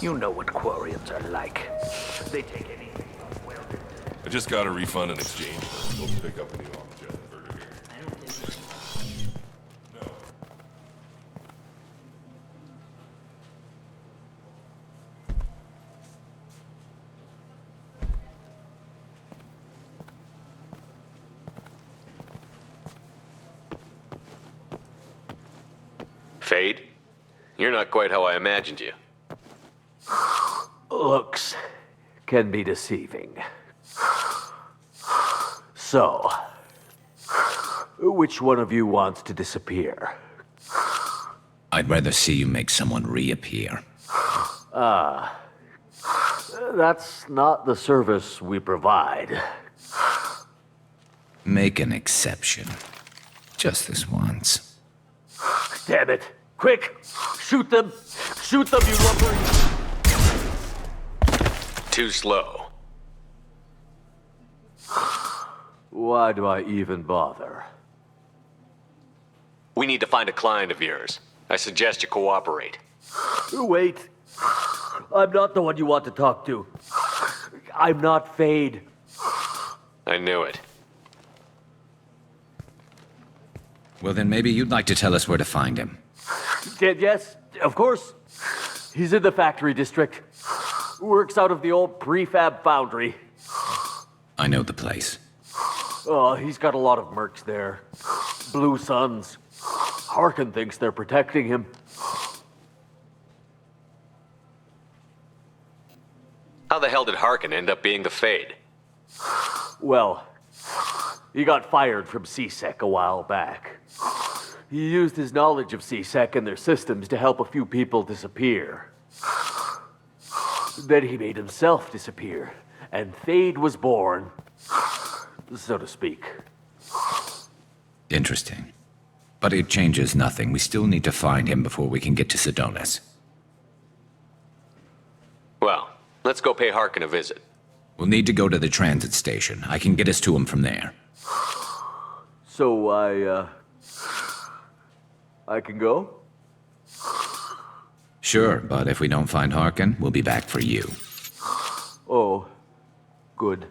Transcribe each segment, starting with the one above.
You know what Quarians are like. They take anything. I just got a refund in exchange. Go pick up a new object burger here. No. Fade? You're not quite how I imagined you. Looks can be deceiving. So, which one of you wants to disappear? I'd rather see you make someone reappear. That's not the service we provide. Make an exception. Just this once. Damn it. Quick! Shoot them! Shoot them, you lumbering... Too slow. Why do I even bother? We need to find a client of yours. I suggest you cooperate. Wait. I'm not the one you want to talk to. I'm not Fade. I knew it. Well, then maybe you'd like to tell us where to find him. Yes, of course. He's in the factory district. Works out of the old prefab foundry. I know the place. Oh, he's got a lot of mercs there. Blue Suns. Harkin thinks they're protecting him. How the hell did Harkin end up being the Fade? Well, he got fired from CSEC a while back. He used his knowledge of CSEC and their systems to help a few people disappear. Then he made himself disappear, and Fade was born, so to speak. Interesting. But it changes nothing. We still need to find him before we can get to Sedonis. Well, let's go pay Harkin a visit. We'll need to go to the transit station. I can get us to him from there. So I can go? Sure, but if we don't find Harkin, we'll be back for you. Oh, good.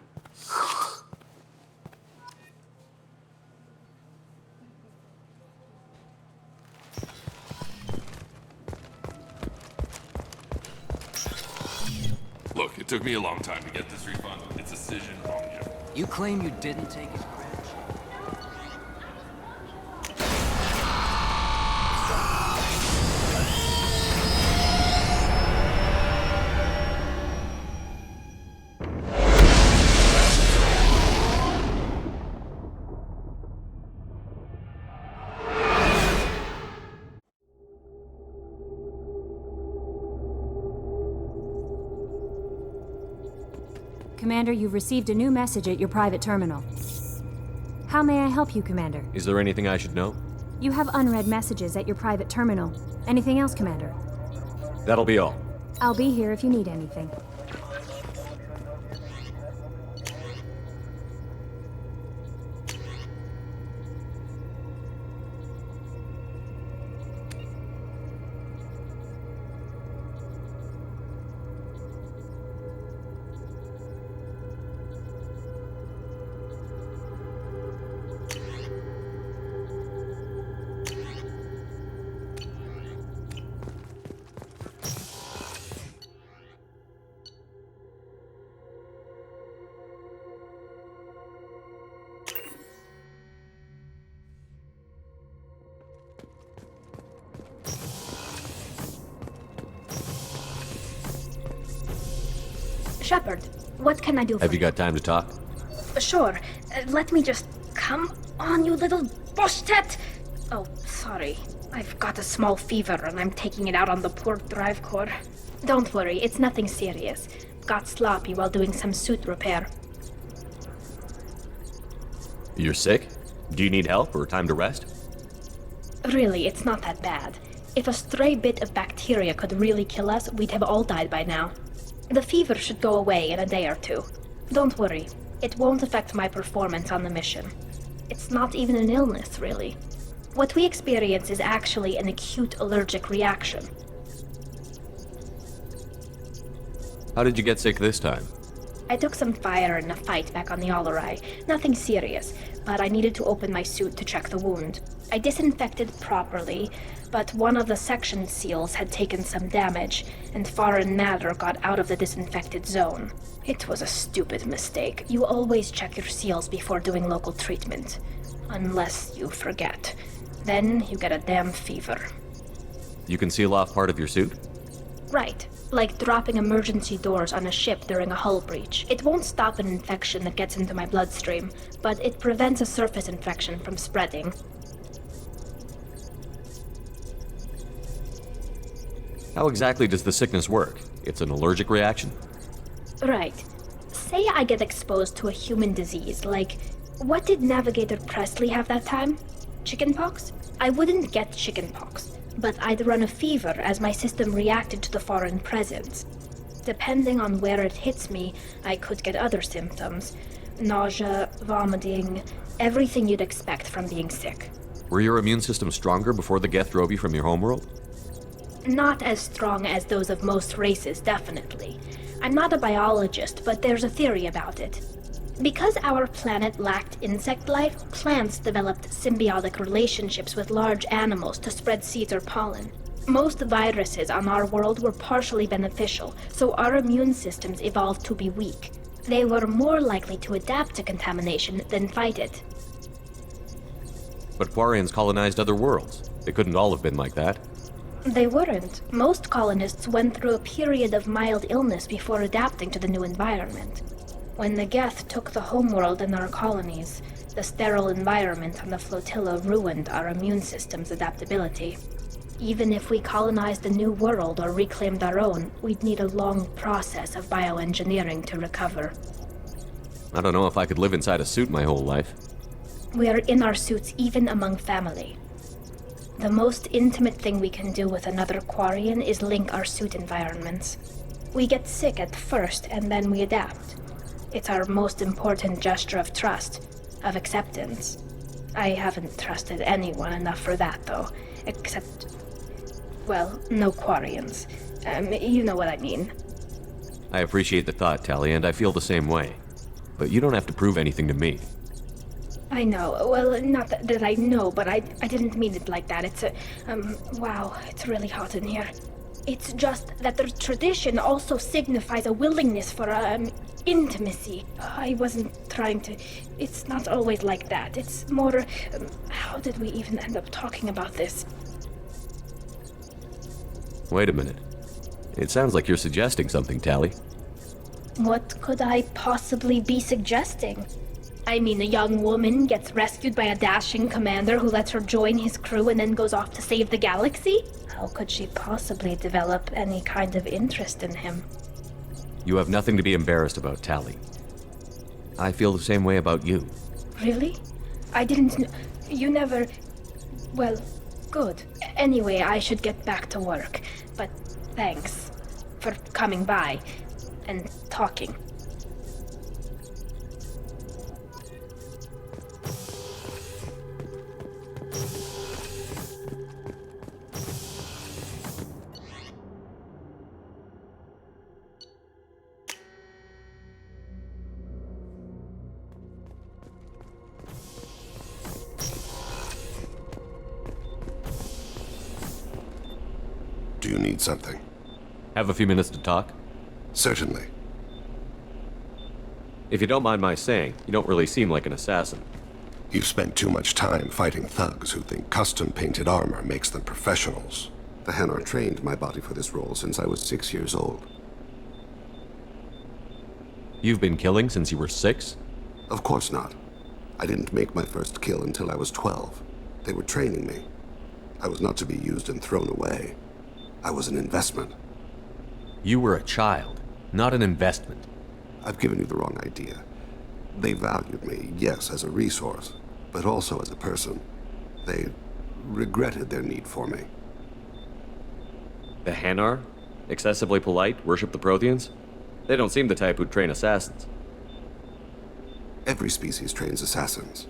Look, it took me a long time to get this refund. It's a decision on you. You claim you didn't take his credit? Commander, you've received a new message at your private terminal. How may I help you, Commander? Is there anything I should know? You have unread messages at your private terminal. Anything else, Commander? That'll be all. I'll be here if you need anything. Shepard, what can I do for Have you got time to talk? Sure. Let me just... Come on, you little bushtet! Oh, sorry. I've got a small fever and I'm taking it out on the poor drive core. Don't worry, it's nothing serious. Got sloppy while doing some suit repair. You're sick? Do you need help or time to rest? Really, it's not that bad. If a stray bit of bacteria could really kill us, we'd have all died by now. The fever should go away in a day or two. Don't worry, it won't affect my performance on the mission. It's not even an illness, really. What we experience is actually an acute allergic reaction. How did you get sick this time? I took some fire in a fight back on the Allerai. Nothing serious, but I needed to open my suit to check the wound. I disinfected properly, but one of the section seals had taken some damage, and foreign matter got out of the disinfected zone. It was a stupid mistake. You always check your seals before doing local treatment. Unless you forget. Then you get a damn fever. You can seal off part of your suit? Right. Like dropping emergency doors on a ship during a hull breach. It won't stop an infection that gets into my bloodstream, but it prevents a surface infection from spreading. How exactly does the sickness work? It's an allergic reaction? Right. Say I get exposed to a human disease, like, what did Navigator Presley have that time? Chickenpox? I wouldn't get chickenpox, but I'd run a fever as my system reacted to the foreign presence. Depending on where it hits me, I could get other symptoms. Nausea, vomiting, everything you'd expect from being sick. Were your immune system stronger before the Geth drove you from your homeworld? Not as strong as those of most races, definitely. I'm not a biologist, but there's a theory about it. Because our planet lacked insect life, plants developed symbiotic relationships with large animals to spread seeds or pollen. Most viruses on our world were partially beneficial, so our immune systems evolved to be weak. They were more likely to adapt to contamination than fight it. But Quarians colonized other worlds. They couldn't all have been like that. They weren't. Most colonists went through a period of mild illness before adapting to the new environment. When the Geth took the homeworld and our colonies, the sterile environment on the flotilla ruined our immune system's adaptability. Even if we colonized a new world or reclaimed our own, we'd need a long process of bioengineering to recover. I don't know if I could live inside a suit my whole life. We are in our suits even among family. The most intimate thing we can do with another Quarian is link our suit environments. We get sick at first, and then we adapt. It's our most important gesture of trust, of acceptance. I haven't trusted anyone enough for that, though. Except, well, no Quarians. You know what I mean. I appreciate the thought, Tali, and I feel the same way. But you don't have to prove anything to me. I know. Well, not that I know, but I didn't mean it like that. It's wow, it's really hot in here. It's just that the tradition also signifies a willingness for, intimacy. I wasn't trying to... It's not always like that. It's more, how did we even end up talking about this? Wait a minute. It sounds like you're suggesting something, Tali. What could I possibly be suggesting? I mean, a young woman gets rescued by a dashing commander who lets her join his crew and then goes off to save the galaxy? How could she possibly develop any kind of interest in him? You have nothing to be embarrassed about, Tali. I feel the same way about you. Really? I didn't You never... Well, good. Anyway, I should get back to work. But thanks for coming by and talking. Do you need something? Have a few minutes to talk? Certainly. If you don't mind my saying, you don't really seem like an assassin. You've spent too much time fighting thugs who think custom-painted armor makes them professionals. The Hanar trained my body for this role since I was 6 years old. You've been killing since you were 6? Of course not. I didn't make my first kill until I was 12. They were training me. I was not to be used and thrown away. I was an investment. You were a child, not an investment. I've given you the wrong idea. They valued me, yes, as a resource, but also as a person. They regretted their need for me. The Hanar? Excessively polite, worship the Protheans? They don't seem the type who'd train assassins. Every species trains assassins.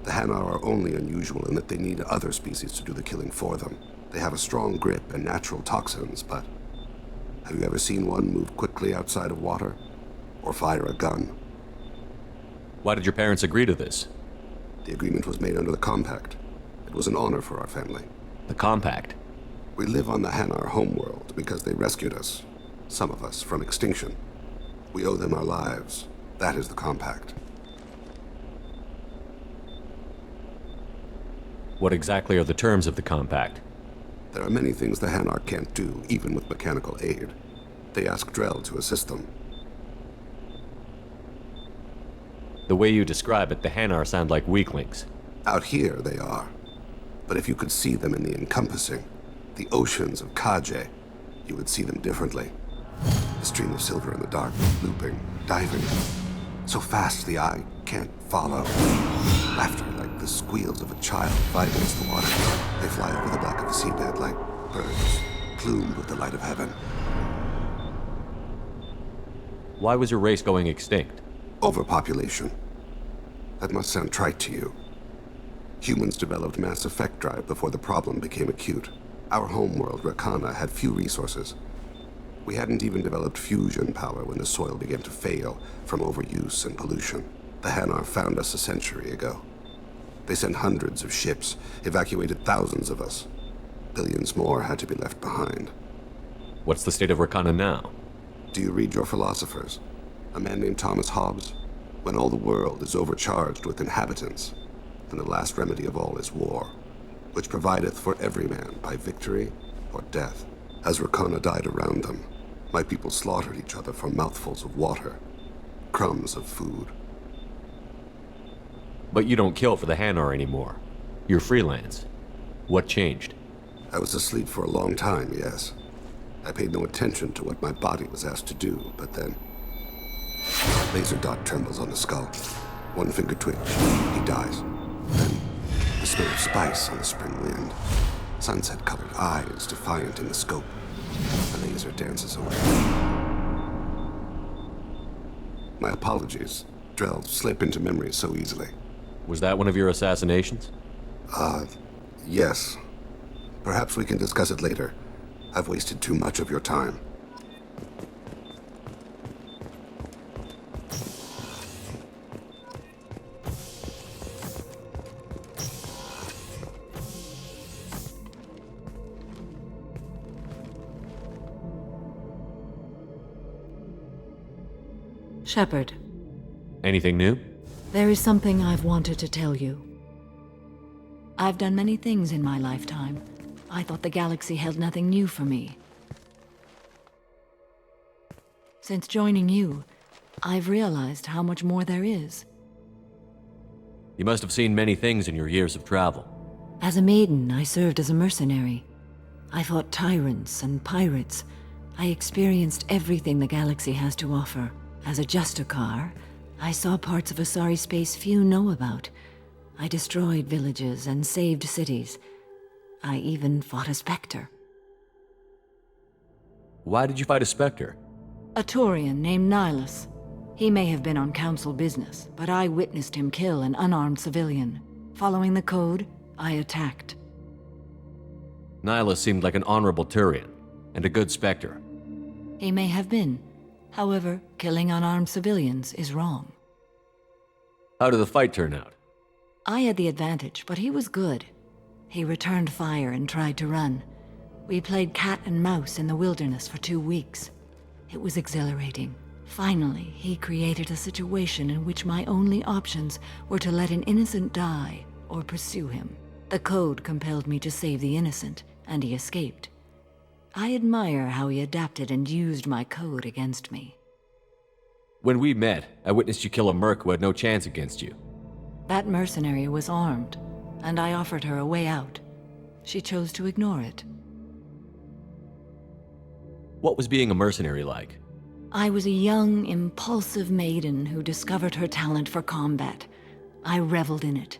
The Hanar are only unusual in that they need other species to do the killing for them. They have a strong grip and natural toxins, but Have you ever seen one move quickly outside of water? Or fire a gun? Why did your parents agree to this? The agreement was made under the Compact. It was an honor for our family. The Compact? We live on the Hanar homeworld because they rescued us, some of us, from extinction. We owe them our lives. That is the Compact. What exactly are the terms of the Compact? There are many things the Hanar can't do, even with mechanical aid. They ask Drell to assist them. The way you describe it, the Hanar sound like weaklings. Out here, they are. But if you could see them in the encompassing, the oceans of Kaje, you would see them differently. A stream of silver in the dark, looping, diving. So fast the eye can't follow. Laughter like the squeals of a child vibrates the water. They fly over the back of the seabed like birds, plumed with the light of heaven. Why was your race going extinct? Overpopulation. That must sound trite to you. Humans developed mass effect drive before the problem became acute. Our homeworld, Rakana, had few resources. We hadn't even developed fusion power when the soil began to fail from overuse and pollution. The Hanar found us a century ago. They sent hundreds of ships, evacuated thousands of us. Billions more had to be left behind. What's the state of Rakana now? Do you read your philosophers? A man named Thomas Hobbes? When all the world is overcharged with inhabitants, then the last remedy of all is war, which provideth for every man by victory or death. As Rakana died around them, my people slaughtered each other for mouthfuls of water, crumbs of food. But you don't kill for the Hanar anymore. You're freelance. What changed? I was asleep for a long time, yes. I paid no attention to what my body was asked to do, but then... Laser dot trembles on the skull. One finger twitch. He dies. Then, the smell of spice on the spring wind. Sunset-colored eyes defiant in the scope. The laser dances away. My apologies. Drell slip into memory so easily. Was that one of your assassinations? Yes. Perhaps we can discuss it later. I've wasted too much of your time. Shepard, Anything new? there is something I've wanted to tell you. I've done many things in my lifetime. I thought the galaxy held nothing new for me. Since joining you, I've realized how much more there is. You must have seen many things in your years of travel. As a maiden, I served as a mercenary. I fought tyrants and pirates. I experienced everything the galaxy has to offer. As a Justicar, I saw parts of Asari space few know about. I destroyed villages and saved cities. I even fought a Spectre. Why did you fight a Spectre? A Turian named Nihilus. He may have been on council business, but I witnessed him kill an unarmed civilian. Following the code, I attacked. Nihilus seemed like an honorable Turian, and a good Spectre. He may have been. However, killing unarmed civilians is wrong. How did the fight turn out? I had the advantage, but he was good. He returned fire and tried to run. We played cat and mouse in the wilderness for 2 weeks. It was exhilarating. Finally, he created a situation in which my only options were to let an innocent die or pursue him. The code compelled me to save the innocent, and he escaped. I admire how he adapted and used my code against me. When we met, I witnessed you kill a merc who had no chance against you. That mercenary was armed, and I offered her a way out. She chose to ignore it. What was being a mercenary like? I was a young, impulsive maiden who discovered her talent for combat. I reveled in it,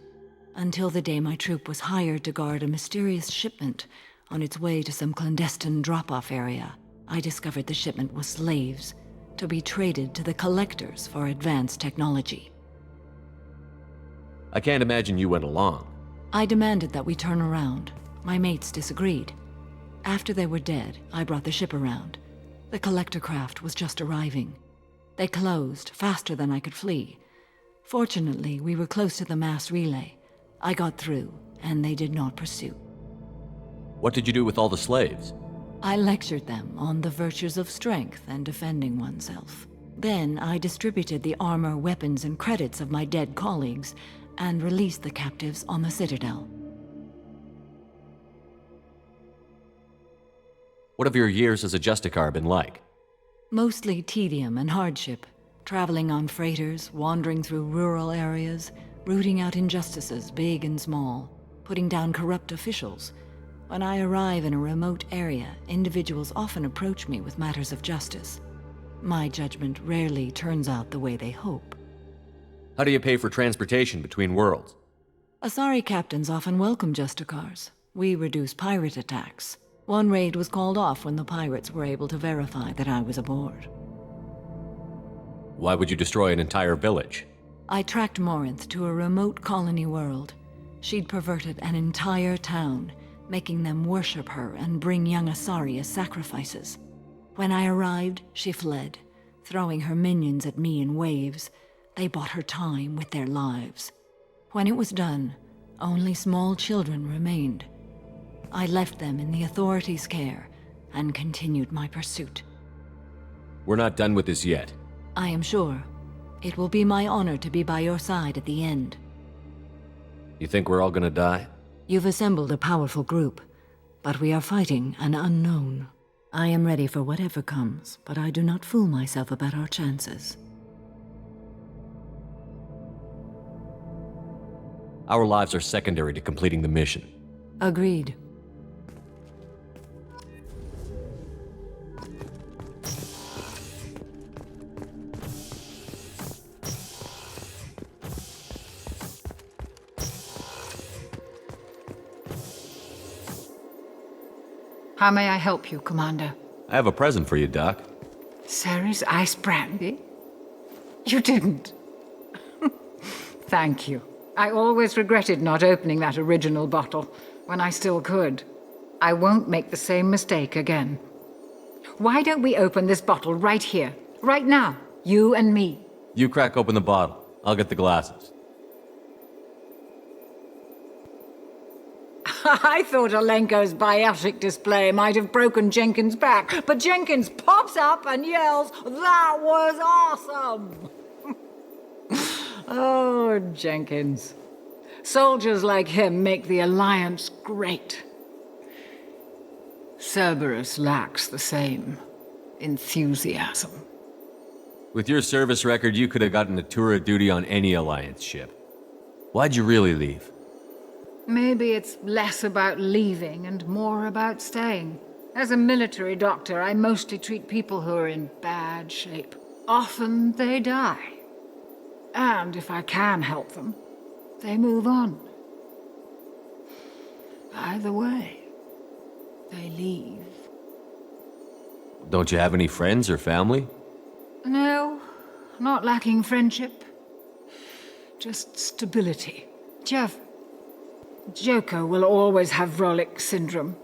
until the day my troop was hired to guard a mysterious shipment on its way to some clandestine drop-off area. I discovered the shipment was slaves, to be traded to the Collectors for advanced technology. I can't imagine you went along. I demanded that we turn around. My mates disagreed. After they were dead, I brought the ship around. The collector craft was just arriving. They closed faster than I could flee. Fortunately, we were close to the mass relay. I got through, and they did not pursue. What did you do with all the slaves? I lectured them on the virtues of strength and defending oneself. Then I distributed the armor, weapons, and credits of my dead colleagues, and released the captives on the Citadel. What have your years as a Justicar been like? Mostly tedium and hardship, traveling on freighters, wandering through rural areas, rooting out injustices big and small, putting down corrupt officials. When I arrive in a remote area, individuals often approach me with matters of justice. My judgment rarely turns out the way they hope. How do you pay for transportation between worlds? Asari captains often welcome Justicars. We reduce pirate attacks. One raid was called off when the pirates were able to verify that I was aboard. Why would you destroy an entire village? I tracked Morinth to a remote colony world. She'd perverted an entire town, making them worship her and bring young Asari as sacrifices. When I arrived, she fled, throwing her minions at me in waves. They bought her time with their lives. When it was done, only small children remained. I left them in the authorities' care and continued my pursuit. We're not done with this yet. I am sure. It will be my honor to be by your side at the end. You think we're all gonna die? You've assembled a powerful group, but we are fighting an unknown. I am ready for whatever comes, but I do not fool myself about our chances. Our lives are secondary to completing the mission. Agreed. How may I help you, Commander? I have a present for you, Doc. Ceres ice brandy? You didn't. Thank you. I always regretted not opening that original bottle when I still could. I won't make the same mistake again. Why don't we open this bottle right here, right now, you and me? You crack open the bottle. I'll get the glasses. I thought Alenko's biotic display might have broken Jenkins' back, but Jenkins pops up and yells, "That was awesome!" Oh, Jenkins. Soldiers like him make the Alliance great. Cerberus lacks the same enthusiasm. With your service record, you could have gotten a tour of duty on any Alliance ship. Why'd you really leave? Maybe it's less about leaving and more about staying. As a military doctor, I mostly treat people who are in bad shape. Often they die. And if I can help them, they move on. Either way, they leave. Don't you have any friends or family? No, not lacking friendship. Just stability. Jeff, Joko will always have Vrolik syndrome.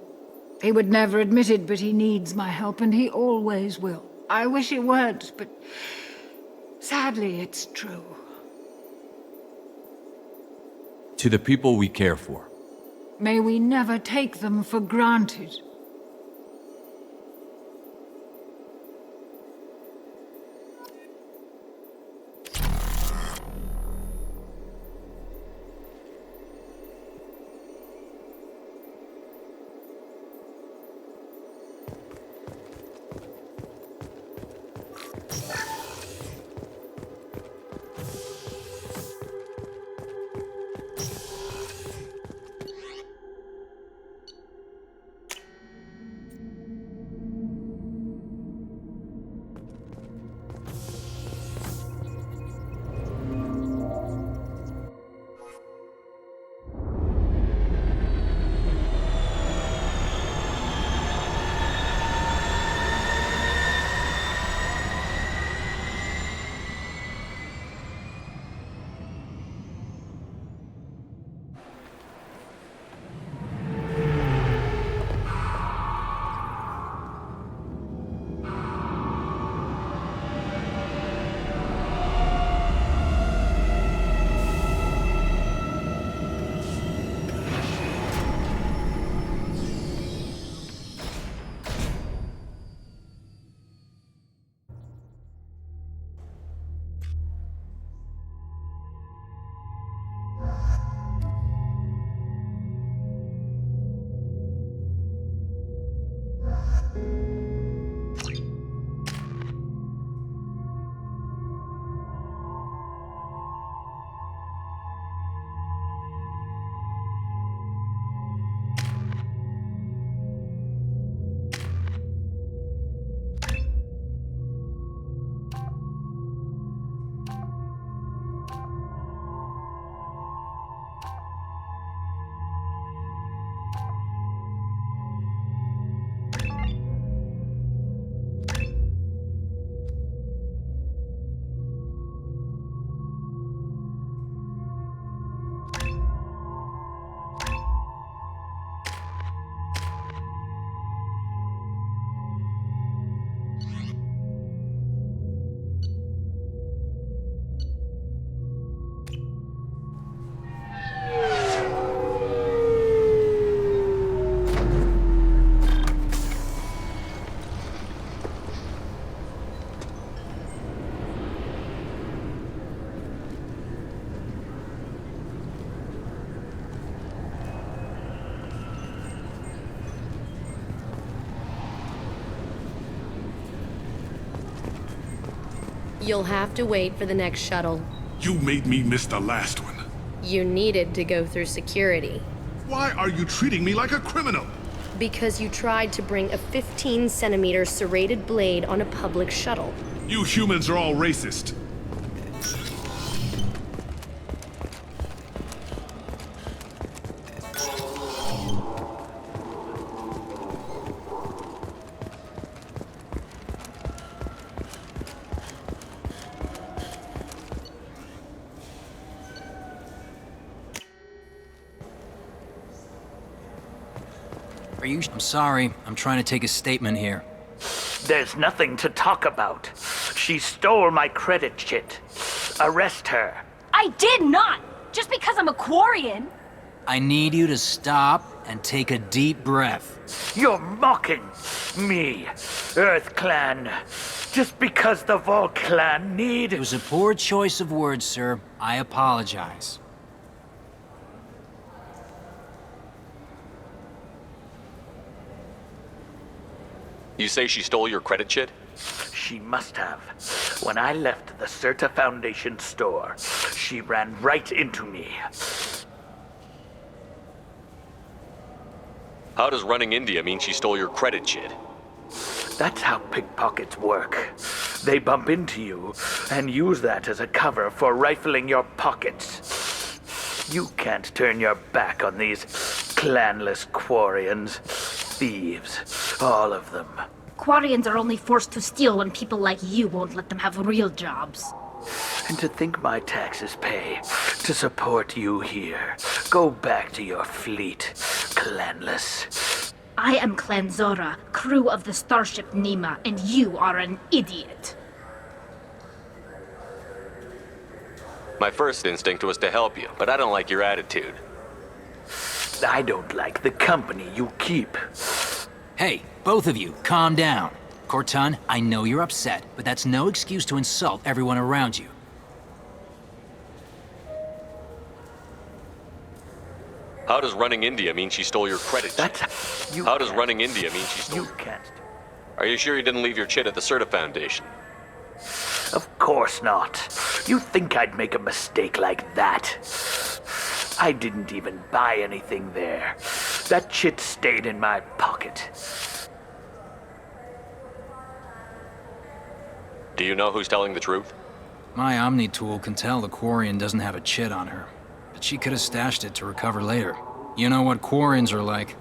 He would never admit it, but he needs my help, and he always will. I wish it weren't, but sadly, it's true. To the people we care for. May we never take them for granted. You'll have to wait for the next shuttle. You made me miss the last one. You needed to go through security. Why are you treating me like a criminal? Because you tried to bring a 15-centimeter serrated blade on a public shuttle. You humans are all racist. I'm sorry. I'm trying to take a statement here. There's nothing to talk about. She stole my credit chit. Arrest her. I did not! Just because I'm a Quarian! I need you to stop and take a deep breath. You're mocking me, Earth Clan. Just because the Vol Clan need... It was a poor choice of words, sir. I apologize. You say she stole your credit chit? She must have. When I left the Serta Foundation store, she ran right into me. How does running India mean she stole your credit chit? That's how pickpockets work. They bump into you and use that as a cover for rifling your pockets. You can't turn your back on these clanless Quarians. Thieves, all of them. Quarians are only forced to steal when people like you won't let them have real jobs. And to think my taxes pay to support you here. Go back to your fleet, clanless. I am Clan Zora, crew of the starship Nima, and you are an idiot. My first instinct was to help you, but I don't like your attitude. I don't like the company you keep. Hey, both of you, calm down. Cortana, I know you're upset, but that's no excuse to insult everyone around you. How does running India mean she stole your credit chit? How does running India mean she stole... You can't. Are you sure you didn't leave your chit at the Serta Foundation? Of course not. You think I'd make a mistake like that? I didn't even buy anything there. That chit stayed in my pocket. Do you know who's telling the truth? My Omni tool can tell the Quarian doesn't have a chit on her, but she could have stashed it to recover later. You know what Quarians are like,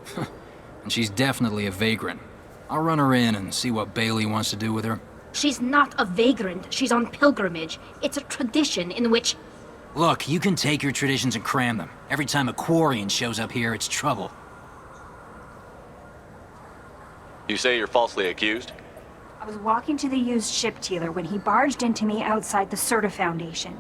and she's definitely a vagrant. I'll run her in and see what Bailey wants to do with her. She's not a vagrant. She's on pilgrimage. It's a tradition in which... Look, you can take your traditions and cram them. Every time a Quarian shows up here, it's trouble. You say you're falsely accused? I was walking to the used ship dealer when he barged into me outside the Serta Foundation.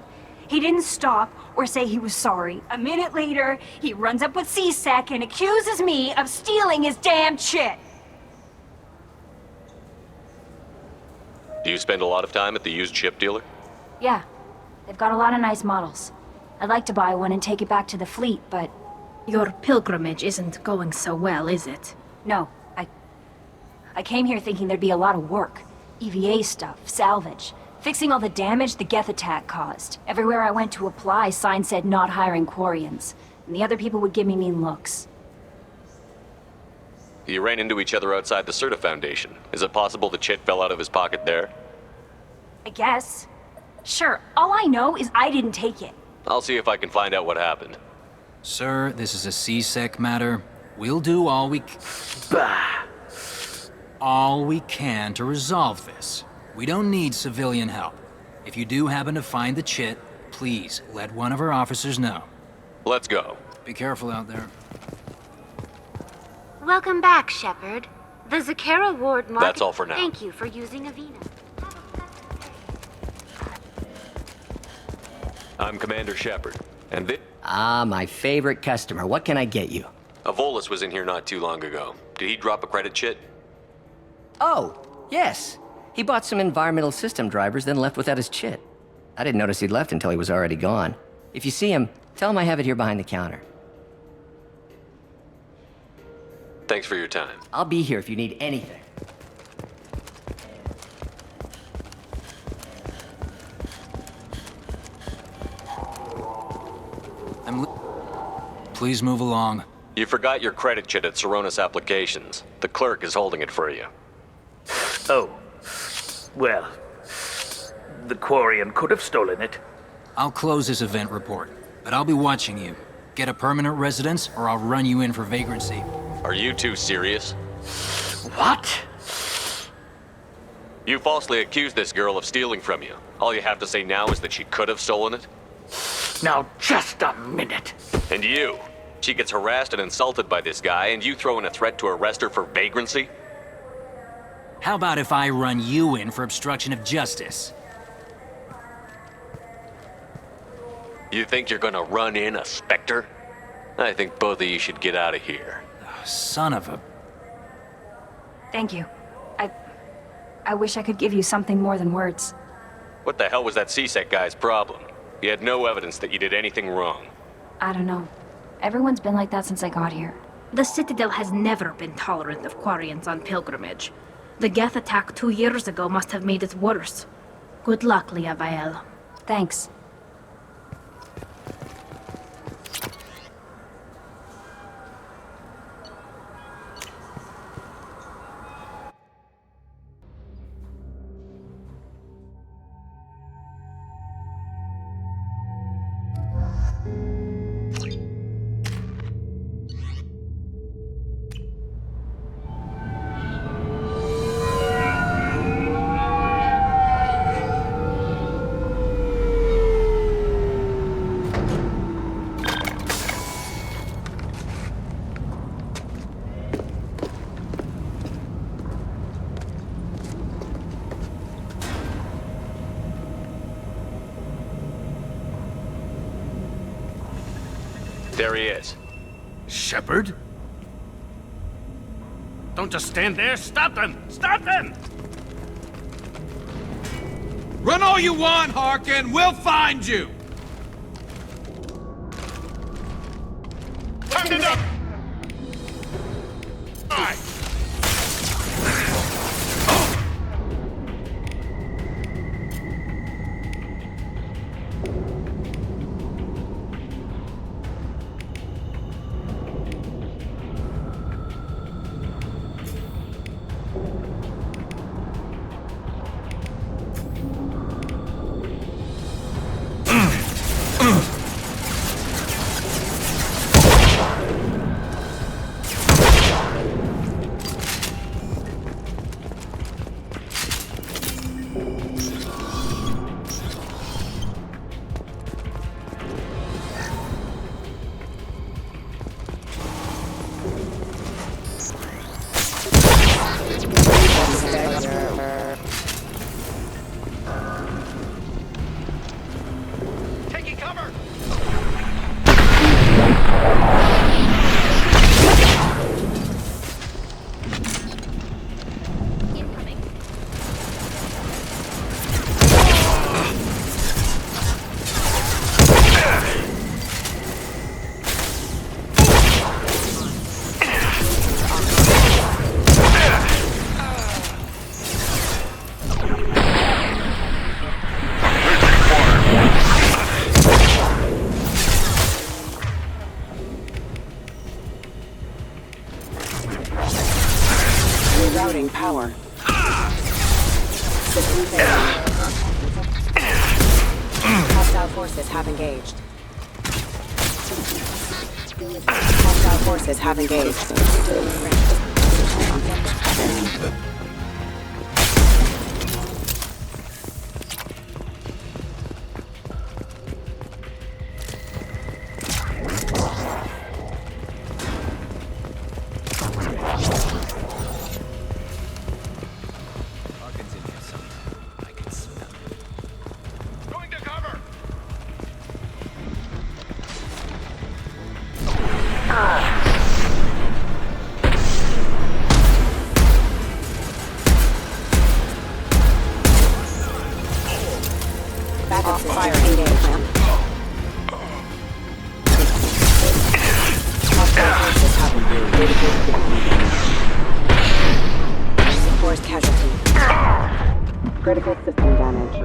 He didn't stop or say he was sorry. A minute later, he runs up with C-Sec and accuses me of stealing his damn chit. Do you spend a lot of time at the used ship dealer? Yeah, they've got a lot of nice models. I'd like to buy one and take it back to the fleet, but... Your pilgrimage isn't going so well, is it? No, I came here thinking there'd be a lot of work. EVA stuff, salvage, fixing all the damage the Geth attack caused. Everywhere I went to apply, signs said not hiring Quarians, and the other people would give me mean looks. You ran into each other outside the Serta Foundation. Is it possible the chit fell out of his pocket there? I guess. Sure, all I know is I didn't take it. I'll see if I can find out what happened. Sir, this is a C-Sec matter. We'll do all we can to resolve this. We don't need civilian help. If you do happen to find the chit, please let one of our officers know. Let's go. Be careful out there. Welcome back, Shepard. The Zakera Ward market... That's all for now. Thank you for using Avina. I'm Commander Shepard, and this... Ah, my favorite customer. What can I get you? Volus was in here not too long ago. Did he drop a credit chit? Oh, yes. He bought some environmental system drivers, then left without his chit. I didn't notice he'd left until he was already gone. If you see him, tell him I have it here behind the counter. Thanks for your time. I'll be here if you need anything. Please move along. You forgot your credit chit at Saronis Applications. The clerk is holding it for you. Oh. Well, the Quarian could have stolen it. I'll close this event report, but I'll be watching you. Get a permanent residence, or I'll run you in for vagrancy. Are you two serious? What? You falsely accused this girl of stealing from you. All you have to say now is that she could have stolen it? Now, just a minute. And you? She gets harassed and insulted by this guy, and you throw in a threat to arrest her for vagrancy? How about if I run you in for obstruction of justice? You think you're gonna run in a Spectre? I think both of you should get out of here. Son of a... Thank you. I wish I could give you something more than words. What the hell was that CSEC guy's problem? He had no evidence that you did anything wrong. I don't know. Everyone's been like that since I got here. The Citadel has never been tolerant of Quarians on pilgrimage. The Geth attack 2 years ago must have made it worse. Good luck, Liavael. Thanks. There he is. Shepard? Don't just stand there. Stop them! Stop them! Run all you want, Harkin. We'll find you. Turn it up! Aye. Rerouting power. Hostile forces have engaged. Hostile forces have engaged. Backup fire engaged. Hostile forces have engaged. Force casualty. Critical system damage.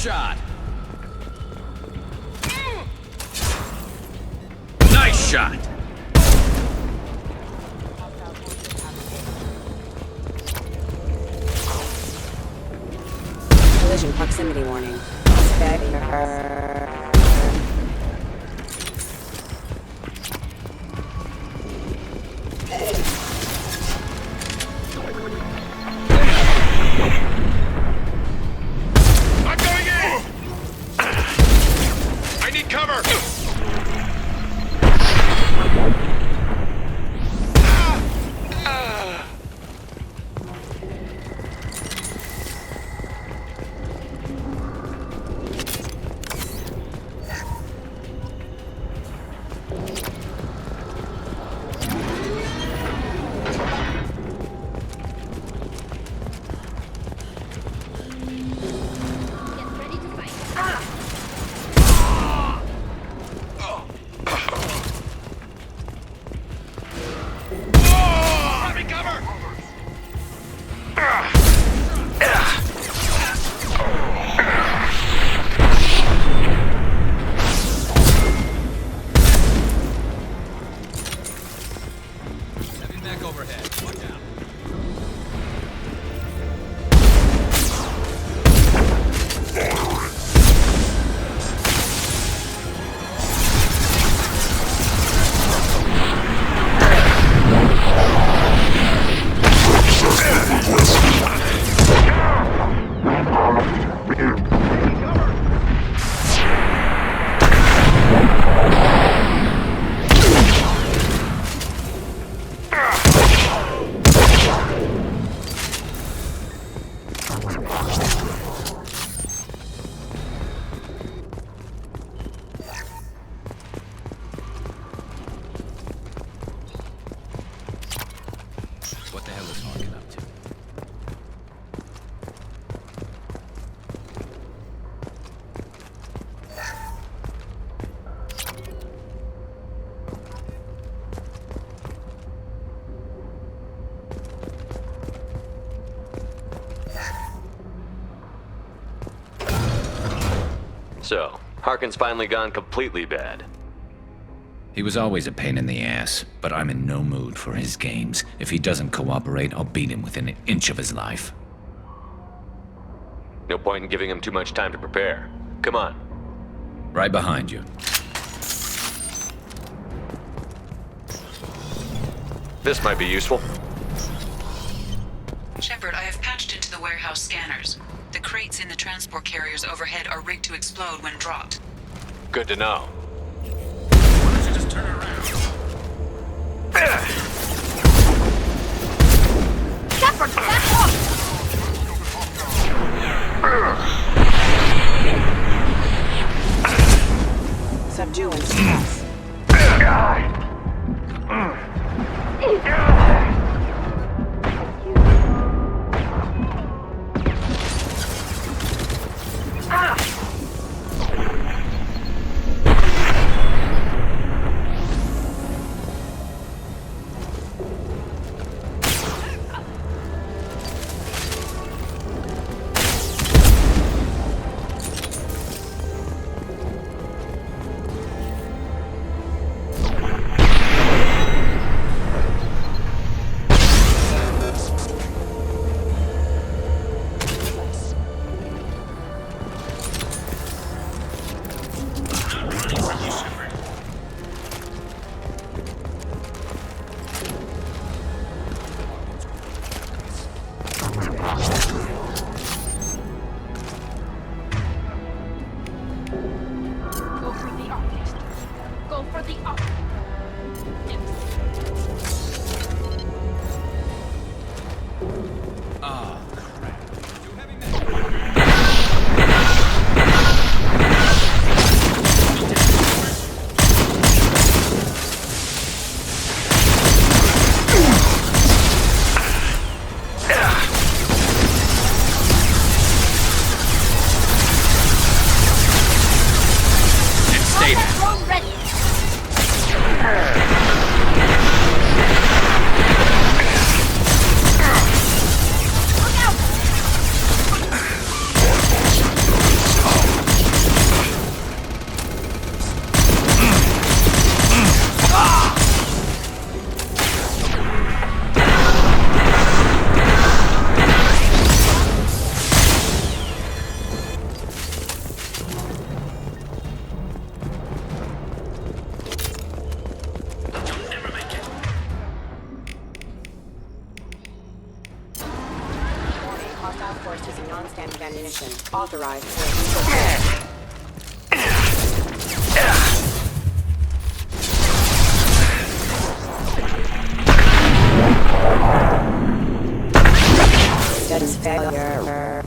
shot. Nice shot. Collision proximity warning. I'm going in! I need cover! Back overhead. Watch out. What the hell is Harkin up to? So, Harkin's finally gone completely bad. He was always a pain in the ass, but I'm in no mood for his games. If he doesn't cooperate, I'll beat him within an inch of his life. No point in giving him too much time to prepare. Come on. Right behind you. This might be useful. Shepard, I have patched into the warehouse scanners. The crates in the transport carriers overhead are rigged to explode when dropped. Good to know. Why don't you just turn around? Shepard, back off! Subdue and suppress. ammunition. Authorized for Guns failure.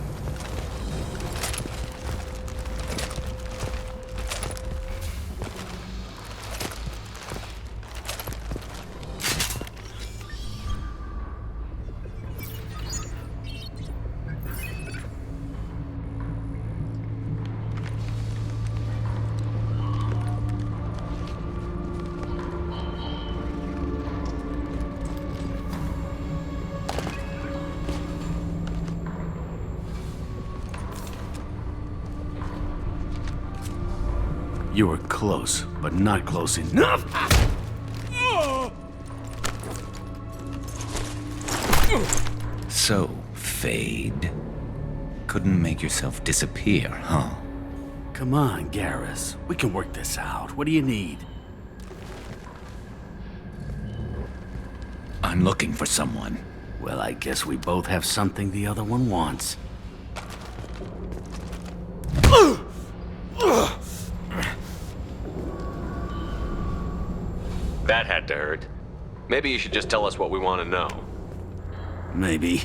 You were close, but not close enough. So, Fade. Couldn't make yourself disappear, huh? Come on, Garrus. We can work this out. What do you need? I'm looking for someone. Well, I guess we both have something the other one wants. That had to hurt. Maybe you should just tell us what we want to know. Maybe.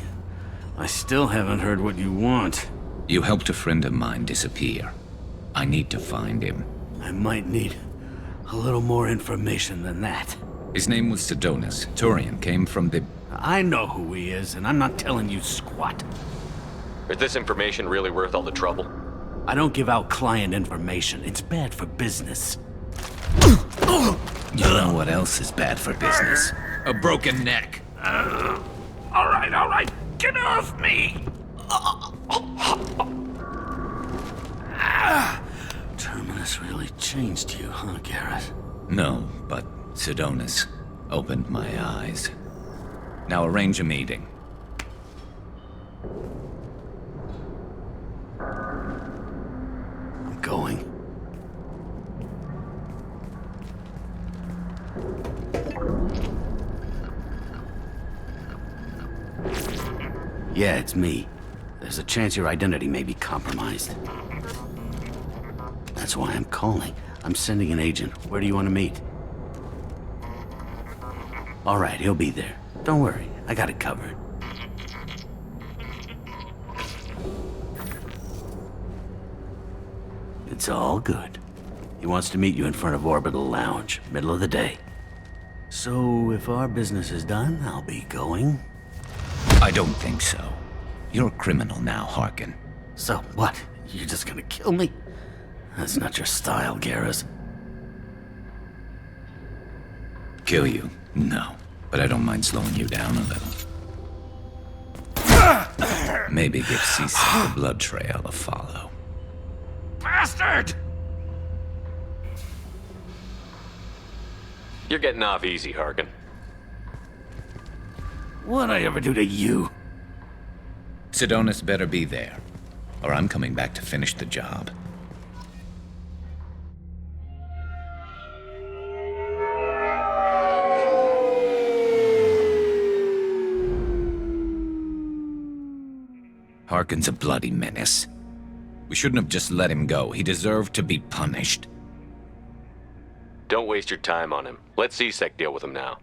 I still haven't heard what you want. You helped a friend of mine disappear. I need to find him. I might need a little more information than that. His name was Sidonus. Turian came from the... I know who he is, and I'm not telling you squat. Is this information really worth all the trouble? I don't give out client information. It's bad for business. You know what else is bad for business? A broken neck. All right. Get off me! Terminus really changed you, huh, Garrus? No, but Sidonus opened my eyes. Now arrange a meeting. I'm going. Yeah, it's me. There's a chance your identity may be compromised. That's why I'm calling. I'm sending an agent. Where do you want to meet? All right, he'll be there. Don't worry, I got it covered. It's all good. He wants to meet you in front of Orbital Lounge, middle of the day. So, if our business is done, I'll be going. I don't think so. You're a criminal now, Harkin. So what? You're just gonna kill me? That's not your style, Garrus. Kill you? No. But I don't mind slowing you down a little. Maybe give C-Sec the blood trail a follow. Bastard! You're getting off easy, Harkin. What'd I ever do to you? Sidonus better be there, or I'm coming back to finish the job. Harkin's a bloody menace. We shouldn't have just let him go. He deserved to be punished. Don't waste your time on him. Let C-Sec deal with him now.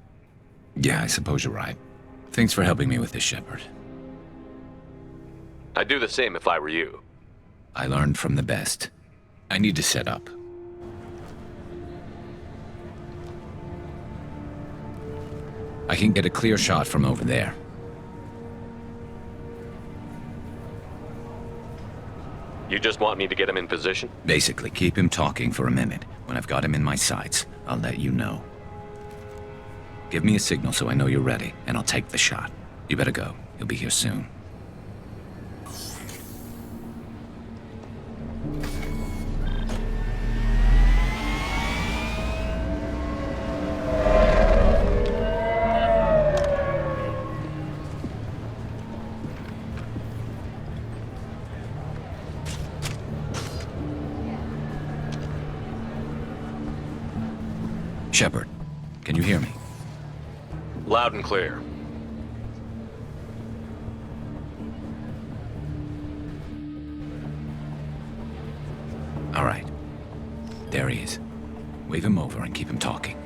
Yeah, I suppose you're right. Thanks for helping me with this, Shepard. I'd do the same if I were you. I learned from the best. I need to set up. I can get a clear shot from over there. You just want me to get him in position? Basically, keep him talking for a minute. When I've got him in my sights, I'll let you know. Give me a signal so I know you're ready, and I'll take the shot. You better go. He'll be here soon. Shepard, can you hear me? Loud and clear. All right. There he is. Wave him over and keep him talking.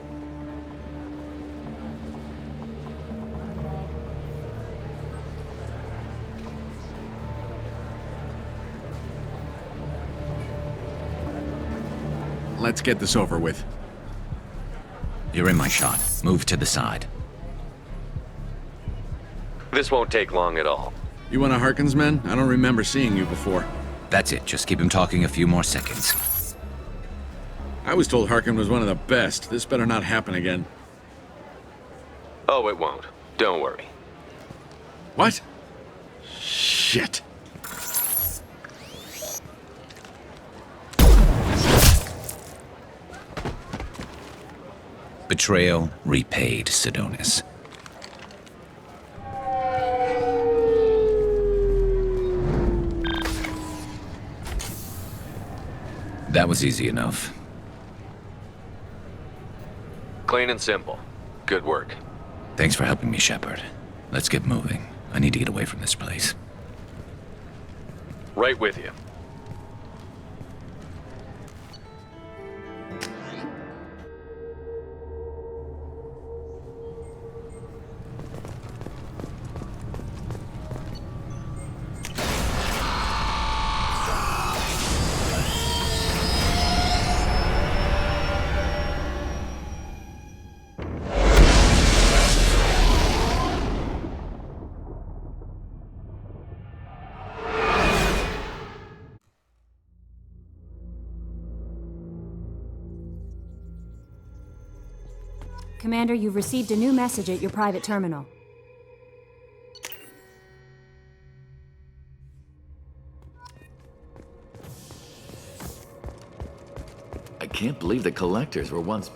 Let's get this over with. You're in my shot. Move to the side. This won't take long at all. You one of Harkin's men? I don't remember seeing you before. That's it. Just keep him talking a few more seconds. I was told Harkin was one of the best. This better not happen again. Oh, it won't. Don't worry. What? Shit. Betrayal repaid, Sidonis. That was easy enough. Clean and simple. Good work. Thanks for helping me, Shepard. Let's get moving. I need to get away from this place. Right with you. Commander, you've received a new message at your private terminal. I can't believe the collectors were once...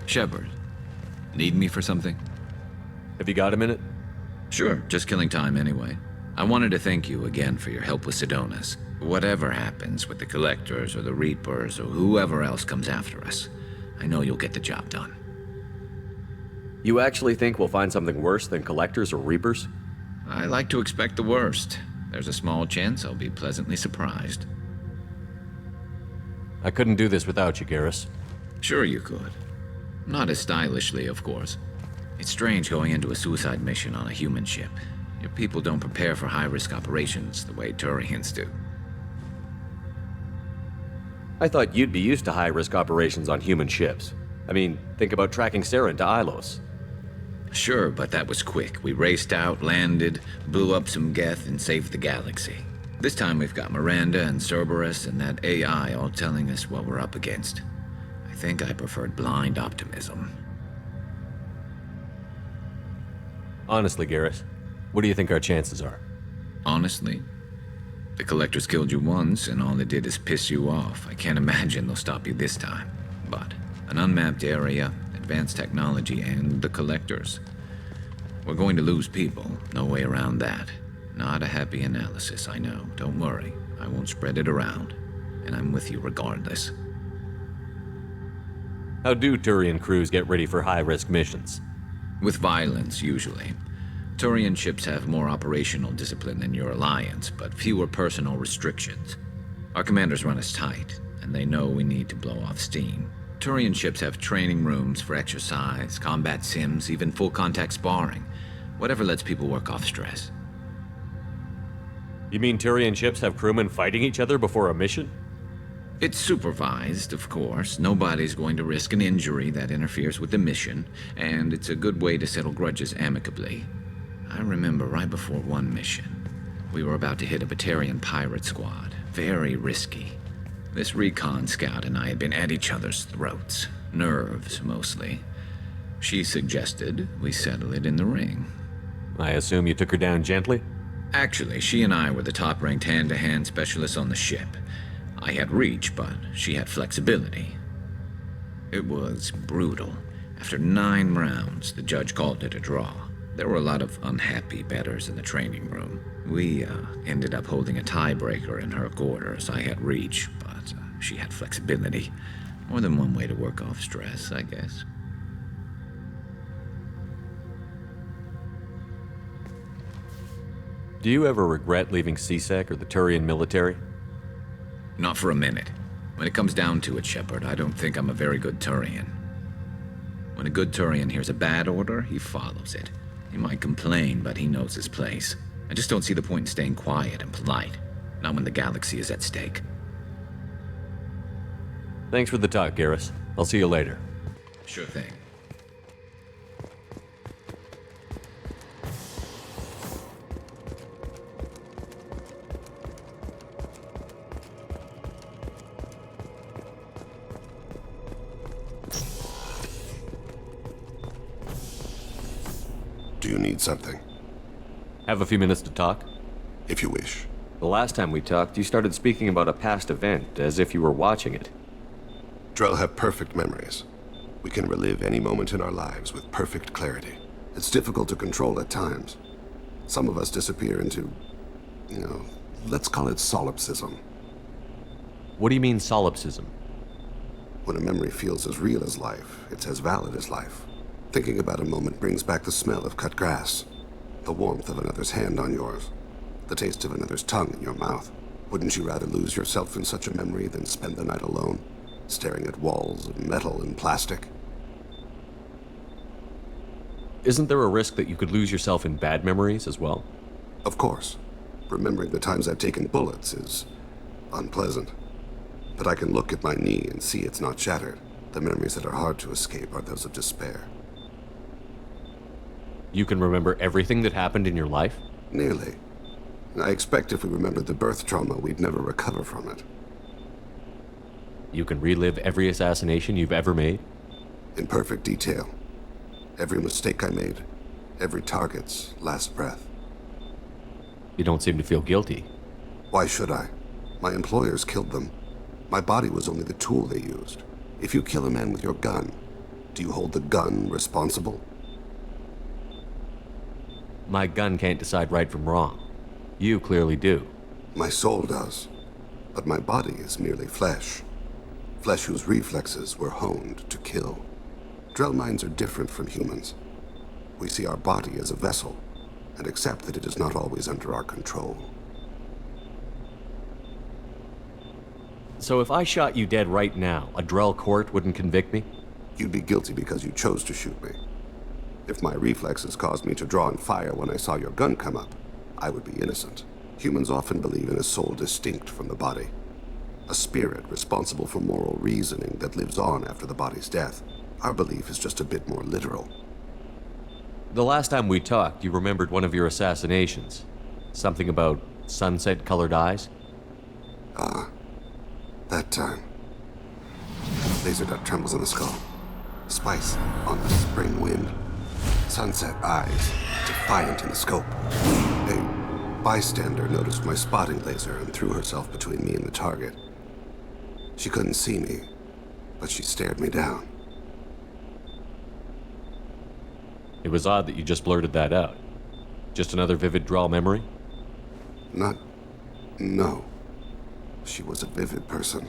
Shepard, need me for something? Have you got a minute? Sure, just killing time anyway. I wanted to thank you again for your help with Sidonis. Whatever happens with the Collectors or the Reapers or whoever else comes after us, I know you'll get the job done. You actually think we'll find something worse than Collectors or Reapers? I like to expect the worst. There's a small chance I'll be pleasantly surprised. I couldn't do this without you, Garrus. Sure you could. Not as stylishly, of course. It's strange going into a suicide mission on a human ship. Your people don't prepare for high-risk operations the way Turians do. I thought you'd be used to high-risk operations on human ships. I mean, think about tracking Saren to Ilos. Sure, but that was quick. We raced out, landed, blew up some Geth, and saved the galaxy. This time we've got Miranda and Cerberus and that AI all telling us what we're up against. I think I preferred blind optimism. Honestly, Garrus, what do you think our chances are? Honestly? The Collectors killed you once, and all they did is piss you off. I can't imagine they'll stop you this time. But an unmapped area, advanced technology, and the Collectors. We're going to lose people. No way around that. Not a happy analysis, I know. Don't worry. I won't spread it around. And I'm with you regardless. How do Turian crews get ready for high-risk missions? With violence, usually. Turian ships have more operational discipline than your alliance, but fewer personal restrictions. Our commanders run us tight, and they know we need to blow off steam. Turian ships have training rooms for exercise, combat sims, even full-contact sparring. Whatever lets people work off stress. You mean Turian ships have crewmen fighting each other before a mission? It's supervised, of course. Nobody's going to risk an injury that interferes with the mission, and it's a good way to settle grudges amicably. I remember right before one mission, we were about to hit a Batarian pirate squad. Very risky. This recon scout and I had been at each other's throats. Nerves, mostly. She suggested we settle it in the ring. I assume you took her down gently? Actually, she and I were the top-ranked hand-to-hand specialists on the ship. I had reach, but she had flexibility. It was brutal. After 9 rounds, the judge called it a draw. There were a lot of unhappy bettors in the training room. We ended up holding a tiebreaker in her quarters. I had reach, but she had flexibility. More than one way to work off stress, I guess. Do you ever regret leaving C-Sec or the Turian military? Not for a minute. When it comes down to it, Shepard, I don't think I'm a very good Turian. When a good Turian hears a bad order, he follows it. He might complain, but he knows his place. I just don't see the point in staying quiet and polite. Not when the galaxy is at stake. Thanks for the talk, Garrus. I'll see you later. Sure thing. Do you need something? Have a few minutes to talk? If you wish. The last time we talked, you started speaking about a past event, as if you were watching it. Drell have perfect memories. We can relive any moment in our lives with perfect clarity. It's difficult to control at times. Some of us disappear into, let's call it solipsism. What do you mean, solipsism? When a memory feels as real as life, it's as valid as life. Thinking about a moment brings back the smell of cut grass, the warmth of another's hand on yours, the taste of another's tongue in your mouth. Wouldn't you rather lose yourself in such a memory than spend the night alone, staring at walls of metal and plastic? Isn't there a risk that you could lose yourself in bad memories as well? Of course. Remembering the times I've taken bullets is unpleasant. But I can look at my knee and see it's not shattered. The memories that are hard to escape are those of despair. You can remember everything that happened in your life? Nearly. I expect if we remembered the birth trauma, we'd never recover from it. You can relive every assassination you've ever made? In perfect detail. Every mistake I made. Every target's last breath. You don't seem to feel guilty. Why should I? My employers killed them. My body was only the tool they used. If you kill a man with your gun, do you hold the gun responsible? My gun can't decide right from wrong. You clearly do. My soul does. But my body is merely flesh. Flesh whose reflexes were honed to kill. Drell minds are different from humans. We see our body as a vessel, and accept that it is not always under our control. So if I shot you dead right now, a Drell court wouldn't convict me? You'd be guilty because you chose to shoot me. If my reflexes caused me to draw and fire when I saw your gun come up, I would be innocent. Humans often believe in a soul distinct from the body. A spirit responsible for moral reasoning that lives on after the body's death. Our belief is just a bit more literal. The last time we talked, you remembered one of your assassinations. Something about sunset-colored eyes? That time. Laser dot trembles in the skull. Spice on the spring wind. Sunset eyes, defiant in the scope. A bystander noticed my spotting laser and threw herself between me and the target. She couldn't see me, but she stared me down. It was odd that you just blurted that out. Just another vivid Drell memory? No. She was a vivid person.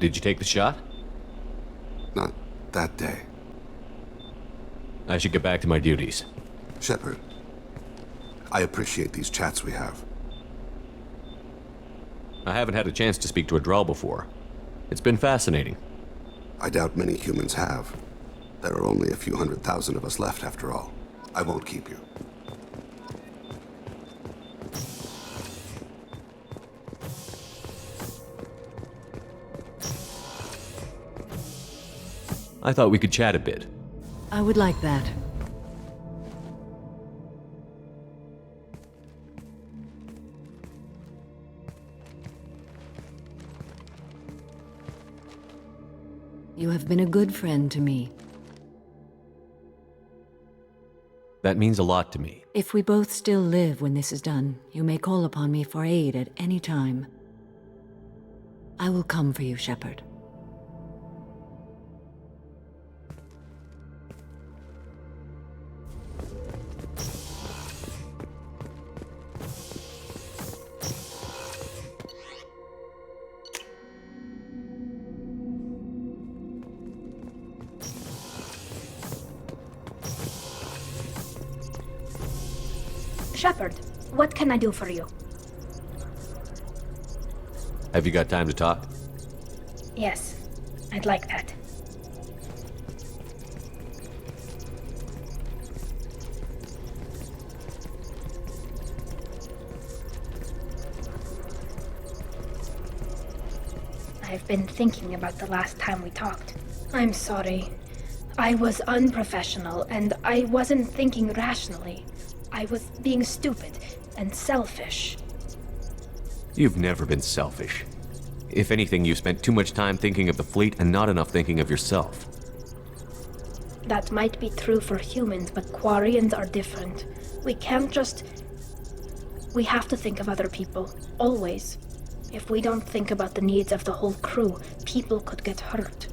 Did you take the shot? Not that day. I should get back to my duties. Shepard, I appreciate these chats we have. I haven't had a chance to speak to a Drell before. It's been fascinating. I doubt many humans have. There are only a few 100,000 of us left after all. I won't keep you. I thought we could chat a bit. I would like that. You have been a good friend to me. That means a lot to me. If we both still live when this is done, you may call upon me for aid at any time. I will come for you, Shepard. Shepard, What can I do for you? Have you got time to talk? Yes, I'd like that. I've been thinking about the last time we talked. I'm sorry. I was unprofessional, and I wasn't thinking rationally. I was being stupid and selfish. You've never been selfish. If anything, you spent too much time thinking of the fleet and not enough thinking of yourself. That might be true for humans, but Quarians are different. We can't just... We have to think of other people, always. If we don't think about the needs of the whole crew, people could get hurt.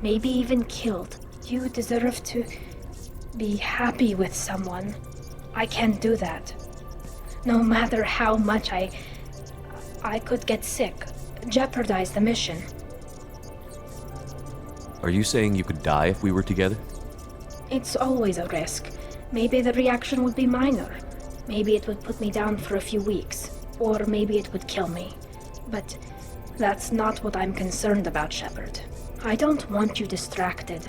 Maybe even killed. You deserve to be happy with someone. I can't do that. No matter how much I could get sick, jeopardize the mission. Are you saying you could die if we were together? It's always a risk. Maybe the reaction would be minor. Maybe it would put me down for a few weeks. Or maybe it would kill me. But that's not what I'm concerned about, Shepard. I don't want you distracted.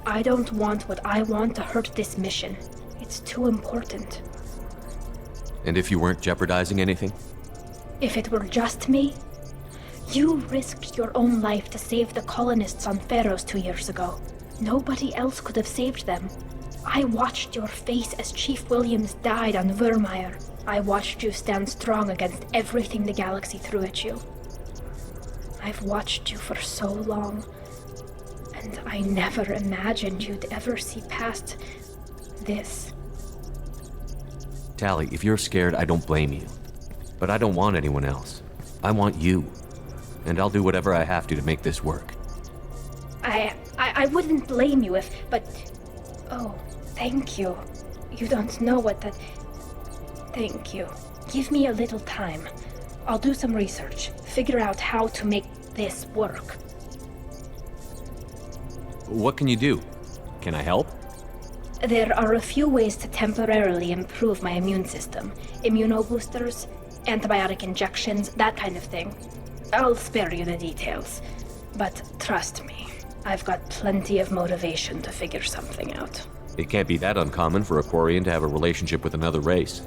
I don't want what I want to hurt this mission. It's too important. And if you weren't jeopardizing anything? If it were just me, you risked your own life to save the colonists on Pharos 2 years ago. Nobody else could have saved them. I watched your face as Chief Williams died on Vermeer. I watched you stand strong against everything the galaxy threw at you. I've watched you for so long, and I never imagined you'd ever see past this. Tali, if you're scared, I don't blame you. But I don't want anyone else. I want you. And I'll do whatever I have to make this work. I wouldn't blame you if, but... Oh, thank you. You don't know what that... Thank you. Give me a little time. I'll do some research, figure out how to make this work. What can you do? Can I help? There are a few ways to temporarily improve my immune system. Immunoboosters, antibiotic injections, that kind of thing. I'll spare you the details. But trust me, I've got plenty of motivation to figure something out. It can't be that uncommon for a Quarian to have a relationship with another race.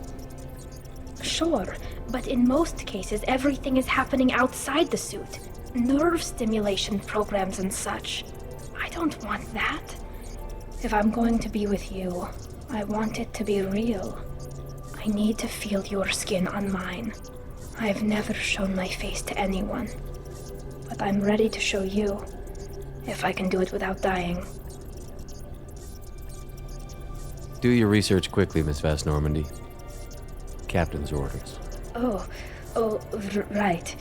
Sure, but in most cases everything is happening outside the suit. Nerve stimulation programs and such. I don't want that. If I'm going to be with you, I want it to be real. I need to feel your skin on mine. I've never shown my face to anyone. But I'm ready to show you, if I can do it without dying. Do your research quickly, Miss Vast Normandy. Captain's orders. Right.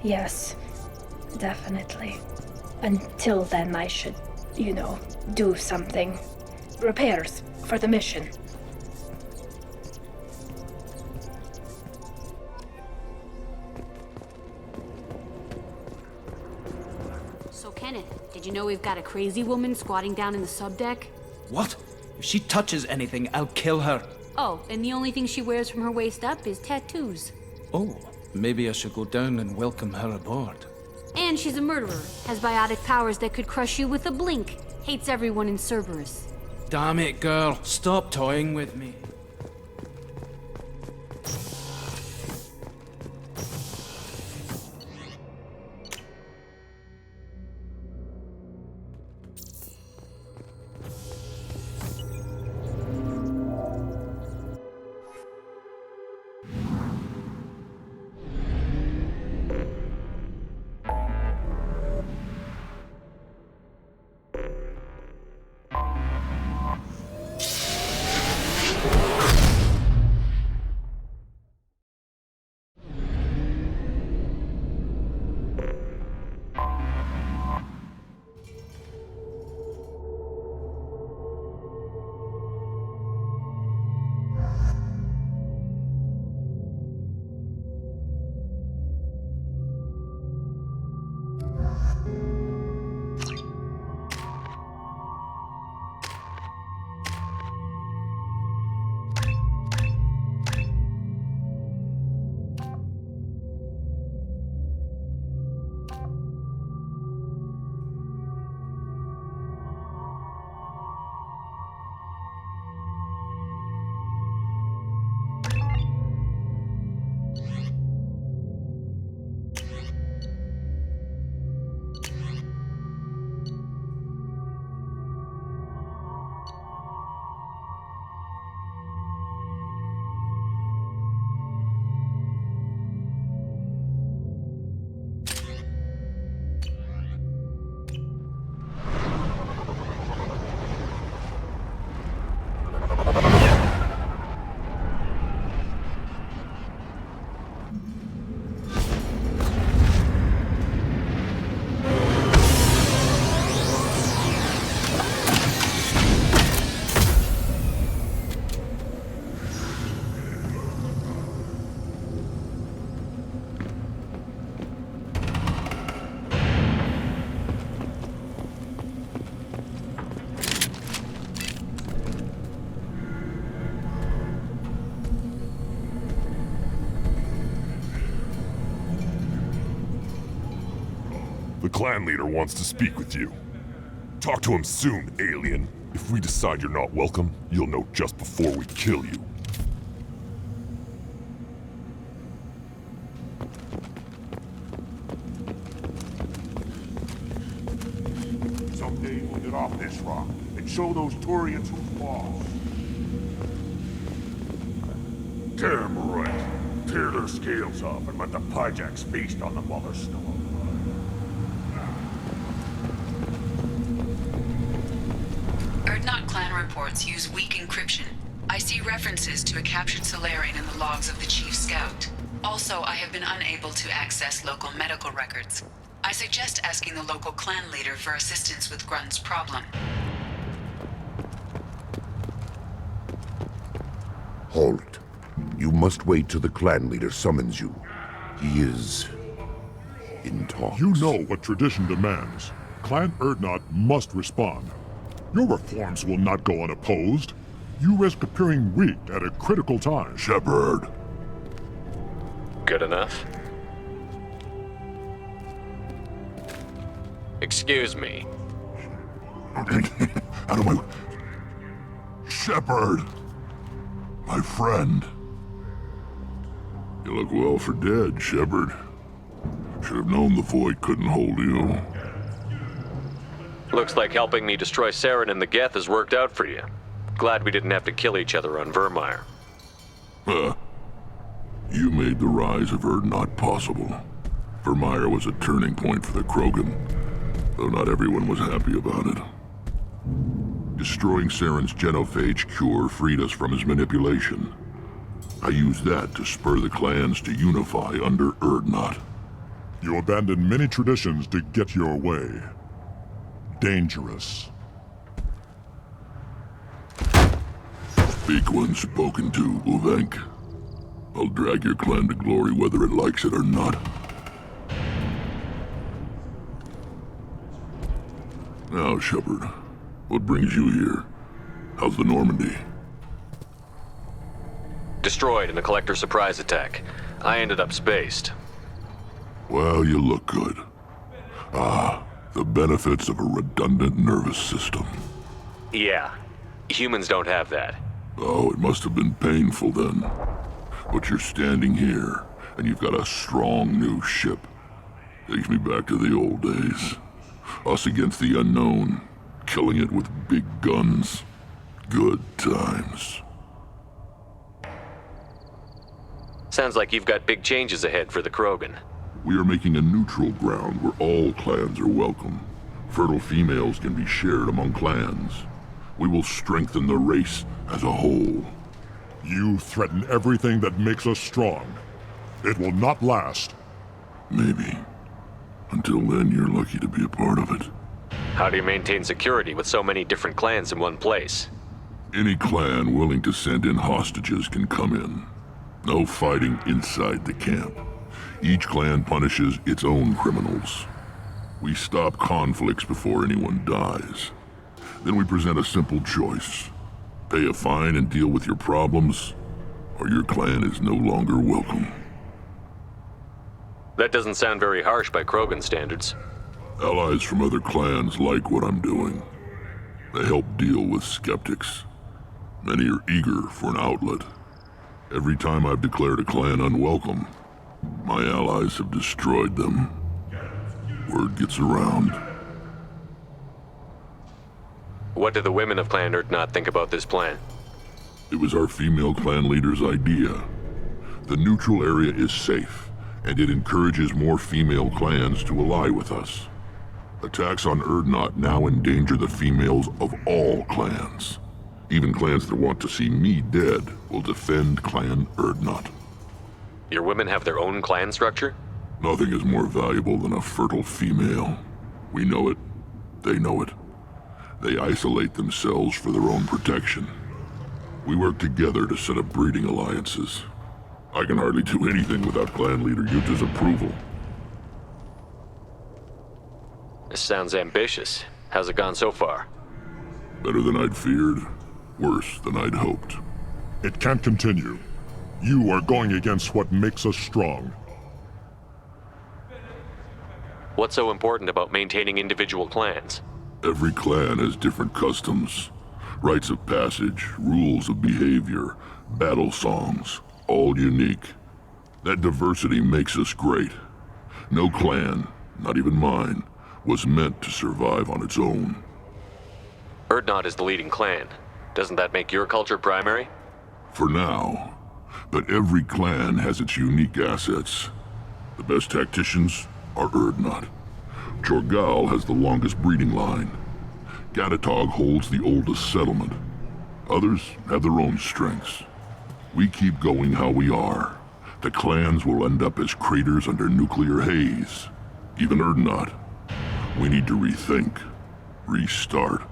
Yes, definitely. Until then, I should, do something. Repairs for the mission. So, Kenneth, did you know we've got a crazy woman squatting down in the subdeck? What? If she touches anything, I'll kill her. Oh, and the only thing she wears from her waist up is tattoos. Oh, maybe I should go down and welcome her aboard. And she's a murderer, has biotic powers that could crush you with a blink, hates everyone in Cerberus. Damn it, girl. Stop toying with me. The clan leader wants to speak with you. Talk to him soon, alien. If we decide you're not welcome, you'll know just before we kill you. Someday we'll get off this rock and show those Turians who's boss. Damn right. Tear their scales off and let the Pyjaks feast on the Mother Stone. Urdnot clan reports use weak encryption. I see references to a captured Solarian in the logs of the Chief Scout. Also, I have been unable to access local medical records. I suggest asking the local clan leader for assistance with Grunt's problem. Halt. You must wait till the clan leader summons you. He is in talks. You know what tradition demands. Clan Urdnot must respond. Your reforms will not go unopposed. You risk appearing weak at a critical time. Shepard. Good enough? Excuse me. Out of my... Shepard! My friend. You look well for dead, Shepard. Should have known the Void couldn't hold you. Looks like helping me destroy Saren and the Geth has worked out for you. Glad we didn't have to kill each other on Vermeer. Huh. You made the rise of Urdnot possible. Vermeer was a turning point for the Krogan, though not everyone was happy about it. Destroying Saren's genophage cure freed us from his manipulation. I used that to spur the clans to unify under Urdnot. You abandoned many traditions to get your way. Dangerous. Speak when spoken to, Uvenk. I'll drag your clan to glory whether it likes it or not. Now, Shepard, what brings you here? How's the Normandy? Destroyed in a Collector surprise attack. I ended up spaced. Well, you look good. Ah, the benefits of a redundant nervous system. Yeah. Humans don't have that. Oh, it must have been painful then. But you're standing here, and you've got a strong new ship. Takes me back to the old days. Us against the unknown, killing it with big guns. Good times. Sounds like you've got big changes ahead for the Krogan. We are making a neutral ground where all clans are welcome. Fertile females can be shared among clans. We will strengthen the race as a whole. You threaten everything that makes us strong. It will not last. Maybe. Until then, you're lucky to be a part of it. How do you maintain security with so many different clans in one place? Any clan willing to send in hostages can come in. No fighting inside the camp. Each clan punishes its own criminals. We stop conflicts before anyone dies. Then we present a simple choice. Pay a fine and deal with your problems, or your clan is no longer welcome. That doesn't sound very harsh by Krogan standards. Allies from other clans like what I'm doing. They help deal with skeptics. Many are eager for an outlet. Every time I've declared a clan unwelcome, my allies have destroyed them. Word gets around. What do the women of Clan Urdnot think about this plan? It was our female clan leader's idea. The neutral area is safe, and it encourages more female clans to ally with us. Attacks on Urdnot now endanger the females of all clans. Even clans that want to see me dead will defend Clan Urdnot. Your women have their own clan structure? Nothing is more valuable than a fertile female. We know it. They know it. They isolate themselves for their own protection. We work together to set up breeding alliances. I can hardly do anything without clan leader Yuta's approval. This sounds ambitious. How's it gone so far? Better than I'd feared. Worse than I'd hoped. It can't continue. You are going against what makes us strong. What's so important about maintaining individual clans? Every clan has different customs, rites of passage, rules of behavior, battle songs, all unique. That diversity makes us great. No clan, not even mine, was meant to survive on its own. Urdnot is the leading clan. Doesn't that make your culture primary? For now. But every clan has its unique assets. The best tacticians are Urdnot. Jorgal has the longest breeding line. Gatatog holds the oldest settlement. Others have their own strengths. We keep going how we are. The clans will end up as craters under nuclear haze. Even Urdnot. We need to rethink. Restart.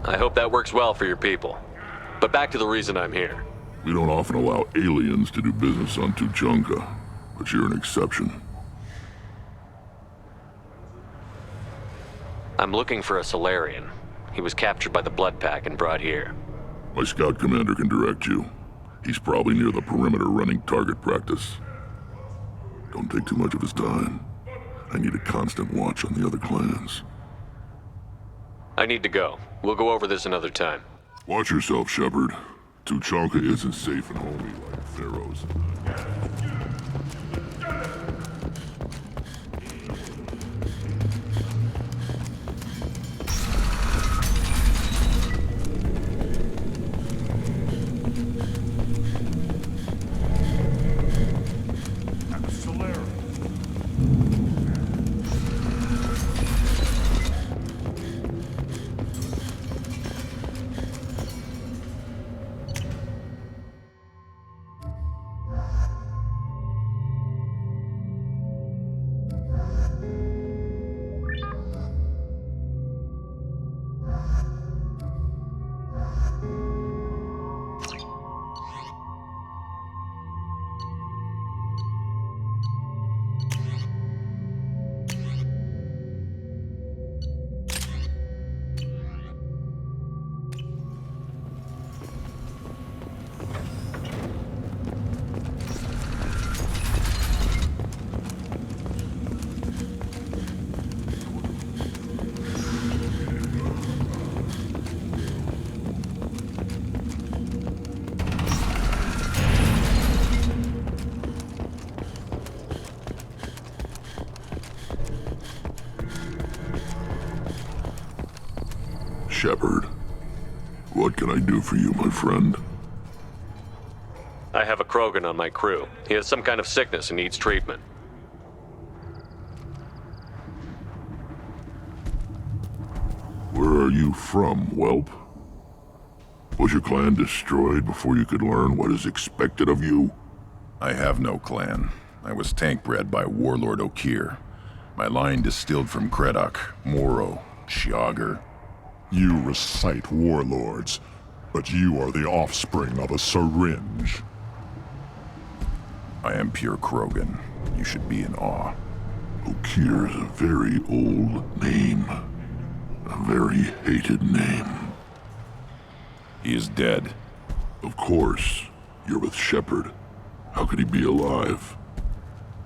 I hope that works well for your people. But back to the reason I'm here. We don't often allow aliens to do business on Tuchanka, but you're an exception. I'm looking for a Solarian. He was captured by the Blood Pack and brought here. My scout commander can direct you. He's probably near the perimeter running target practice. Don't take too much of his time. I need a constant watch on the other clans. I need to go. We'll go over this another time. Watch yourself, Shepard. Tuchanka isn't safe and homey like Pharaoh's. Shepard, what can I do for you, my friend? I have a Krogan on my crew. He has some kind of sickness and needs treatment. Where are you from, whelp? Was your clan destroyed before you could learn what is expected of you? I have no clan. I was tank bred by Warlord Okeer. My line distilled from Kredok, Moro, Shiagar. You recite warlords, but you are the offspring of a syringe. I am pure Krogan. You should be in awe. Okeer is a very old name. A very hated name. He is dead. Of course. You're with Shepard. How could he be alive?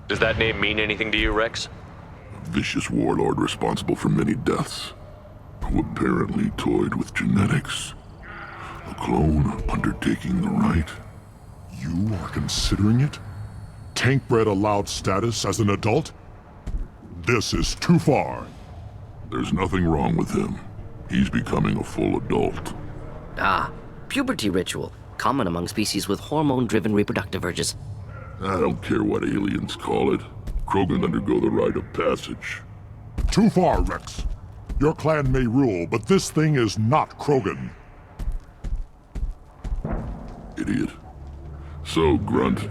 Does that name mean anything to you, Rex? A vicious warlord responsible for many deaths, who apparently toyed with genetics. A clone undertaking the right. You are considering it? Tank-bred allowed status as an adult? This is too far. There's nothing wrong with him. He's becoming a full adult. Ah, puberty ritual. Common among species with hormone-driven reproductive urges. I don't care what aliens call it. Krogan undergo the rite of passage. Too far, Rex. Your clan may rule, but this thing is not Krogan. Idiot. So, Grunt,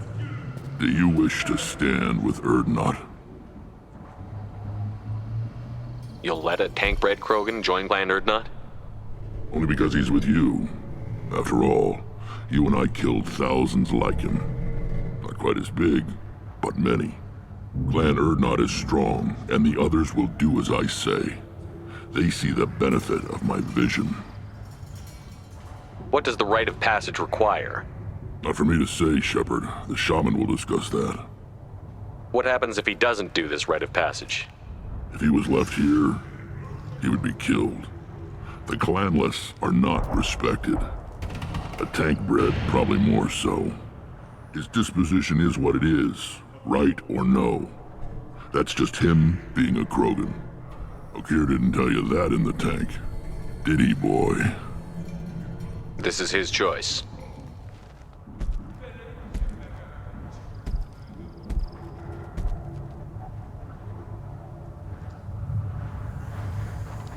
do you wish to stand with Urdnot? You'll let a tank-bred Krogan join Clan Urdnot? Only because he's with you. After all, you and I killed thousands like him. Not quite as big, but many. Clan Urdnot is strong, and the others will do as I say. They see the benefit of my vision. What does the rite of passage require? Not for me to say, Shepard. The shaman will discuss that. What happens if he doesn't do this rite of passage? If he was left here, he would be killed. The clanless are not respected. A tank bred, probably more so. His disposition is what it is, right or no. That's just him being a Krogan. Okeer didn't tell you that in the tank. Did he, boy? This is his choice.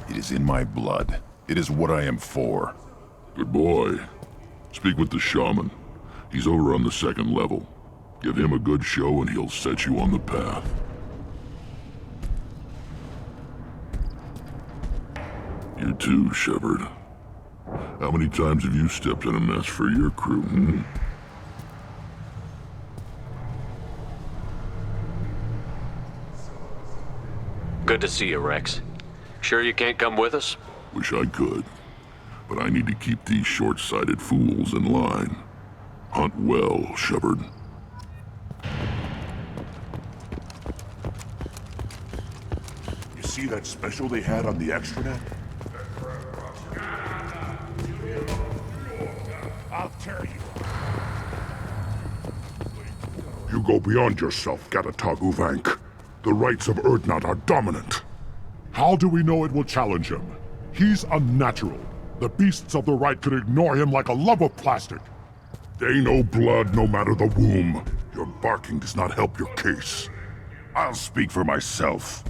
It is in my blood. It is what I am for. Good boy. Speak with the shaman. He's over on the second level. Give him a good show and he'll set you on the path. You too, Shepard. How many times have you stepped in a mess for your crew, hmm? Good to see you, Rex. Sure you can't come with us? Wish I could. But I need to keep these short-sighted fools in line. Hunt well, Shepard. You see that special they had on the extranet? I'll tear you. You go beyond yourself, Gatatog Uvank. The rights of Urdnot are dominant. How do we know it will challenge him? He's unnatural. The beasts of the right could ignore him like a lump of plastic. They know blood no matter the womb. Your barking does not help your case. I'll speak for myself.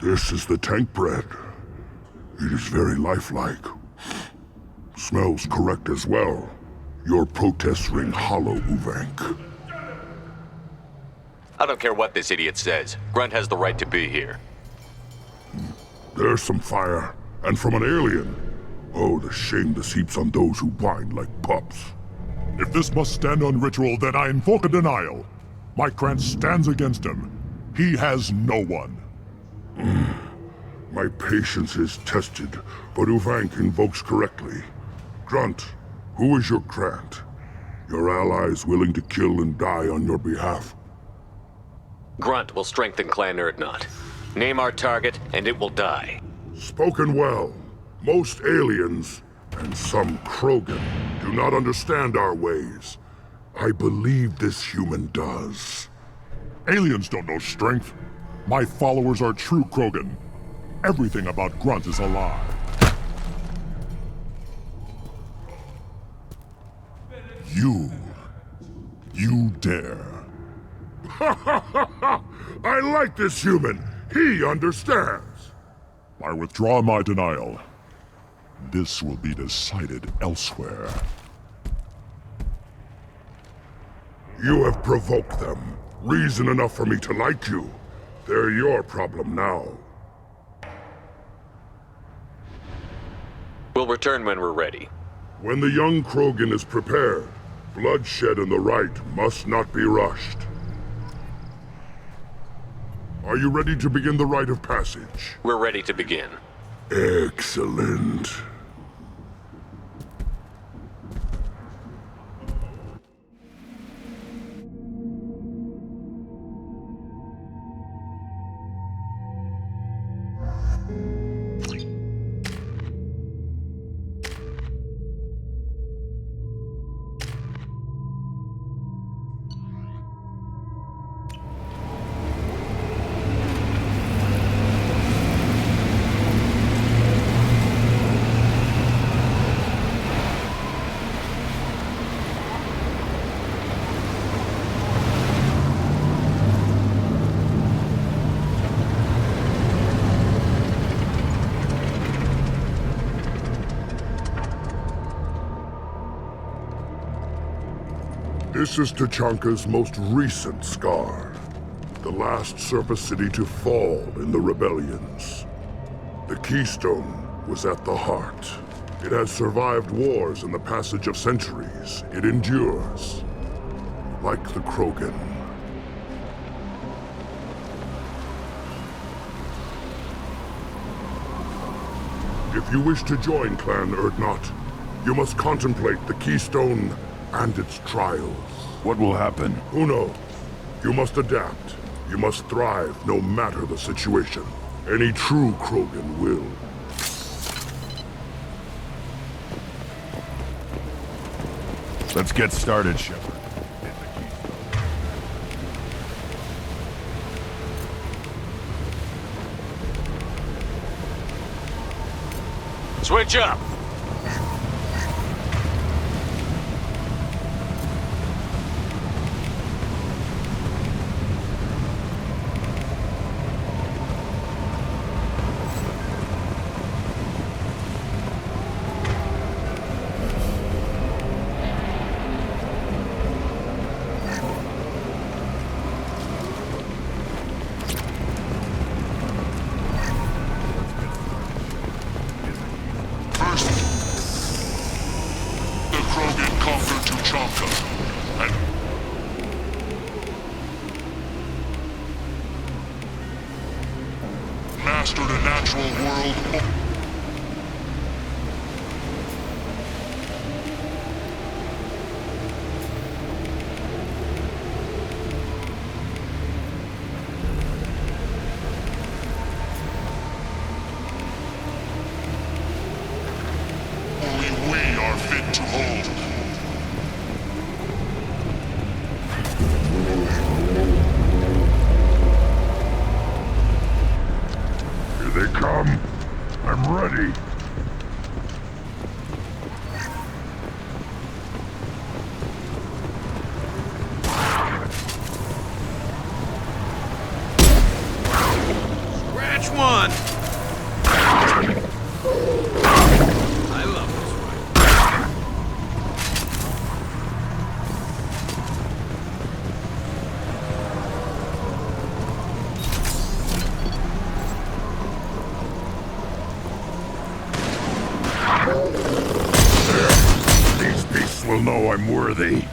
This is the tank bread. It is very lifelike. Smells correct as well. Your protests ring hollow, Uvank. I don't care what this idiot says. Grunt has the right to be here. There's some fire, and from an alien. Oh, the shame this heaps on those who whine like pups. If this must stand on ritual, then I invoke a denial. Mike Grant stands against him. He has no one. My patience is tested, but Uvank invokes correctly. Grunt, who is your Grant? Your allies willing to kill and die on your behalf? Grunt will strengthen Clan Urdnot. Name our target, and it will die. Spoken well. Most aliens, and some Krogan, do not understand our ways. I believe this human does. Aliens don't know strength. My followers are true Krogan. Everything about Grunt is a lie. You dare. Ha ha ha ha! I like this human. He understands. I withdraw my denial. This will be decided elsewhere. You have provoked them. Reason enough for me to like you. They're your problem now. We'll return when we're ready. When the young Krogan is prepared, bloodshed in the right must not be rushed. Are you ready to begin the rite of passage? We're ready to begin. Excellent. This is Tachanka's most recent scar. The last surface city to fall in the rebellions. The Keystone was at the heart. It has survived wars and the passage of centuries. It endures. Like the Krogan. If you wish to join Clan Urdnot, you must contemplate the Keystone and its trials. What will happen? Who knows? You must adapt. You must thrive no matter the situation. Any true Krogan will. Let's get started, Shepard. Switch up! Mastered a natural world. Only we are fit to hold. Here they come. I'm ready. Scratch one! I love this ride. These beasts will know I'm worthy.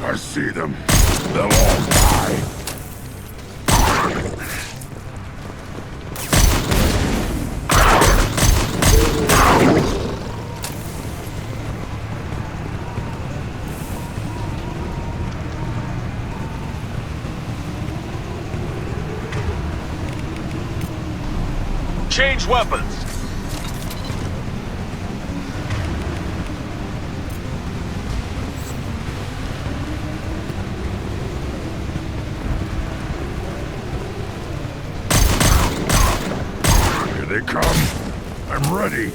I see them. They'll all die. Change weapons! Here they come. I'm ready.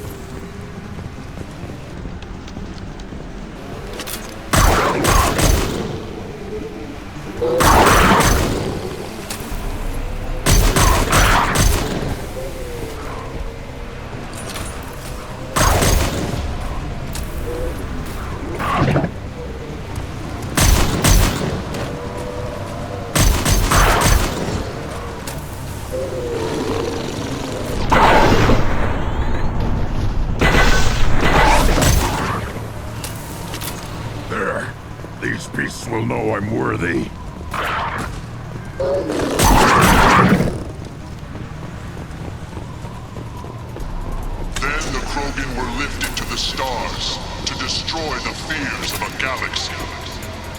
There. These beasts will know I'm worthy. Then the Krogan were lifted to the stars to destroy the fears of a galaxy.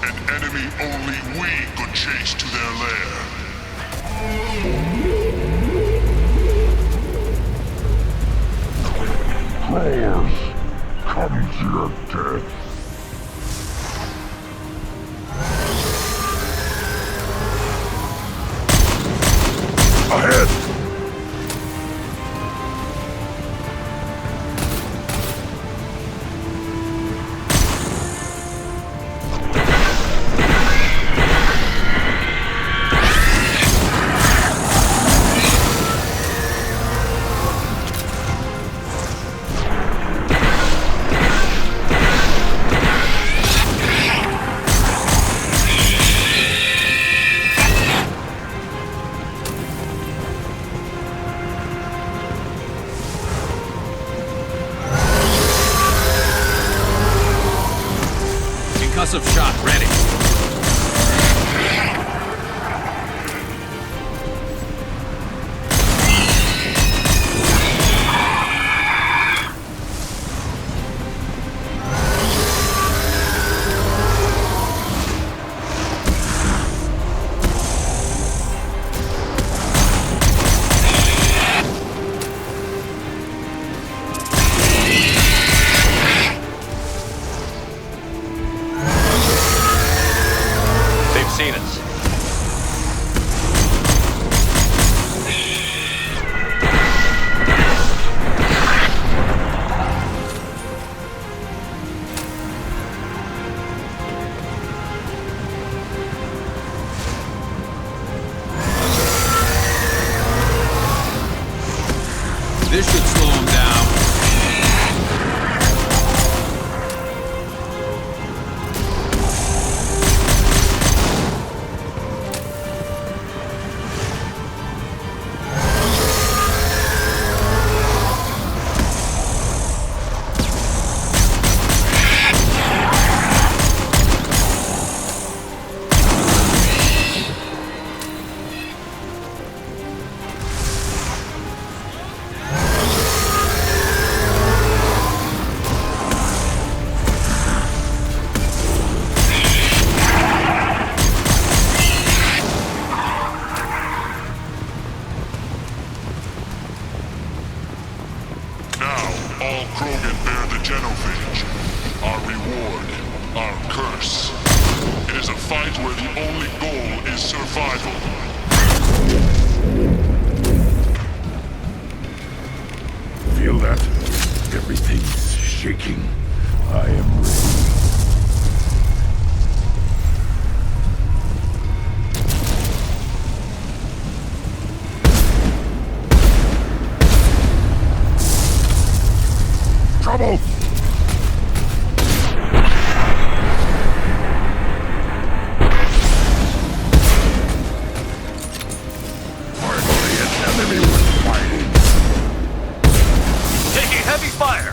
An enemy only we could chase to their lair. Crawlers, come to your death. Ahead! Concussive shot ready. This should slow him down. All Krogan bear the genophage. Our reward, our curse. It is a fight where the only goal is survival. Feel that? Everything's shaking. I am ready. Trouble! Finally, an enemy worth fighting. Taking heavy fire.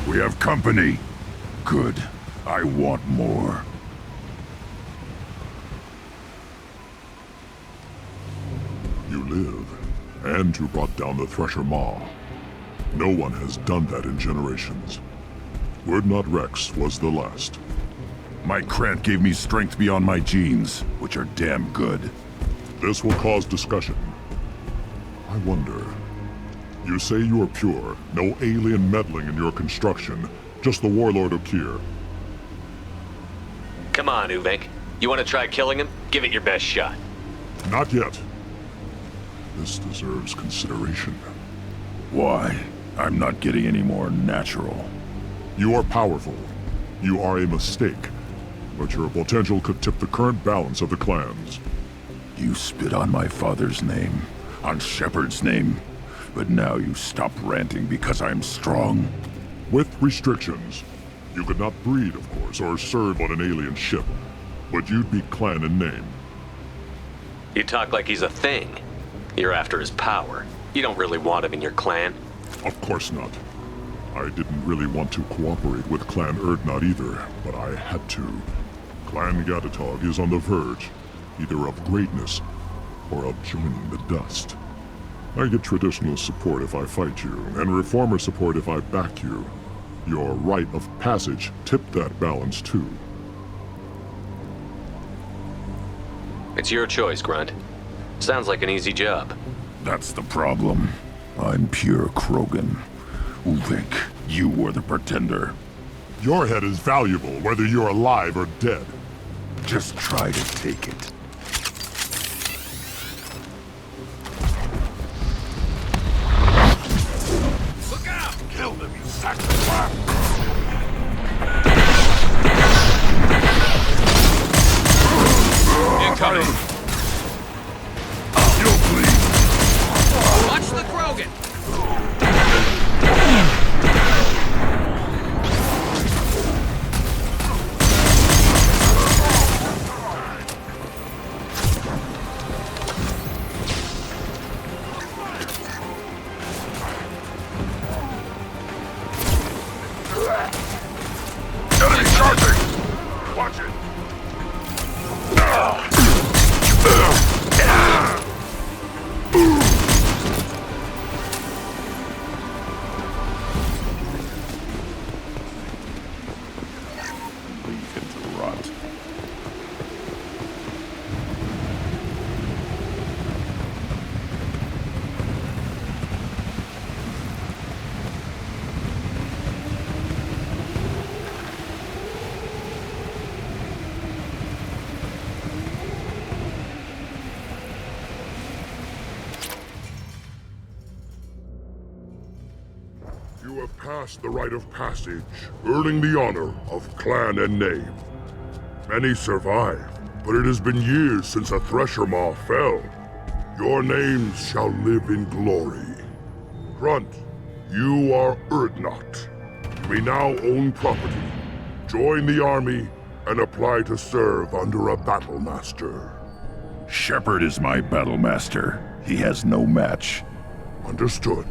We have company. Good. I want more. You live, and you brought down the Thresher Maw. No one has done that in generations. Urdnot Rex was the last. My Krant gave me strength beyond my genes, which are damn good. This will cause discussion. I wonder... You say you are pure, no alien meddling in your construction, just the Warlord Okeer. Come on, Uvek. You want to try killing him? Give it your best shot. Not yet. This deserves consideration. Why? I'm not getting any more natural. You are powerful. You are a mistake. But your potential could tip the current balance of the clans. You spit on my father's name, on Shepard's name. But now you stop ranting because I'm strong. With restrictions. You could not breed, of course, or serve on an alien ship. But you'd be clan in name. You talk like he's a thing. You're after his power. You don't really want him in your clan. Of course not. I didn't really want to cooperate with Clan Urdnot either, but I had to. Clan Gatatog is on the verge, either of greatness or of joining the dust. I get traditional support if I fight you, and reformer support if I back you. Your rite of passage tipped that balance too. It's your choice, Grunt. Sounds like an easy job. That's the problem. I'm pure Krogan. Ulvik, you were the pretender. Your head is valuable, whether you're alive or dead. Just try to take it. Look out! Kill them, you sack of crap! Incoming! You'll bleed! Watch the Krogan! Enemy charging! Watch it! Leave him to rot. You have passed the rite of passage, earning the honor of clan and name. Many survive, but it has been years since a Thresher Maw fell. Your names shall live in glory. Grunt, you are Urdnot. You may now own property, join the army, and apply to serve under a battle master. Shepard is my battle master. He has no match. Understood.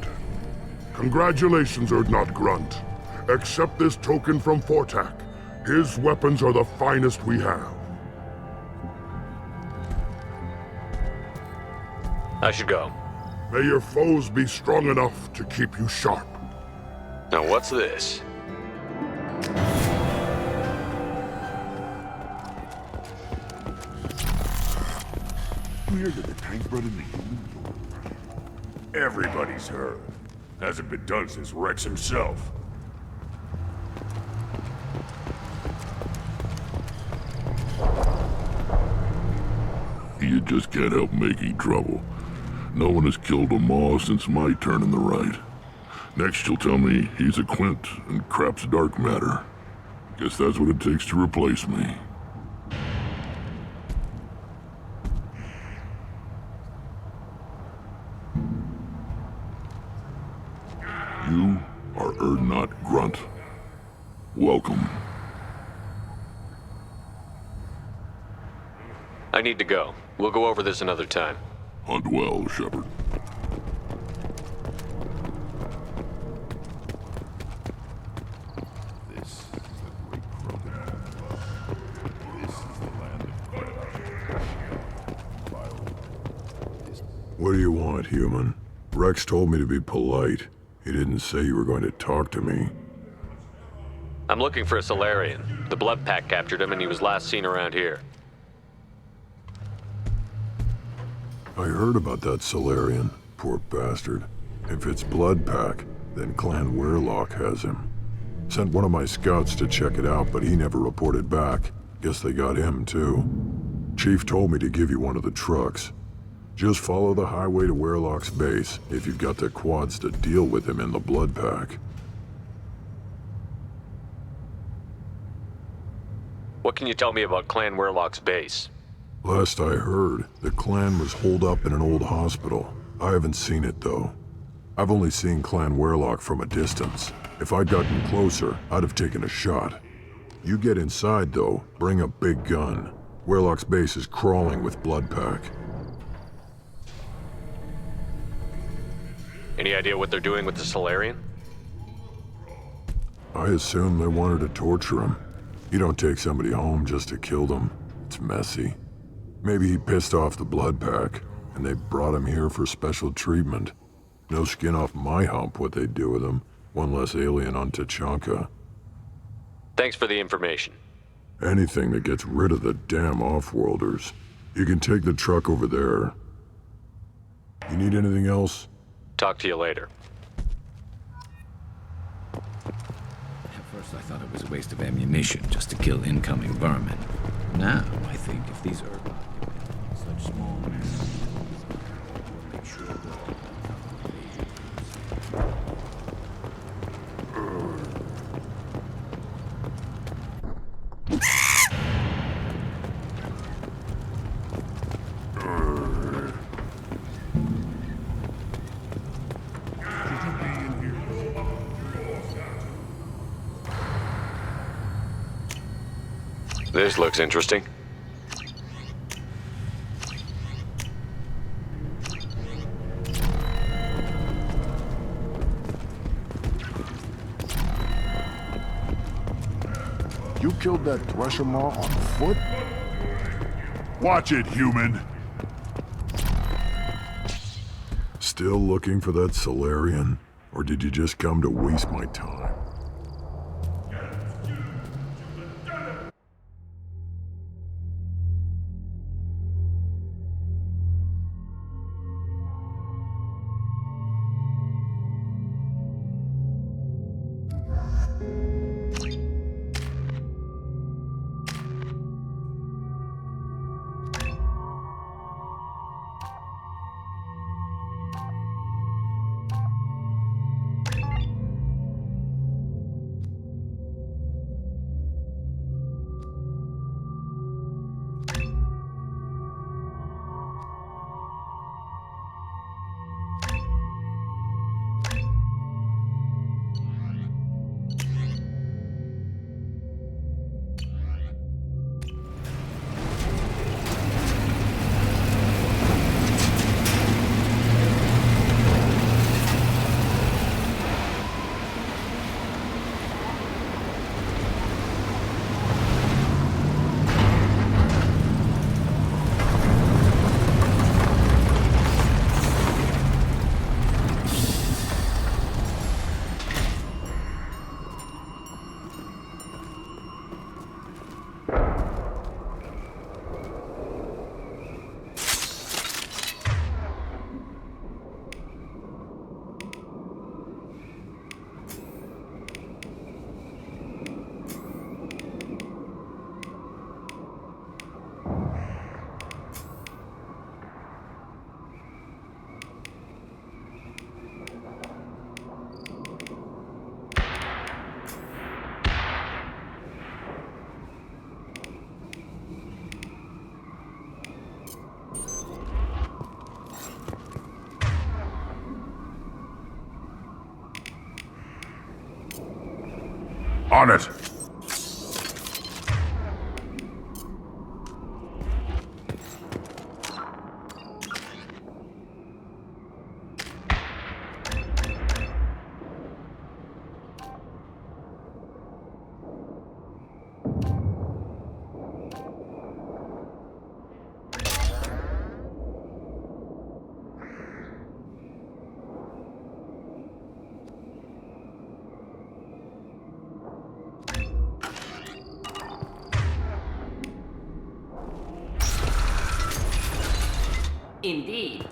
Congratulations, Urdnot Grunt. Accept this token from Fortak. His weapons are the finest we have. I should go. May your foes be strong enough to keep you sharp. Now what's this? Where did the tank bred in the human? Everybody's heard. Hasn't been done since Rex himself. You just can't help making trouble. No one has killed a Maw since my turn in the right. Next you'll tell me he's a Quint and crap's dark matter. Guess that's what it takes to replace me. You are Urdnot Grunt. Welcome. I need to go. We'll go over this another time. Hunt well, Shepard. This is the great Krogan. This is the land of What do you want, human? Rex told me to be polite. He didn't say you were going to talk to me. I'm looking for a Solarian. The Blood Pack captured him and he was last seen around here. I heard about that Solarian. Poor bastard. If it's Blood Pack, then Clan Weyrloc has him. Sent one of my scouts to check it out, but he never reported back. Guess they got him, too. Chief told me to give you one of the trucks. Just follow the highway to Weyrloc's base if you've got the quads to deal with him in the Blood Pack. What can you tell me about Clan Weyrloc's base? Last I heard, the clan was holed up in an old hospital. I haven't seen it, though. I've only seen Clan Weyrloc from a distance. If I'd gotten closer, I'd have taken a shot. You get inside, though, bring a big gun. Weyrloc's base is crawling with Blood Pack. Any idea what they're doing with the Solarian? I assume they wanted to torture him. You don't take somebody home just to kill them. It's messy. Maybe he pissed off the Blood Pack, and they brought him here for special treatment. No skin off my hump what they'd do with him. One less alien on Tachanka. Thanks for the information. Anything that gets rid of the damn off-worlders. You can take the truck over there. You need anything else? Talk to you later. At first I thought it was a waste of ammunition just to kill incoming vermin. Now I think if these Earth occupants are such small masses, we'll make sure they're all This looks interesting. You killed that Thresher Maw on foot? Watch it, human! Still looking for that Solarian? Or did you just come to waste my time? On it! Indeed.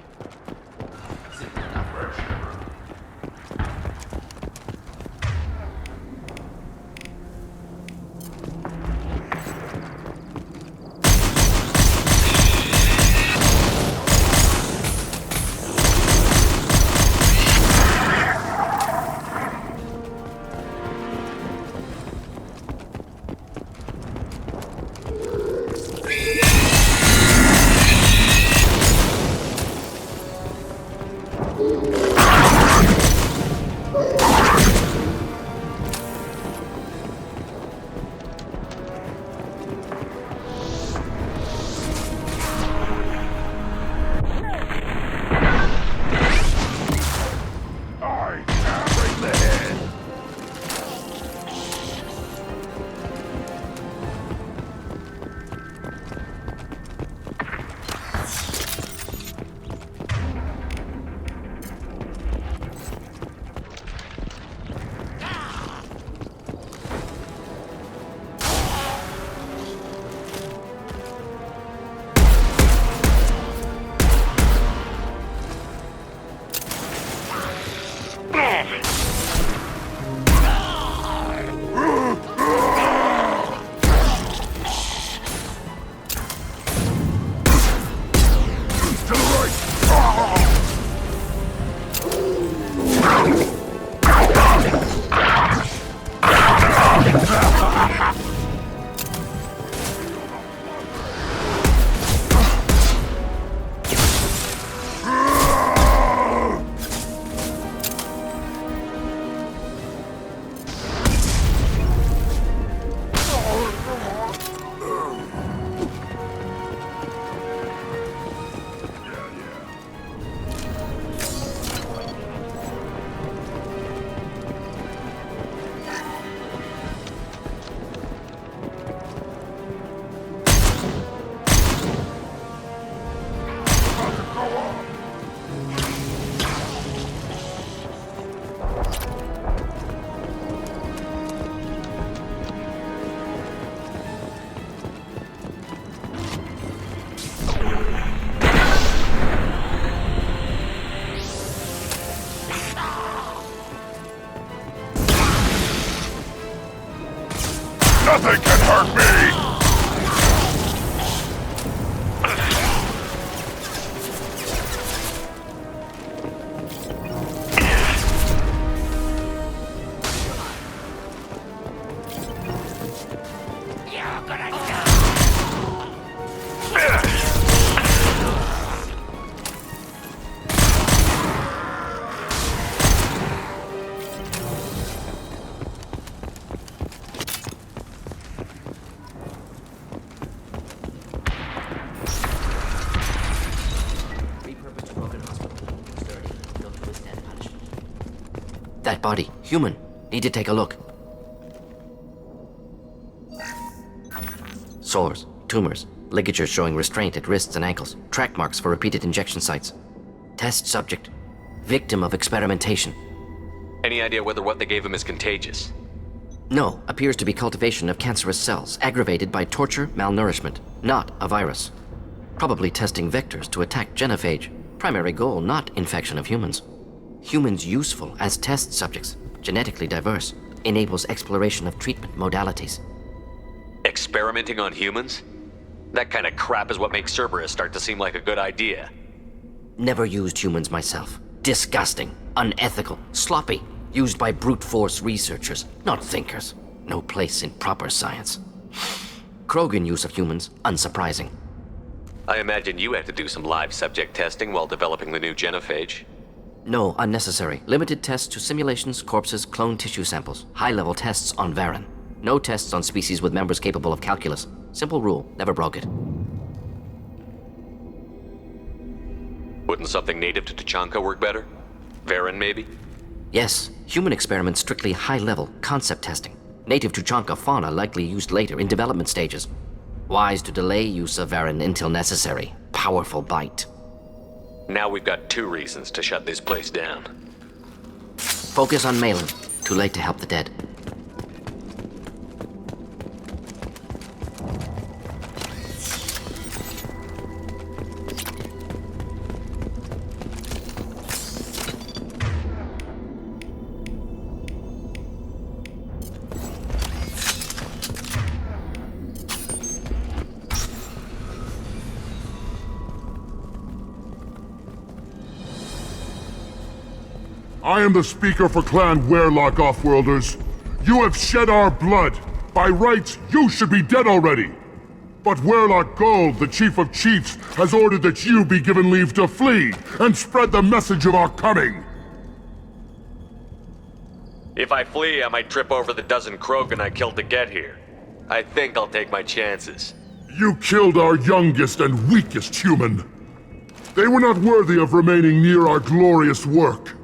That body, human. Need to take a look. Sores, tumors, ligatures showing restraint at wrists and ankles, track marks for repeated injection sites. Test subject. Victim of experimentation. Any idea whether what they gave him is contagious? No, appears to be cultivation of cancerous cells, aggravated by torture, malnourishment, not a virus. Probably testing vectors to attack genophage. Primary goal, not infection of humans. Humans useful as test subjects, genetically diverse, enables exploration of treatment modalities. Experimenting on humans? That kind of crap is what makes Cerberus start to seem like a good idea. Never used humans myself. Disgusting, unethical, sloppy. Used by brute force researchers, not thinkers. No place in proper science. Krogan use of humans, unsurprising. I imagine you had to do some live subject testing while developing the new genophage. No, unnecessary. Limited tests to simulations, corpses, clone tissue samples. High-level tests on Varen. No tests on species with members capable of calculus. Simple rule, never broke it. Wouldn't something native to Tuchanka work better? Varen, maybe? Yes, human experiments strictly high-level, concept testing. Native Tuchanka fauna likely used later in development stages. Wise to delay use of Varen until necessary. Powerful bite. Now we've got 2 reasons to shut this place down. Focus on Malin. Too late to help the dead. I am the speaker for Clan Werlock, Offworlders. You have shed our blood. By rights, you should be dead already. But Werlock Gold, the Chief of Chiefs, has ordered that you be given leave to flee and spread the message of our coming. If I flee, I might trip over the dozen Krogan I killed to get here. I think I'll take my chances. You killed our youngest and weakest human. They were not worthy of remaining near our glorious work.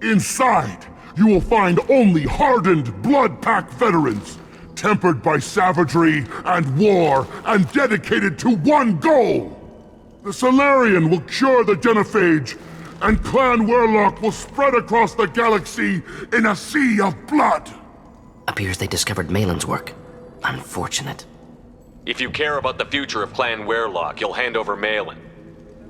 Inside, you will find only hardened, blood-packed veterans, tempered by savagery and war, and dedicated to one goal. The Solarian will cure the genophage, and Clan Werlock will spread across the galaxy in a sea of blood. Appears they discovered Malin's work. Unfortunate. If you care about the future of Clan Werlock, you'll hand over Malin.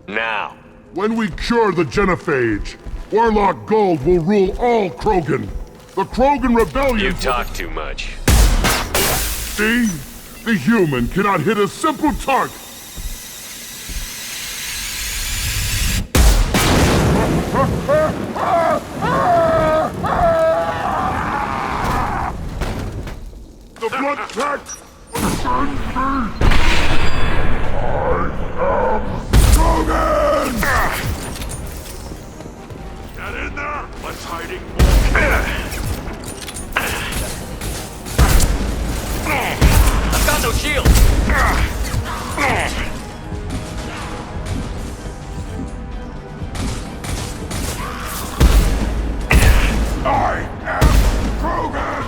Now. When we cure the genophage, Werlock Gold will rule all Krogan. The Krogan Rebellion... You talk too much. See? The human cannot hit a simple target. The blood pact will burn me. I am Krogan! Get in there! Let's hiding. I've got no shield! I am Krogan!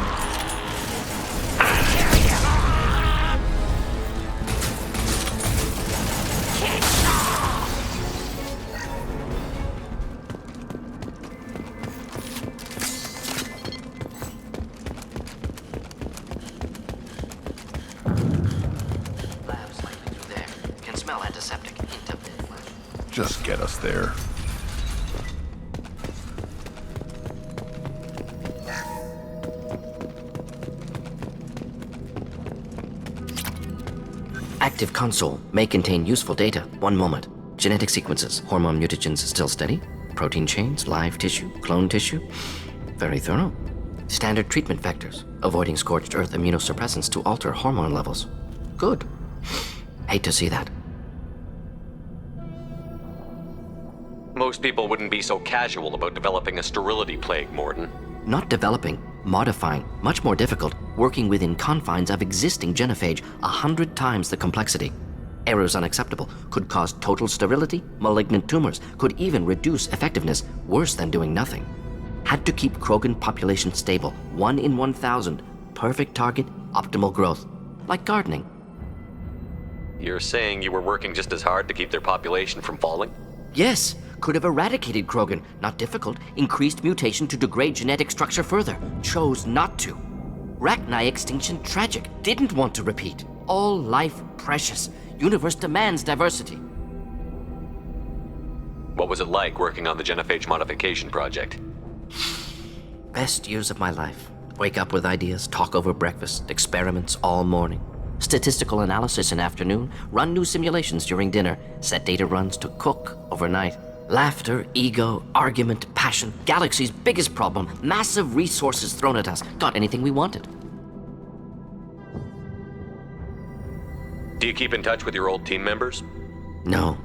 Labs likely through there. Can smell antiseptic. Hint of dead flesh. Just get us there. Active console may contain useful data. One moment. Genetic sequences, hormone mutagens still steady. Protein chains, live tissue, clone tissue. Very thorough. Standard treatment vectors, avoiding scorched earth immunosuppressants to alter hormone levels. Good. Hate to see that. Most people wouldn't be so casual about developing a sterility plague, Mordin. Not developing, modifying, much more difficult, working within confines of existing genophage 100 times the complexity. Errors unacceptable, could cause total sterility, malignant tumors, could even reduce effectiveness, worse than doing nothing. Had to keep Krogan population stable. 1 in 1,000. Perfect target, optimal growth. Like gardening. You're saying you were working just as hard to keep their population from falling? Yes, could have eradicated Krogan. Not difficult. Increased mutation to degrade genetic structure further. Chose not to. Rachni extinction tragic. Didn't want to repeat. All life precious. Universe demands diversity. What was it like working on the genophage modification project? Best years of my life. Wake up with ideas, talk over breakfast, experiments all morning. Statistical analysis in afternoon, run new simulations during dinner, set data runs to cook overnight. Laughter, ego, argument, passion. Galaxy's biggest problem. Massive resources thrown at us. Got anything we wanted. Do you keep in touch with your old team members? No.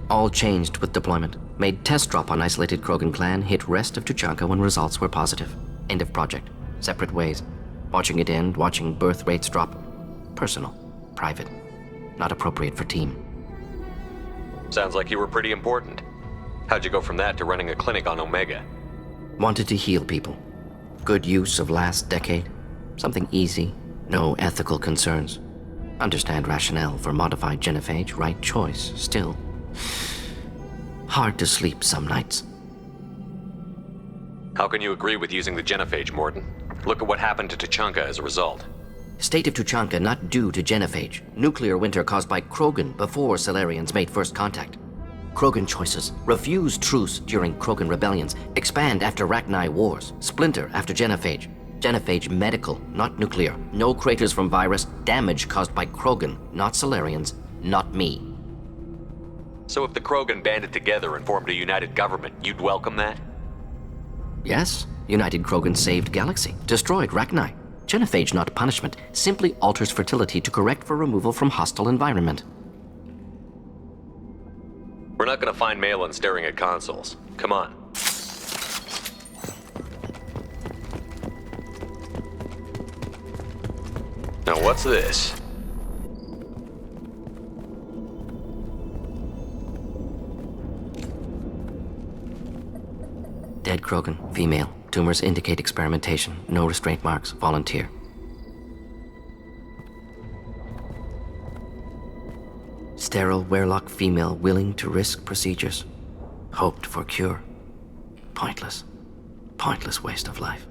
All changed with deployment. Made test drop on isolated Krogan clan, hit rest of Tuchanka when results were positive. End of project. Separate ways. Watching it end, watching birth rates drop. Personal. Private. Not appropriate for team. Sounds like you were pretty important. How'd you go from that to running a clinic on Omega? Wanted to heal people. Good use of last decade. Something easy. No ethical concerns. Understand rationale for modified genophage, right choice. Still. Hard to sleep some nights. How can you agree with using the genophage, Mordin? Look at what happened to Tuchanka as a result. State of Tuchanka not due to genophage. Nuclear winter caused by Krogan before Salarians made first contact. Krogan choices. Refuse truce during Krogan rebellions. Expand after Rachni wars. Splinter after genophage. Genophage medical, not nuclear. No craters from virus. Damage caused by Krogan, not Salarians, not me. So if the Krogan banded together and formed a united government, you'd welcome that? Yes. United Krogan saved Galaxy. Destroyed Rachni. Genophage not punishment. Simply alters fertility to correct for removal from hostile environment. We're not gonna find Malin staring at consoles. Come on. Now what's this? Dead Krogan, female. Tumors indicate experimentation. No restraint marks. Volunteer. Sterile Werlock female willing to risk procedures. Hoped for cure. Pointless. Pointless waste of life.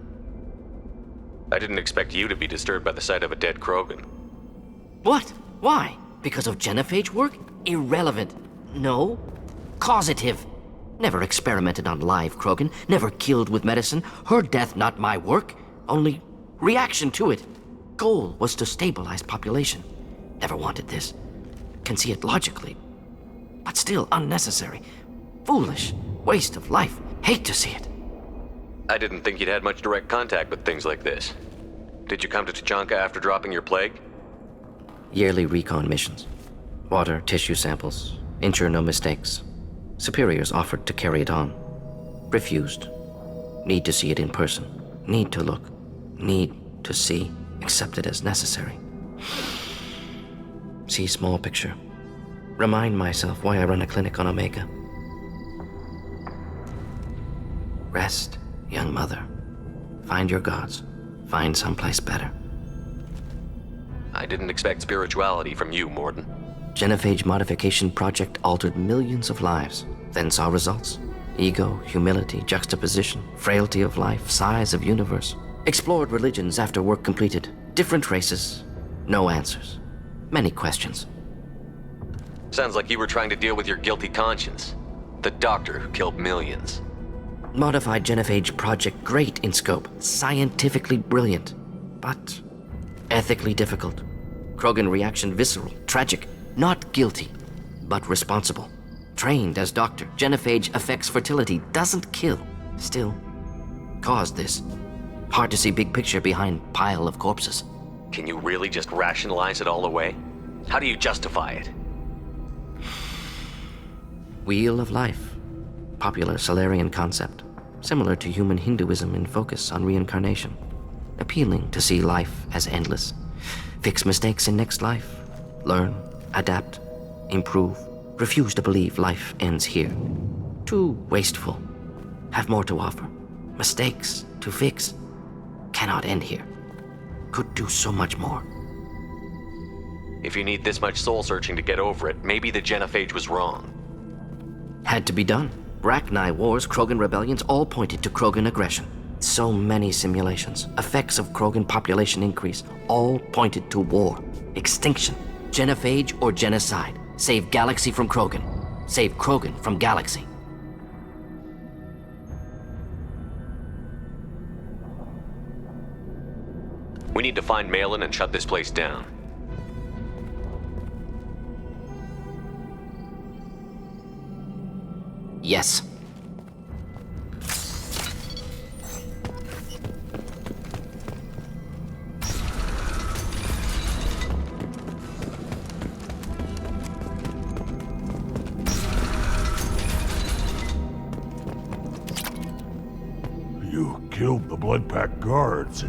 I didn't expect you to be disturbed by the sight of a dead Krogan. What? Why? Because of genophage work? Irrelevant. No. Causative. Never experimented on live Krogan. Never killed with medicine. Her death not my work. Only reaction to it. Goal was to stabilize population. Never wanted this. Can see it logically. But still unnecessary. Foolish. Waste of life. Hate to see it. I didn't think you'd had much direct contact with things like this. Did you come to Tuchanka after dropping your plague? Yearly recon missions. Water, tissue samples. Ensure no mistakes. Superiors offered to carry it on. Refused. Need to see it in person. Need to look. Need to see. Accept it as necessary. See small picture. Remind myself why I run a clinic on Omega. Rest, young mother. Find your gods. Find someplace better. I didn't expect spirituality from you, Mordin. Genophage modification project altered millions of lives, then saw results. Ego, humility, juxtaposition, frailty of life, size of universe. Explored religions after work completed. Different races. No answers. Many questions. Sounds like you were trying to deal with your guilty conscience. The doctor who killed millions. Modified genophage project great in scope. Scientifically brilliant. But ethically difficult. Krogan reaction visceral, tragic. Not guilty, but responsible. Trained as doctor. Genophage affects fertility, doesn't kill. Still, caused this. Hard to see big picture behind pile of corpses. Can you really just rationalize it all away? How do you justify it? Wheel of life. Popular Salarian concept. Similar to human Hinduism in focus on reincarnation. Appealing to see life as endless. Fix mistakes in next life. Learn. Adapt, improve, refuse to believe life ends here. Too wasteful. Have more to offer. mistakes to fix. Cannot end here. Could do so much more. If you need this much soul searching to get over it, maybe the genophage was wrong. Had to be done. Rachni Wars, Krogan rebellions, all pointed to Krogan aggression. So many simulations, effects of Krogan population increase, all pointed to war, extinction, genophage or genocide. Save Galaxy from Krogan. Save Krogan from Galaxy. We need to find Malin and shut this place down. Yes. You killed the Bloodpack guards.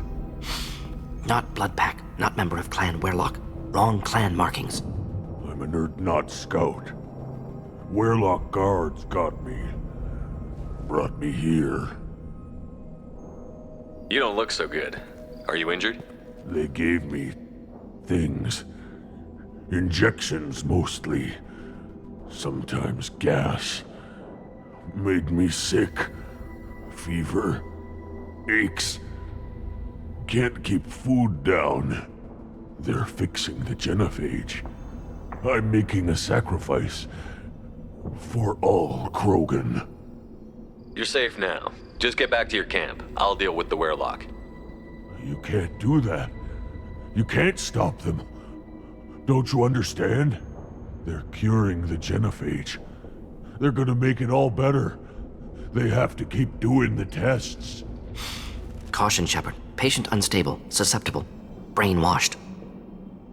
Not Bloodpack, not member of Clan Werlock. Wrong clan markings. I'm an Urdnot scout. Werlock guards got me. Brought me here. You don't look so good. Are you injured? They gave me things. Injections mostly. Sometimes gas. Made me sick. Fever. Aches. Can't keep food down. They're fixing the genophage. I'm making a sacrifice. For all Krogan. You're safe now. Just get back to your camp. I'll deal with the Werlock. You can't do that. You can't stop them. Don't you understand? They're curing the genophage. They're gonna make it all better. They have to keep doing the tests. Caution, Shepard. Patient unstable, susceptible, brainwashed.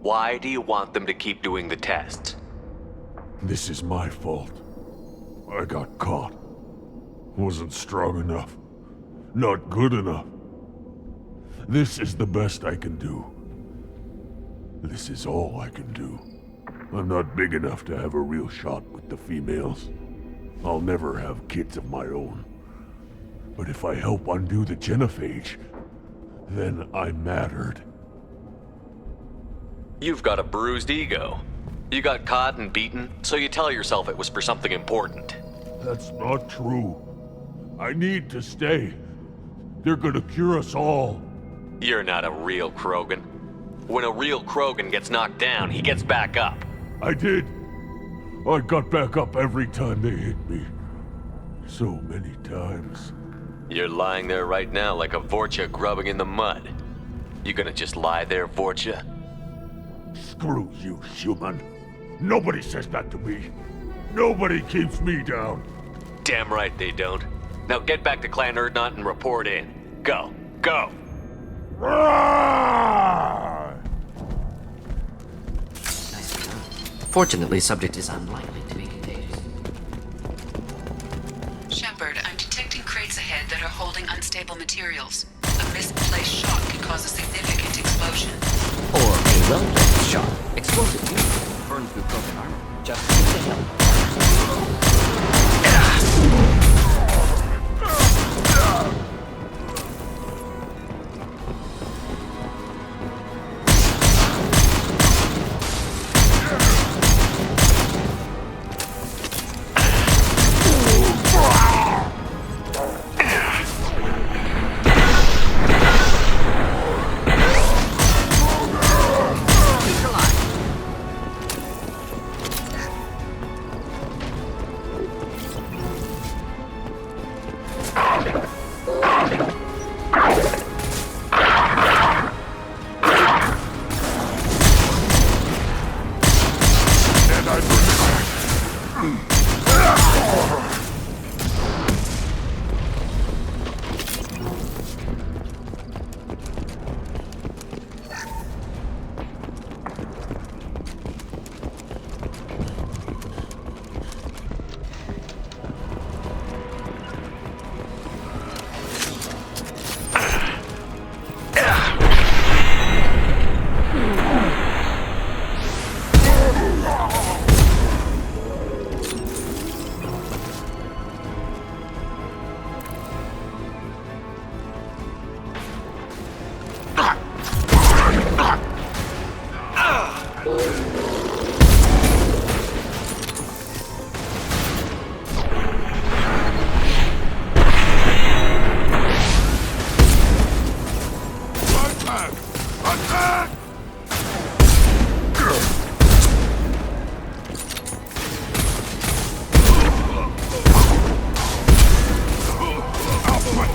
Why do you want them to keep doing the tests? This is my fault. I got caught. Wasn't strong enough. Not good enough. This is the best I can do. This is all I can do. I'm not big enough to have a real shot with the females. I'll never have kids of my own. But if I help undo the genophage, then I mattered. You've got a bruised ego. You got caught and beaten, so you tell yourself it was for something important. That's not true. I need to stay. They're gonna cure us all. You're not a real Krogan. When a real Krogan gets knocked down, he gets back up. I did. I got back up every time they hit me. So many times. You're lying there right now like a Vorcha grubbing in the mud. You gonna just lie there, Vorcha? Screw you, human. Nobody says that to me. Nobody keeps me down. Damn right they don't. Now get back to Clan Urdnot and report in. Go. Go! Fortunately, subject is unlikely to be contagious. Shepard, I'm detecting crates ahead that are holding unstable materials. A misplaced shot could cause a significant explosion. Or a well-placed shot. Explosive unit. Burn through broken armor. Just to help.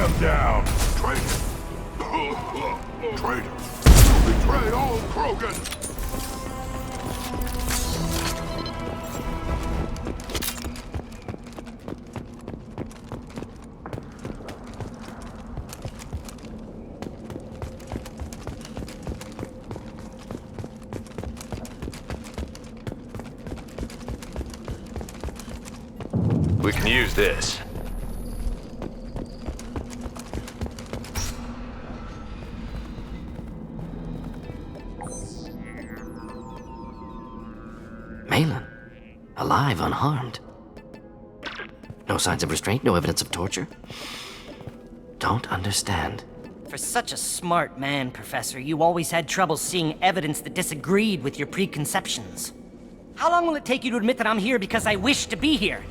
him down! Traitor! Traitor! You betrayed all Krogan! We can use this. Malin. Alive, unharmed. No signs of restraint, no evidence of torture. Don't understand. For such a smart man, Professor, you always had trouble seeing evidence that disagreed with your preconceptions. How long will it take you to admit that I'm here because I wish to be here?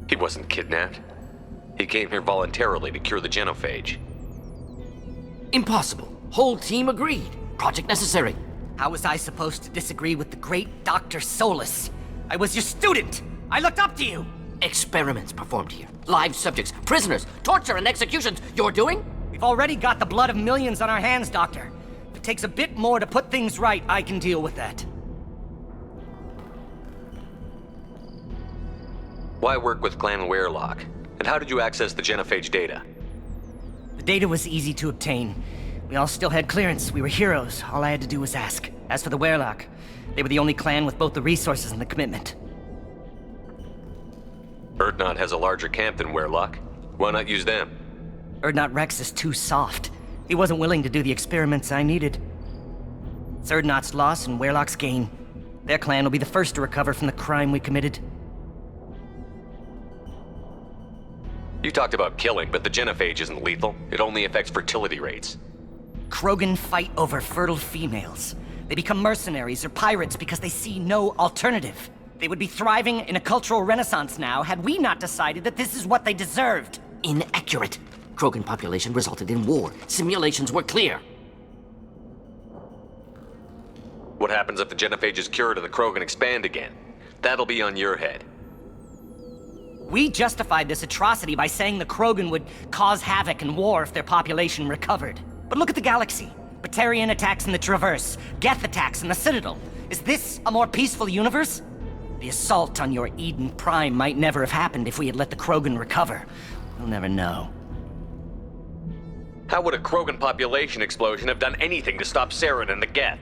He wasn't kidnapped. He came here voluntarily to cure the genophage. Impossible. Whole team agreed. Project necessary. How was I supposed to disagree with the great Dr. Solus? I was your student! I looked up to you! Experiments performed here. Live subjects, prisoners, torture and executions. You're doing? We've already got the blood of millions on our hands, Doctor. If it takes a bit more to put things right, I can deal with that. Why work with Clan Weyrloc? And how did you access the genophage data? The data was easy to obtain. We all still had clearance. We were heroes. All I had to do was ask. As for the Weyrloc, they were the only clan with both the resources and the commitment. Urdnot has a larger camp than Weyrloc. Why not use them? Urdnot Rex is too soft. He wasn't willing to do the experiments I needed. It's Urdnot's loss and Weyrloc's gain. Their clan will be the first to recover from the crime we committed. You talked about killing, but the genophage isn't lethal. It only affects fertility rates. Krogan fight over fertile females. They become mercenaries or pirates because they see no alternative. They would be thriving in a cultural renaissance now had we not decided that this is what they deserved. Inaccurate. Krogan population resulted in war. Simulations were clear. What happens if the genophage is cured and the Krogan expand again? That'll be on your head. We justified this atrocity by saying the Krogan would cause havoc and war if their population recovered. But look at the galaxy. Batarian attacks in the Traverse, Geth attacks in the Citadel. Is this a more peaceful universe? The assault on your Eden Prime might never have happened if we had let the Krogan recover. We'll never know. How would a Krogan population explosion have done anything to stop Saren and the Geth?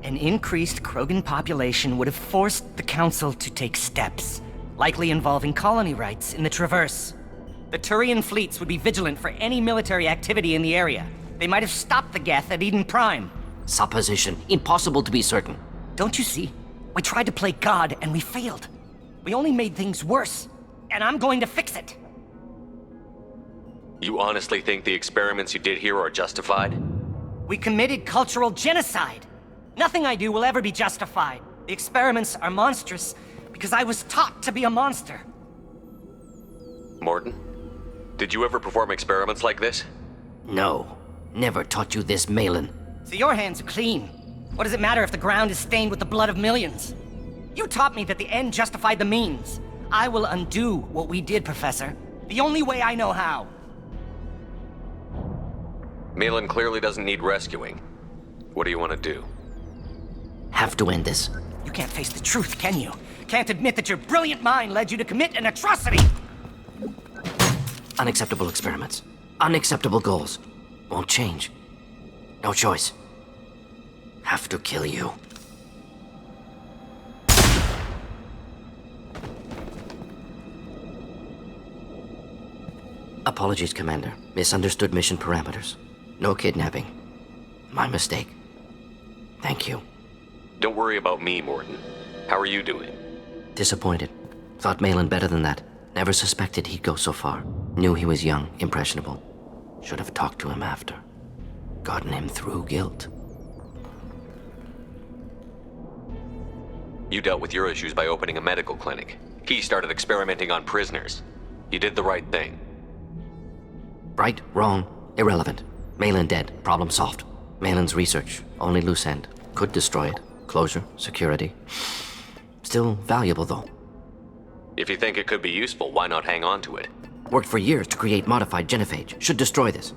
An increased Krogan population would have forced the Council to take steps, likely involving colony rights in the Traverse. The Turian fleets would be vigilant for any military activity in the area. They might have stopped the Geth at Eden Prime. Supposition. Impossible to be certain. Don't you see? We tried to play God and we failed. We only made things worse. And I'm going to fix it. You honestly think the experiments you did here are justified? We committed cultural genocide. Nothing I do will ever be justified. The experiments are monstrous because I was taught to be a monster. Morton, did you ever perform experiments like this? No. Never taught you this, Malin. So your hands are clean. What does it matter if the ground is stained with the blood of millions? You taught me that the end justified the means. I will undo what we did, Professor. The only way I know how. Malin clearly doesn't need rescuing. What do you want to do? Have to end this. You can't face the truth, can you? Can't admit that your brilliant mind led you to commit an atrocity! Unacceptable experiments. Unacceptable goals. Won't change. No choice. Have to kill you. Apologies, Commander. Misunderstood mission parameters. No kidnapping. My mistake. Thank you. Don't worry about me, Morton. How are you doing? Disappointed. Thought Malin better than that. Never suspected he'd go so far. Knew he was young, impressionable. Should have talked to him after. Gotten him through guilt. You dealt with your issues by opening a medical clinic. He started experimenting on prisoners. You did the right thing. Right, wrong, irrelevant. Malin dead, problem solved. Malin's research, only loose end. Could destroy it. Closure, security. Still valuable, though. If you think it could be useful, why not hang on to it? Worked for years to create modified genophage. Should destroy this.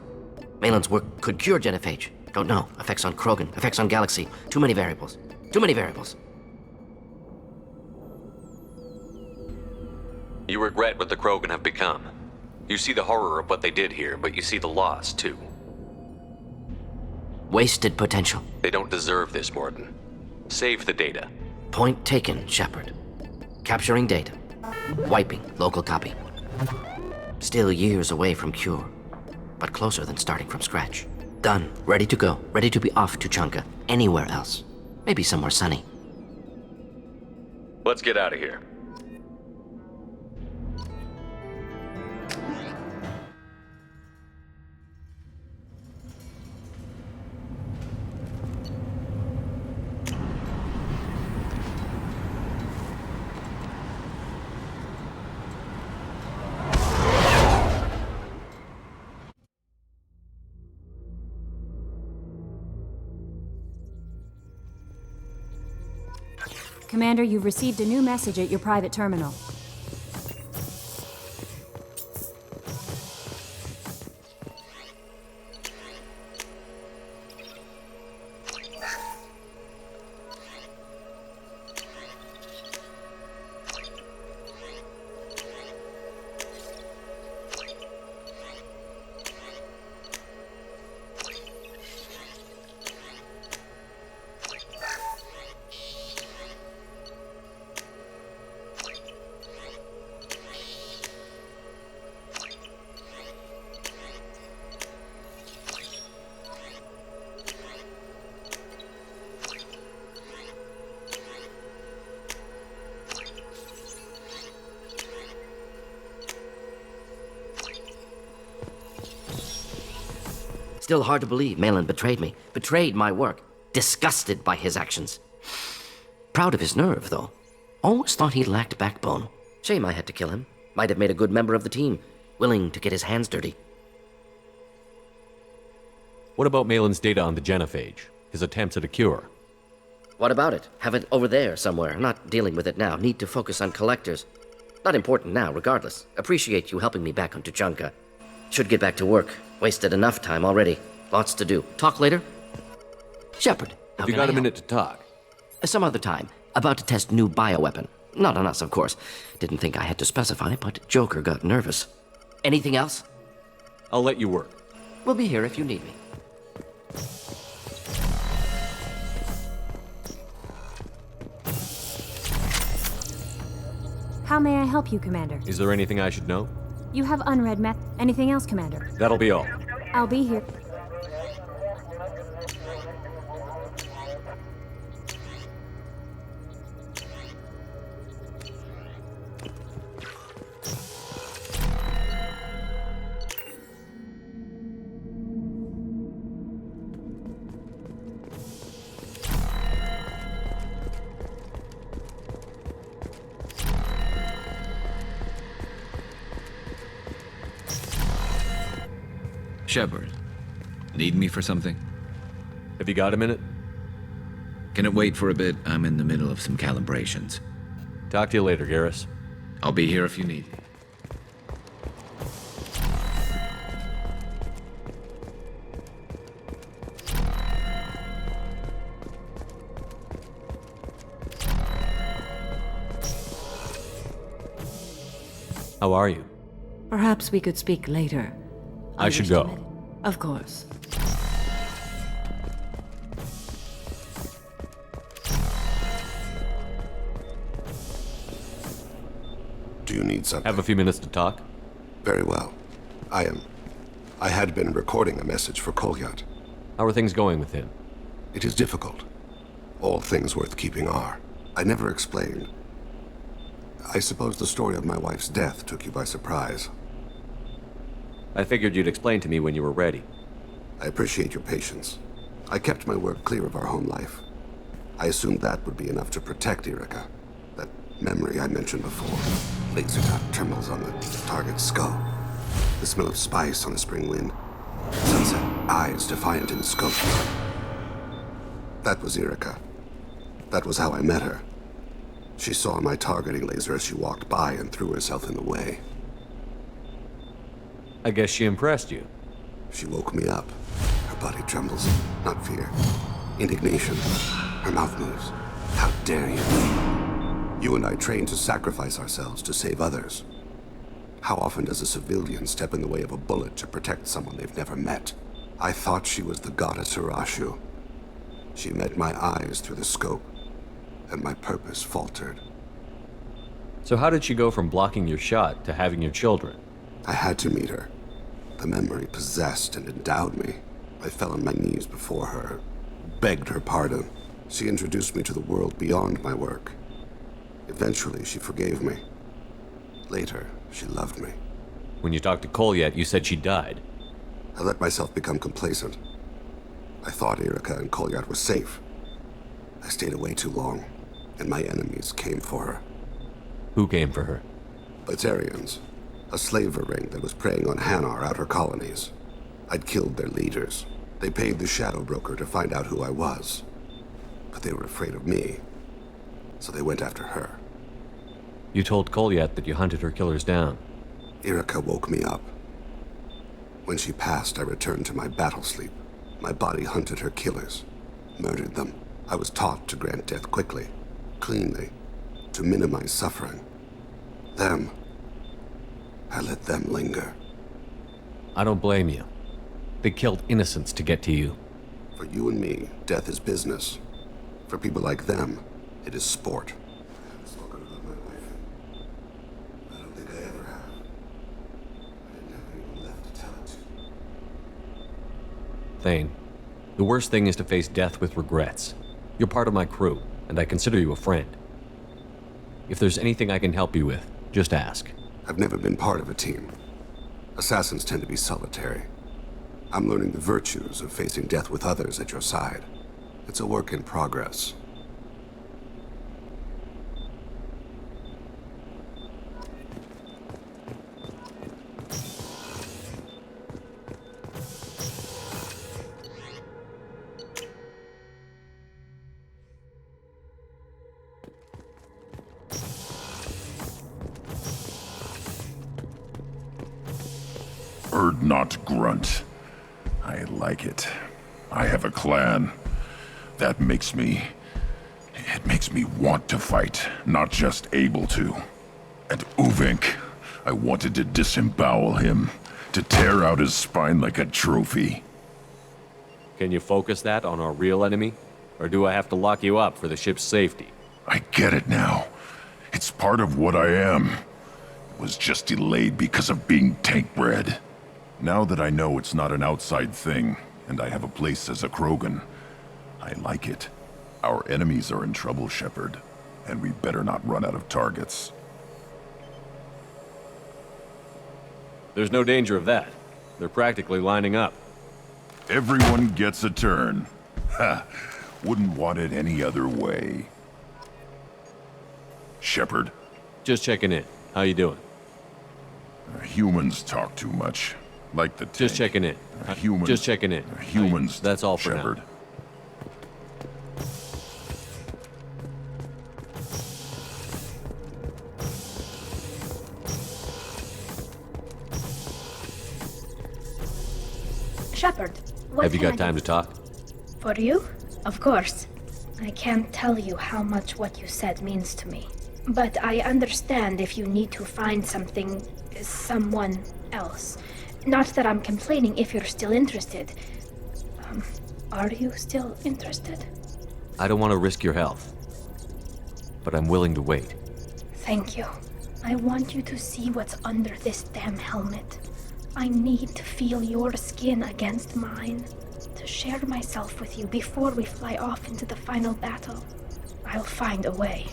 Malin's work could cure genophage. Don't know. Effects on Krogan, effects on Galaxy. Too many variables. Too many variables. You regret what the Krogan have become. You see the horror of what they did here, but you see the loss, too. Wasted potential. They don't deserve this, Mordin. Save the data. Point taken, Shepard. Capturing data. Wiping local copy. Still years away from cure, but closer than starting from scratch. Done. Ready to go. Ready to be off to Chunka. Anywhere else. Maybe somewhere sunny. Let's get out of here. Commander, you've received a new message at your private terminal. Still hard to believe Malin betrayed me. Betrayed my work. Disgusted by his actions. Proud of his nerve, though. Always thought he lacked backbone. Shame I had to kill him. Might have made a good member of the team. Willing to get his hands dirty. What about Malin's data on the genophage? His attempts at a cure? What about it? Have it over there somewhere. Not dealing with it now. Need to focus on collectors. Not important now, regardless. Appreciate you helping me back on Tuchanka. Should get back to work. Wasted enough time already. Lots to do. Talk later? Shepard. Have you got a minute to talk? Some other time. About to test new bioweapon. Not on us, of course. Didn't think I had to specify, but Joker got nervous. Anything else? I'll let you work. We'll be here if you need me. How may I help you, Commander? Is there anything I should know? You have unread meth. Anything else, Commander? That'll be all. I'll be here. Shepard, need me for something? Have you got a minute? Can it wait for a bit? I'm in the middle of some calibrations. Talk to you later, Garrus. I'll be here if you need. How are you? Perhaps we could speak later. I should go. Of course. Do you need something? Have a few minutes to talk? Very well. I had been recording a message for Kolyat. How are things going with him? It is difficult. All things worth keeping are. I never explained. I suppose the story of my wife's death took you by surprise. I figured you'd explain to me when you were ready. I appreciate your patience. I kept my work clear of our home life. I assumed that would be enough to protect Irika. That memory I mentioned before. Laser dot trembles on the target's skull. The smell of spice on the spring wind. Sunset eyes defiant in the scope. That was Irika. That was how I met her. She saw my targeting laser as she walked by and threw herself in the way. I guess she impressed you. She woke me up. Her body trembles. Not fear. Indignation. Her mouth moves. How dare you? You and I trained to sacrifice ourselves to save others. How often does a civilian step in the way of a bullet to protect someone they've never met? I thought she was the goddess Hirashu. She met my eyes through the scope, and my purpose faltered. So how did she go from blocking your shot to having your children? I had to meet her. The memory possessed and endowed me. I fell on my knees before her, begged her pardon. She introduced me to the world beyond my work. Eventually, she forgave me. Later, she loved me. When you talked to Kolyat, you said she died. I let myself become complacent. I thought Erica and Kolyat were safe. I stayed away too long, and my enemies came for her. Who came for her? Batarians. A slaver ring that was preying on Hanar outer colonies. I'd killed their leaders. They paid the Shadow Broker to find out who I was. But they were afraid of me, so they went after her. You told Kolyat that you hunted her killers down. Erica woke me up. When she passed, I returned to my battle sleep. My body hunted her killers, murdered them. I was taught to grant death quickly, cleanly, to minimize suffering. I let them linger. I don't blame you. They killed innocents to get to you. For you and me, death is business. For people like them, it is sport. I haven't spoken about my wife. I don't think I ever have. I didn't have anyone left to tell it to. Thane, the worst thing is to face death with regrets. You're part of my crew, and I consider you a friend. If there's anything I can help you with, just ask. I've never been part of a team. Assassins tend to be solitary. I'm learning the virtues of facing death with others at your side. It's a work in progress. Urdnot Grunt. I like it. I have a clan. That makes me... It makes me want to fight, not just able to. And Uvink, I wanted to disembowel him, to tear out his spine like a trophy. Can you focus that on our real enemy? Or do I have to lock you up for the ship's safety? I get it now. It's part of what I am. It was just delayed because of being tank bred. Now that I know it's not an outside thing, and I have a place as a Krogan, I like it. Our enemies are in trouble, Shepard, and we better not run out of targets. There's no danger of that. They're practically lining up. Everyone gets a turn. Ha! Wouldn't want it any other way. Shepard. Just checking in. How you doing? Humans talk too much. Like the tank. Just checking in. Humans. Just checking in. Humans. That's all for Shepard. now. Shepard, what Have you can got I time do? to talk? For you? Of course. I can't tell you how much what you said means to me. But I understand if you need to find someone else. Not that I'm complaining if you're still interested. Are you still interested? I don't want to risk your health. But I'm willing to wait. Thank you. I want you to see what's under this damn helmet. I need to feel your skin against mine. To share myself with you before we fly off into the final battle. I'll find a way.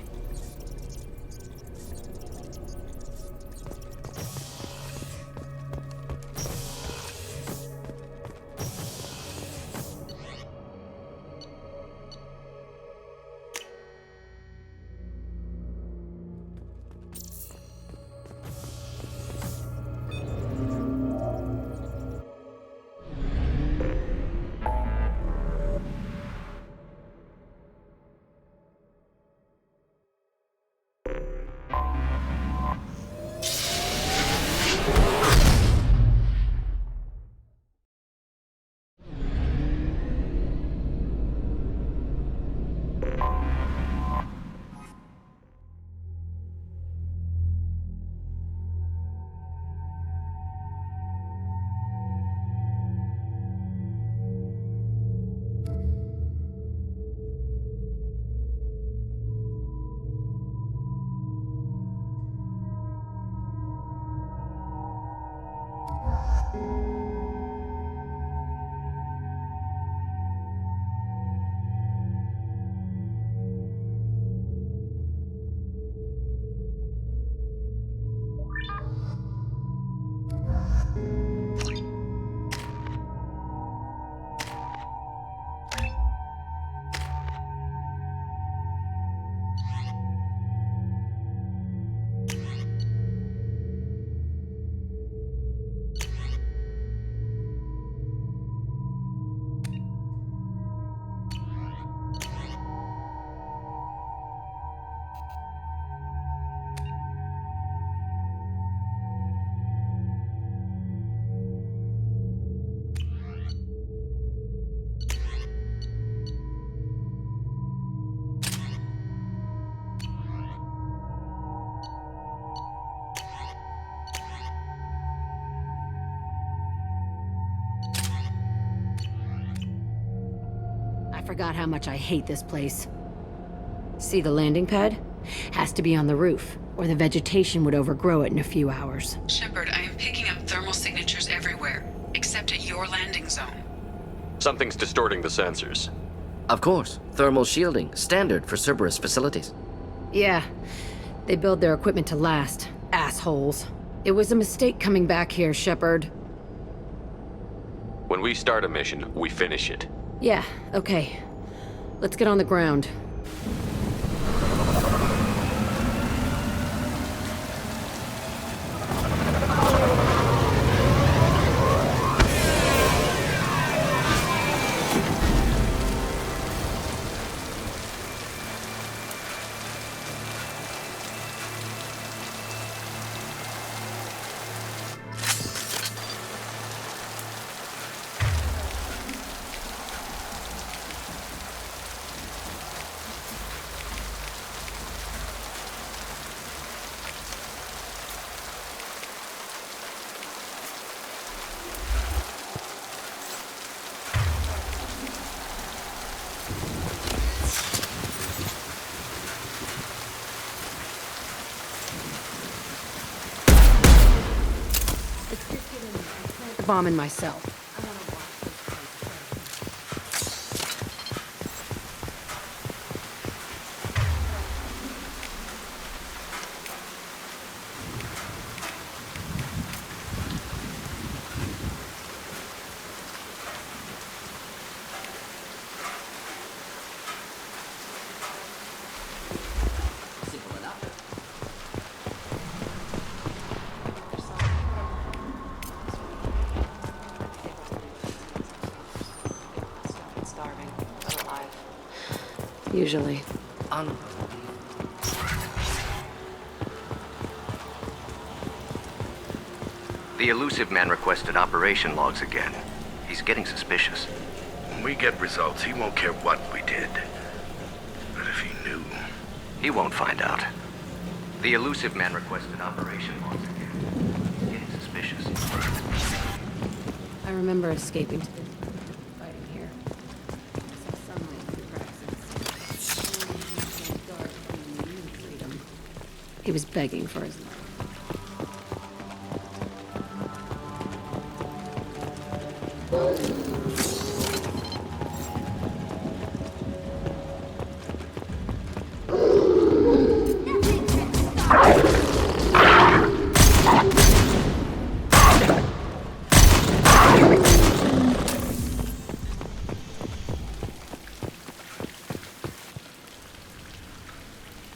forgot how much I hate this place. See the landing pad? Has to be on the roof, or the vegetation would overgrow it in a few hours. Shepard, I am picking up thermal signatures everywhere, except at your landing zone. Something's distorting the sensors. Of course. Thermal shielding, standard for Cerberus facilities. Yeah, they build their equipment to last. Assholes. It was a mistake coming back here, Shepard. When we start a mission, we finish it. Yeah, okay. Let's get on the ground. Bombing myself. Usually. The elusive man requested operation logs again. He's getting suspicious. When we get results, he won't care what we did. But if he knew... He won't find out. The elusive man requested operation logs again. He's getting suspicious. I remember escaping to the fighting here. I saw sunlight through cracks and guard claiming new freedom. He was begging for his life.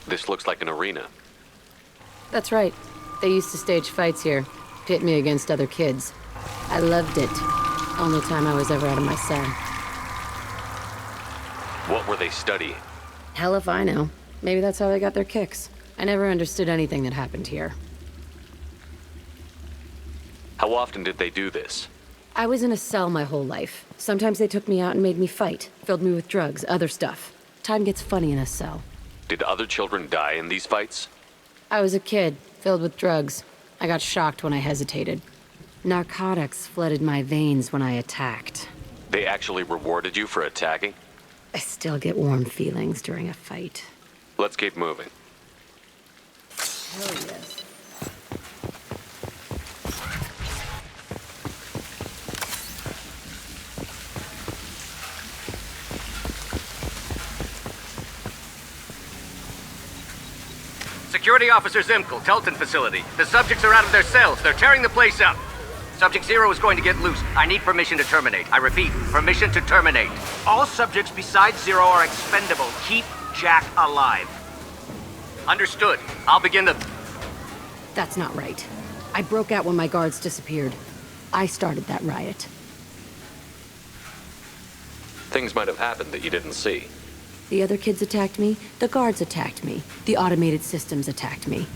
This looks like an arena. That's right. They used to stage fights here, pit me against other kids. I loved it. Only time I was ever out of my cell. What were they studying? Hell if I know. Maybe that's how they got their kicks. I never understood anything that happened here. How often did they do this? I was in a cell my whole life. Sometimes they took me out and made me fight, filled me with drugs, other stuff. Time gets funny in a cell. Did other children die in these fights? I was a kid, filled with drugs. I got shocked when I hesitated. Narcotics flooded my veins when I attacked. They actually rewarded you for attacking? I still get warm feelings during a fight. Let's keep moving. Hell yes. Security Officer Zimkel, Telton facility. The subjects are out of their cells. They're tearing the place up. Subject Zero is going to get loose. I need permission to terminate. I repeat, permission to terminate. All subjects besides Zero are expendable. Keep Jack alive. Understood. I'll begin the... That's not right. I broke out when my guards disappeared. I started that riot. Things might have happened that you didn't see. The other kids attacked me, the guards attacked me, the automated systems attacked me.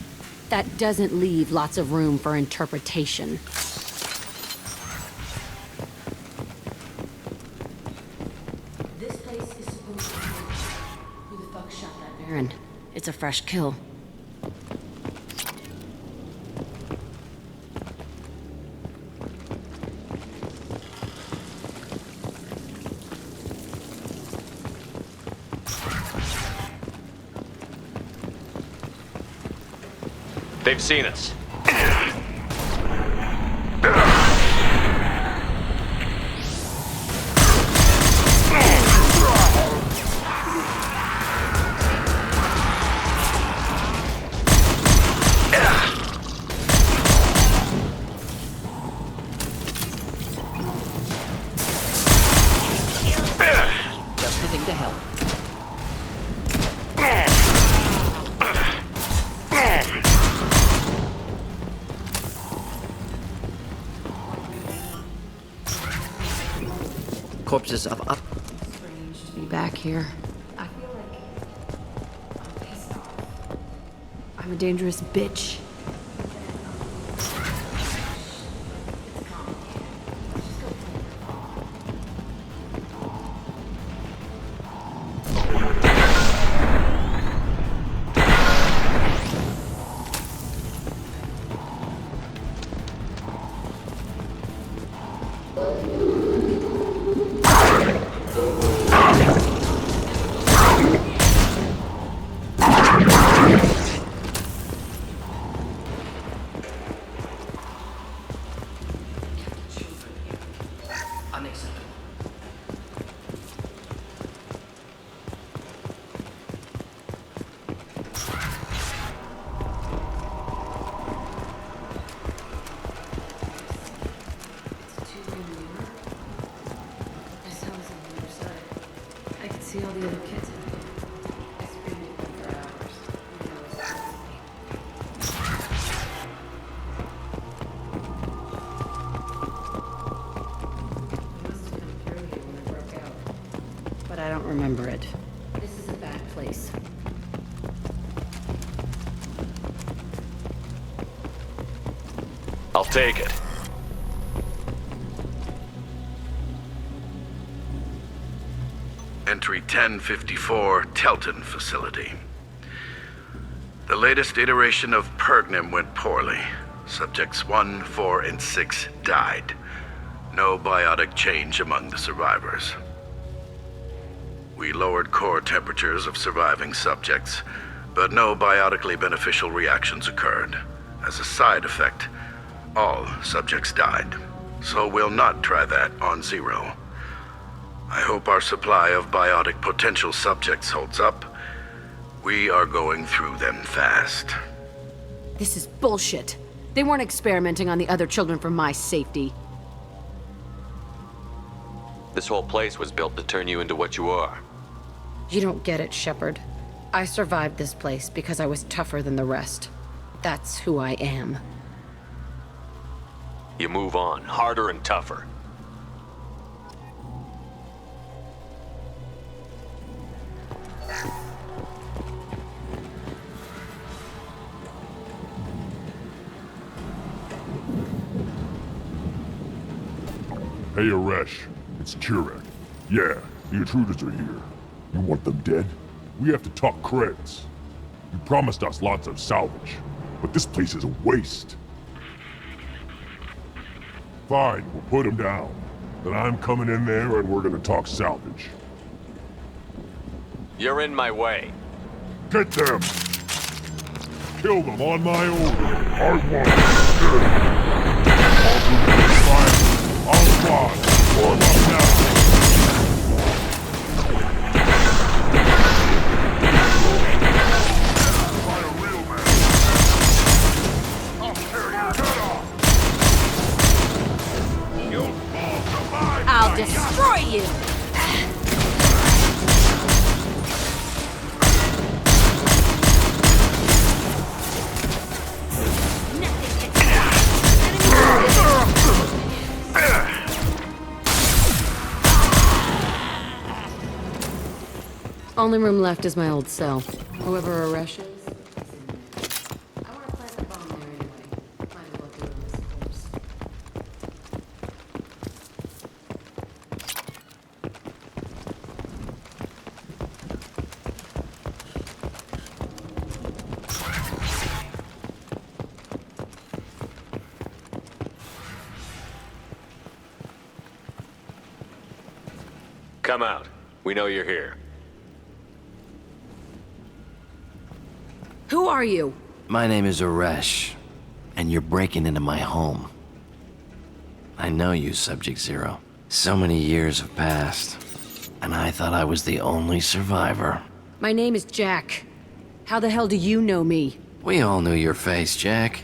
That doesn't leave lots of room for interpretation. This place is supposed to be... Who the fuck shot that Baron? It's a fresh kill. They've seen us. Just the thing to help. Corpses of up. Strange to be back here. I feel like I'm pissed off. I'm a dangerous bitch. Unacceptable. This house on the other side. I could see all the other kids in here. I screamed at them for hours. You know, it's must have come through here when it broke out. But I don't remember it. This is a bad place. I'll take it. Entry 1054, Telton Facility. The latest iteration of Pergnim went poorly. Subjects 1, 4, and 6 died. No biotic change among the survivors. We lowered core temperatures of surviving subjects, but no biotically beneficial reactions occurred. As a side effect, all subjects died. So we'll not try that on Zero. I hope our supply of biotic potential subjects holds up. We are going through them fast. This is bullshit. They weren't experimenting on the other children for my safety. This whole place was built to turn you into what you are. You don't get it, Shepard. I survived this place because I was tougher than the rest. That's who I am. You move on, harder and tougher. Hey, Aresh. It's Chirek. Yeah, the intruders are here. You want them dead? We have to talk creds. You promised us lots of salvage, but this place is a waste. Fine, we'll put them down. Then I'm coming in there and we're gonna talk salvage. You're in my way. Get them! Kill them on my order. I want them dead. I'll fly. Form up now. I'll destroy you! Only room left is my old cell. Whoever Aresh is. I want to plant a bomb there anyway. Might as well do it on this corpse. Come out. We know you're here. Who are you? My name is Aresh, and you're breaking into my home. I know you, Subject Zero. So many years have passed, and I thought I was the only survivor. My name is Jack. How the hell do you know me? We all knew your face, Jack.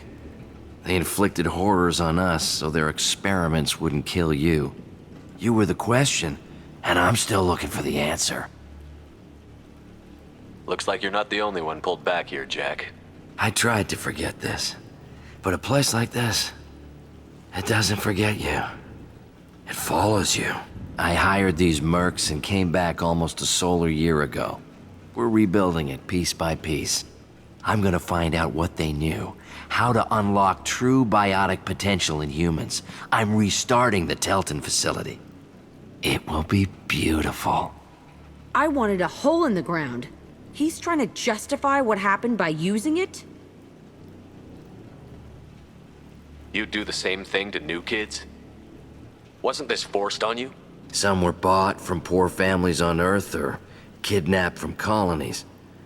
They inflicted horrors on us so their experiments wouldn't kill you. You were the question, and I'm still looking for the answer. Looks like you're not the only one pulled back here, Jack. I tried to forget this, but a place like this, it doesn't forget you. It follows you. I hired these mercs and came back almost a solar year ago. We're rebuilding it piece by piece. I'm gonna find out what they knew, how to unlock true biotic potential in humans. I'm restarting the Telton facility. It will be beautiful. I wanted a hole in the ground. He's trying to justify what happened by using it? You'd do the same thing to new kids? Wasn't this forced on you? Some were bought from poor families on Earth or kidnapped from colonies.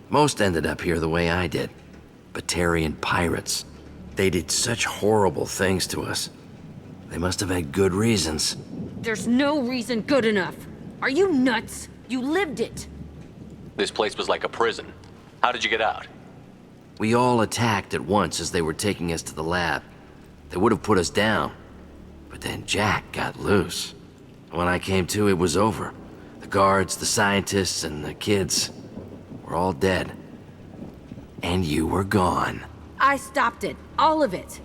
Most ended up here the way I did. Batarian pirates. They did such horrible things to us. They must have had good reasons. There's no reason good enough. Are you nuts? You lived it. This place was like a prison. How did you get out? We all attacked at once as they were taking us to the lab. They would have put us down. But then Jack got loose. When I came to, it was over. The guards, the scientists, and the kids were all dead. And you were gone. I stopped it. All of it.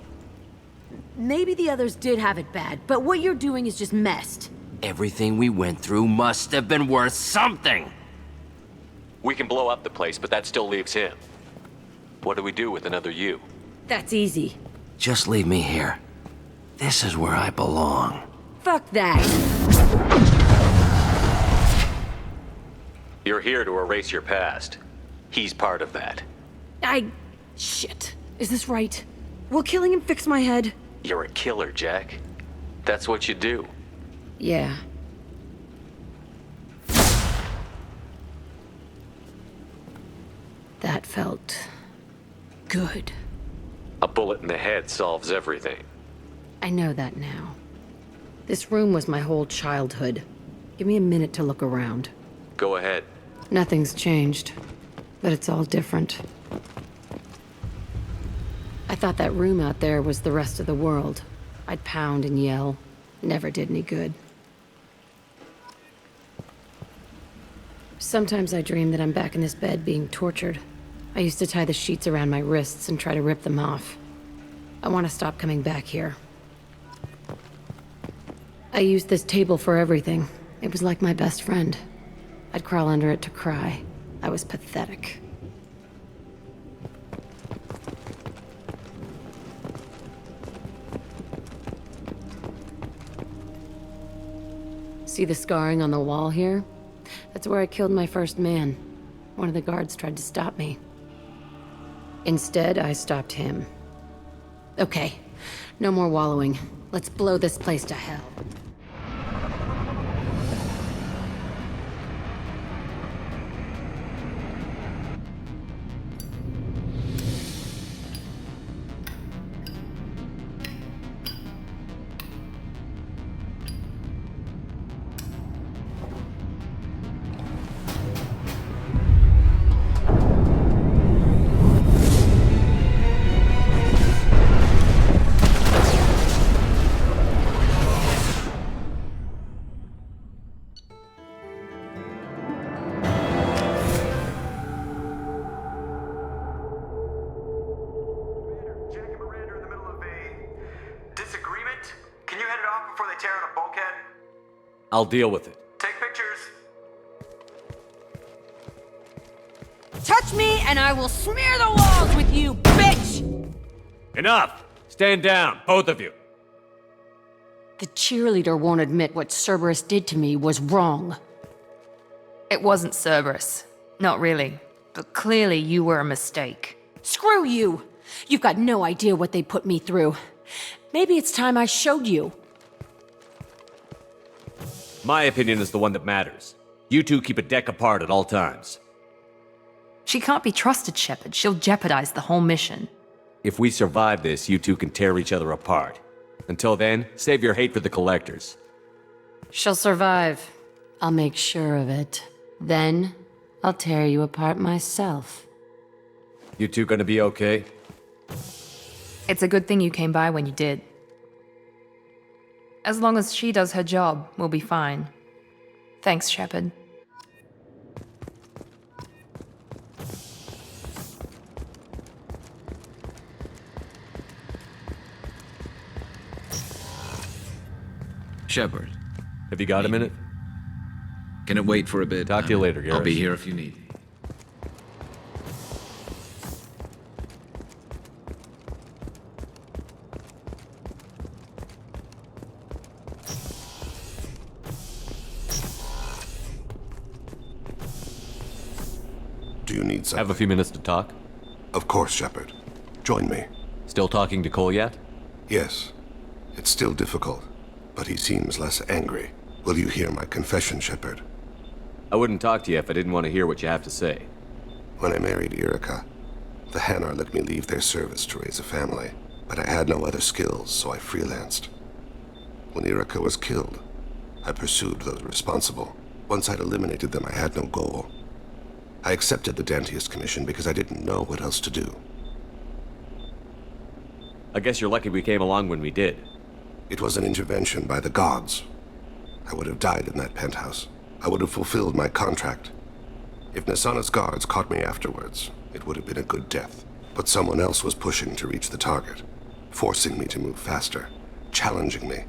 Maybe the others did have it bad, but what you're doing is just messed. Everything we went through must have been worth something! We can blow up the place, but that still leaves him. What do we do with another you? That's easy. Just leave me here. This is where I belong. Fuck that. You're here to erase your past. He's part of that. Shit. Is this right? Will killing him fix my head? You're a killer, Jack. That's what you do. Yeah. That felt good. A bullet in the head solves everything. I know that now. This room was my whole childhood. Give me a minute to look around. Go ahead. Nothing's changed, but it's all different. I thought that room out there was the rest of the world. I'd pound and yell. Never did any good. Sometimes I dream that I'm back in this bed being tortured. I used to tie the sheets around my wrists and try to rip them off. I want to stop coming back here. I used this table for everything. It was like my best friend. I'd crawl under it to cry. I was pathetic. See the scarring on the wall here? That's where I killed my first man. One of the guards tried to stop me. Instead, I stopped him. Okay, no more wallowing. Let's blow this place to hell. I'll deal with it. Take pictures. Touch me and I will smear the walls with you, bitch! Enough! Stand down, both of you. The cheerleader won't admit what Cerberus did to me was wrong. It wasn't Cerberus. Not really. But clearly you were a mistake. Screw you! You've got no idea what they put me through. Maybe it's time I showed you. My opinion is the one that matters. You two keep a deck apart at all times. She can't be trusted, Shepard. She'll jeopardize the whole mission. If we survive this, you two can tear each other apart. Until then, save your hate for the Collectors. She'll survive. I'll make sure of it. Then, I'll tear you apart myself. You two gonna be okay? It's a good thing you came by when you did. As long as she does her job, we'll be fine. Thanks, Shepard. Shepard. Have you got a minute? Can it wait for a bit? Talk to you later, Garrus. I'll be here if you need me. Do you need something? Have a few minutes to talk? Of course, Shepard. Join me. Still talking to Cole yet? Yes. It's still difficult, but he seems less angry. Will you hear my confession, Shepard? I wouldn't talk to you if I didn't want to hear what you have to say. When I married Erica, the Hanar let me leave their service to raise a family, but I had no other skills, so I freelanced. When Erica was killed, I pursued those responsible. Once I'd eliminated them, I had no goal. I accepted the Dantius Commission because I didn't know what else to do. I guess you're lucky we came along when we did. It was an intervention by the gods. I would have died in that penthouse. I would have fulfilled my contract. If Nasana's guards caught me afterwards, it would have been a good death. But someone else was pushing to reach the target, forcing me to move faster, challenging me.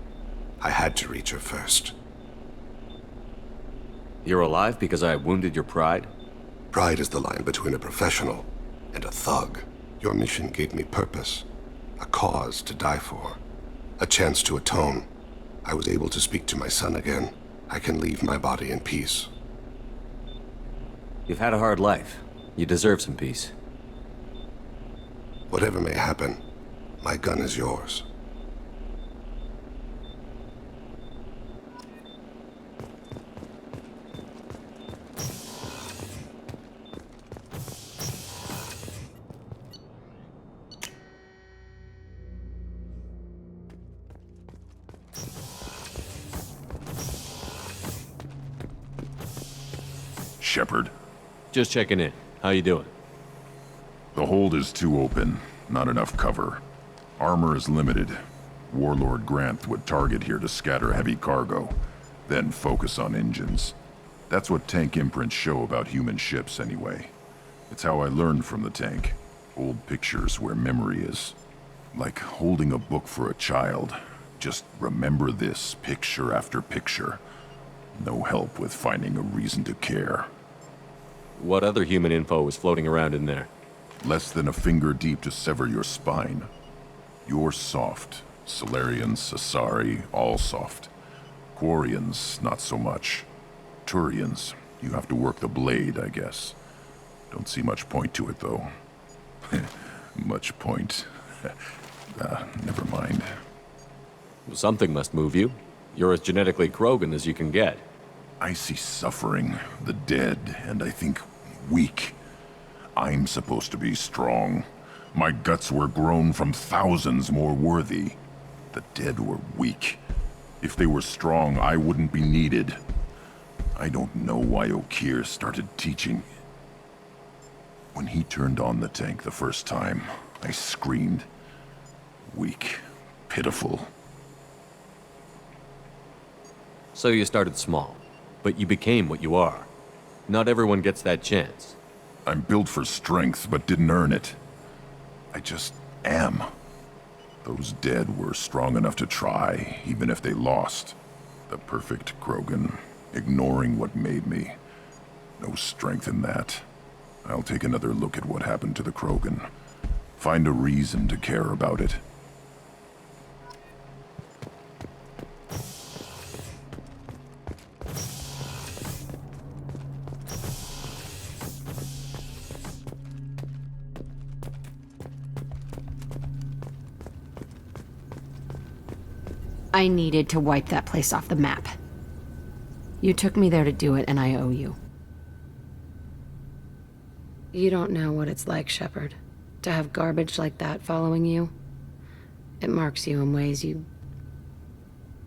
I had to reach her first. You're alive because I wounded your pride? Pride is the line between a professional and a thug. Your mission gave me purpose, a cause to die for, a chance to atone. I was able to speak to my son again. I can leave my body in peace. You've had a hard life. You deserve some peace. Whatever may happen, my gun is yours. Shepard. Just checking in. How you doing? The hold is too open. Not enough cover. Armor is limited. Warlord Grant would target here to scatter heavy cargo, then focus on engines. That's what tank imprints show about human ships anyway. It's how I learned from the tank. Old pictures where memory is. Like holding a book for a child. Just remember this picture after picture. No help with finding a reason to care. What other human info was floating around in there? Less than a finger deep to sever your spine. You're soft. Salarians, Asari, all soft. Quarians, not so much. Turians, you have to work the blade, I guess. Don't see much point to it, though. Much point. Never mind. Something must move you. You're as genetically Krogan as you can get. I see suffering, the dead, and I think weak. I'm supposed to be strong. My guts were grown from thousands more worthy. The dead were weak. If they were strong, I wouldn't be needed. I don't know why Okeer started teaching. When he turned on the tank the first time, I screamed. Weak, pitiful. So you started small, but you became what you are. Not everyone gets that chance. I'm built for strength, but didn't earn it. I just am. Those dead were strong enough to try, even if they lost. The perfect Krogan, ignoring what made me. No strength in that. I'll take another look at what happened to the Krogan. Find a reason to care about it. I needed to wipe that place off the map. You took me there to do it, and I owe you. You don't know what it's like, Shepard. To have garbage like that following you, it marks you in ways you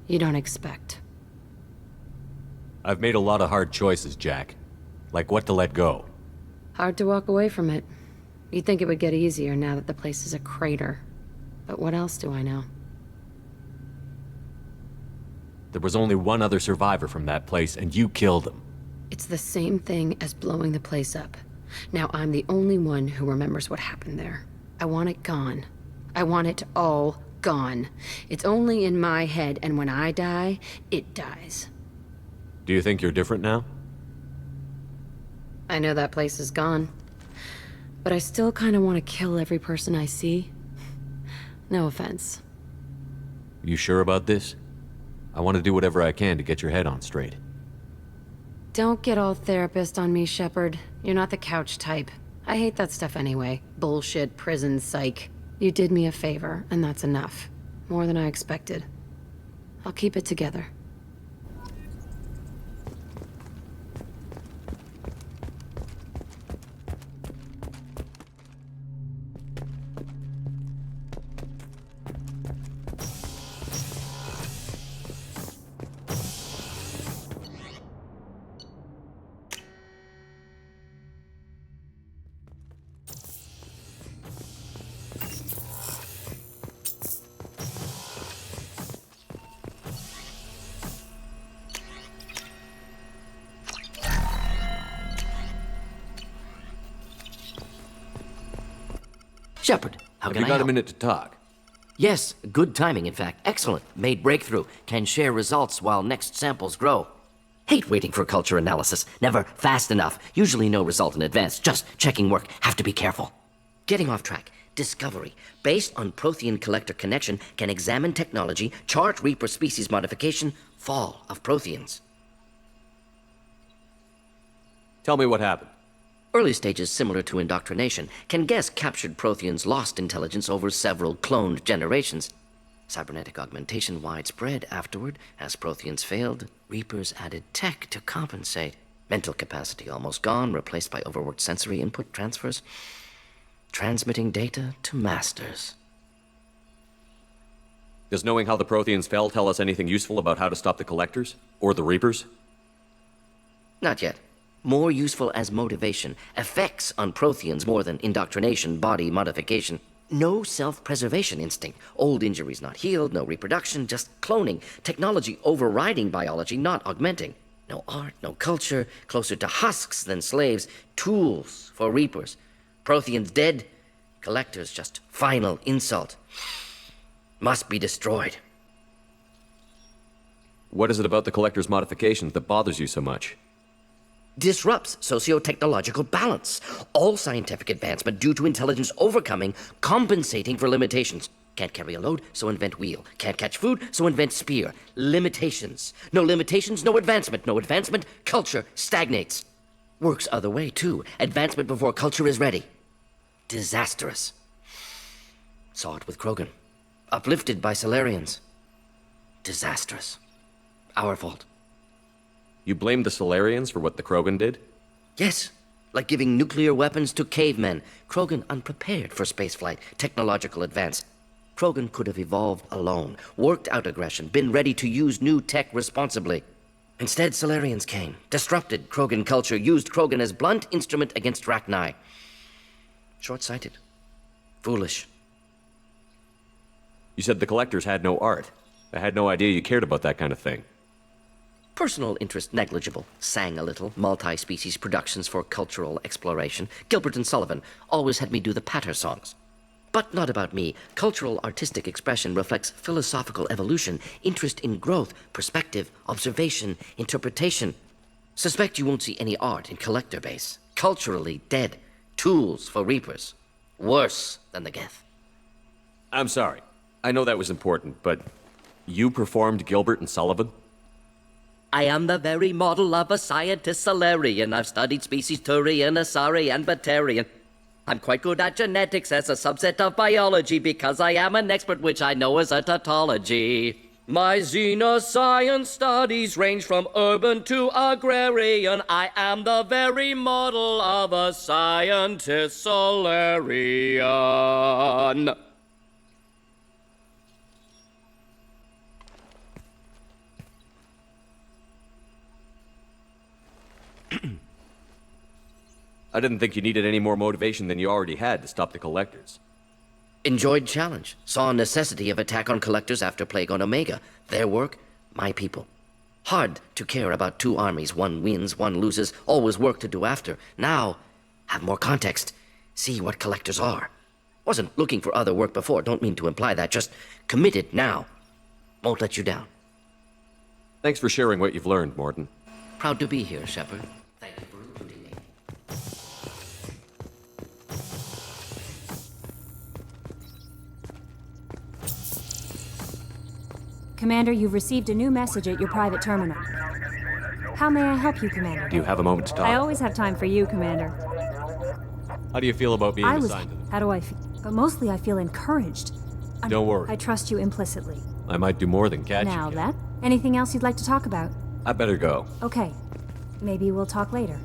don't expect. I've made a lot of hard choices, Jack. Like what to let go. Hard to walk away from it. You'd think it would get easier now that the place is a crater. But what else do I know? There was only one other survivor from that place, and you killed him. It's the same thing as blowing the place up. Now I'm the only one who remembers what happened there. I want it gone. I want it all gone. It's only in my head, and when I die, it dies. Do you think you're different now? I know that place is gone. But I still kind of want to kill every person I see. No offense. You sure about this? I want to do whatever I can to get your head on straight. Don't get all therapist on me, Shepard. You're not the couch type. I hate that stuff anyway. Bullshit, prison, psych. You did me a favor, and that's enough. More than I expected. I'll keep it together. Shepard, how can I help? Have you got a minute to talk? Yes, good timing, in fact. Excellent. Made breakthrough. Can share results while next samples grow. Hate waiting for culture analysis. Never fast enough. Usually no result in advance. Just checking work. Have to be careful. Getting off track. Discovery. Based on Prothean collector connection, can examine technology, chart Reaper species modification, fall of Protheans. Tell me what happened. Early stages similar to indoctrination. Can guess captured Protheans lost intelligence over several cloned generations. Cybernetic augmentation widespread afterward. As Protheans failed, Reapers added tech to compensate. Mental capacity almost gone, replaced by overworked sensory input transfers. Transmitting data to masters. Does knowing how the Protheans fell tell us anything useful about how to stop the Collectors? Or the Reapers? Not yet. More useful as motivation. Effects on Protheans more than indoctrination, body modification. No self-preservation instinct. Old injuries not healed, no reproduction, just cloning. Technology overriding biology, not augmenting. No art, no culture, closer to husks than slaves. Tools for Reapers. Protheans dead, Collectors just final insult. Must be destroyed. What is it about the Collector's modifications that bothers you so much? Disrupts socio-technological balance. All scientific advancement due to intelligence overcoming, compensating for limitations. Can't carry a load, so invent wheel. Can't catch food, so invent spear. Limitations. No limitations, no advancement. No advancement, culture stagnates. Works other way, too. Advancement before culture is ready. Disastrous. Saw it with Krogan. Uplifted by Salarians. Disastrous. Our fault. You blame the Solarians for what the Krogan did? Yes, like giving nuclear weapons to cavemen. Krogan unprepared for spaceflight, technological advance. Krogan could have evolved alone, worked out aggression, been ready to use new tech responsibly. Instead, Solarians came, disrupted Krogan culture, used Krogan as blunt instrument against Rachni. Short-sighted. Foolish. You said the Collectors had no art. I had no idea you cared about that kind of thing. Personal interest negligible. Sang a little. Multi-species productions for cultural exploration. Gilbert and Sullivan always had me do the patter songs. But not about me. Cultural artistic expression reflects philosophical evolution, interest in growth, perspective, observation, interpretation. Suspect you won't see any art in collector base. Culturally dead. Tools for Reapers. Worse than the Geth. I'm sorry. I know that was important, but you performed Gilbert and Sullivan? I am the very model of a scientist Salarian. I've studied species Turian, Asari, and Batarian. I'm quite good at genetics as a subset of biology because I am an expert, which I know is a tautology. My xenoscience studies range from urban to agrarian. I am the very model of a scientist Solarian. I didn't think you needed any more motivation than you already had to stop the Collectors. Enjoyed challenge. Saw necessity of attack on Collectors after Plague on Omega. Their work, my people. Hard to care about two armies. One wins, one loses. Always work to do after. Now, have more context. See what Collectors are. Wasn't looking for other work before. Don't mean to imply that. Just committed now. Won't let you down. Thanks for sharing what you've learned, Morton. Proud to be here, Shepard. Thank you for including me. Commander, you've received a new message at your private terminal. How may I help you, Commander? Do you have a moment to talk? I always have time for you, Commander. How do you feel about being assigned to them? How do I feel? But mostly I feel encouraged. Don't worry. I trust you implicitly. I might do more than catch Now you. that? Anything else you'd like to talk about? I better go. Okay. Maybe we'll talk later.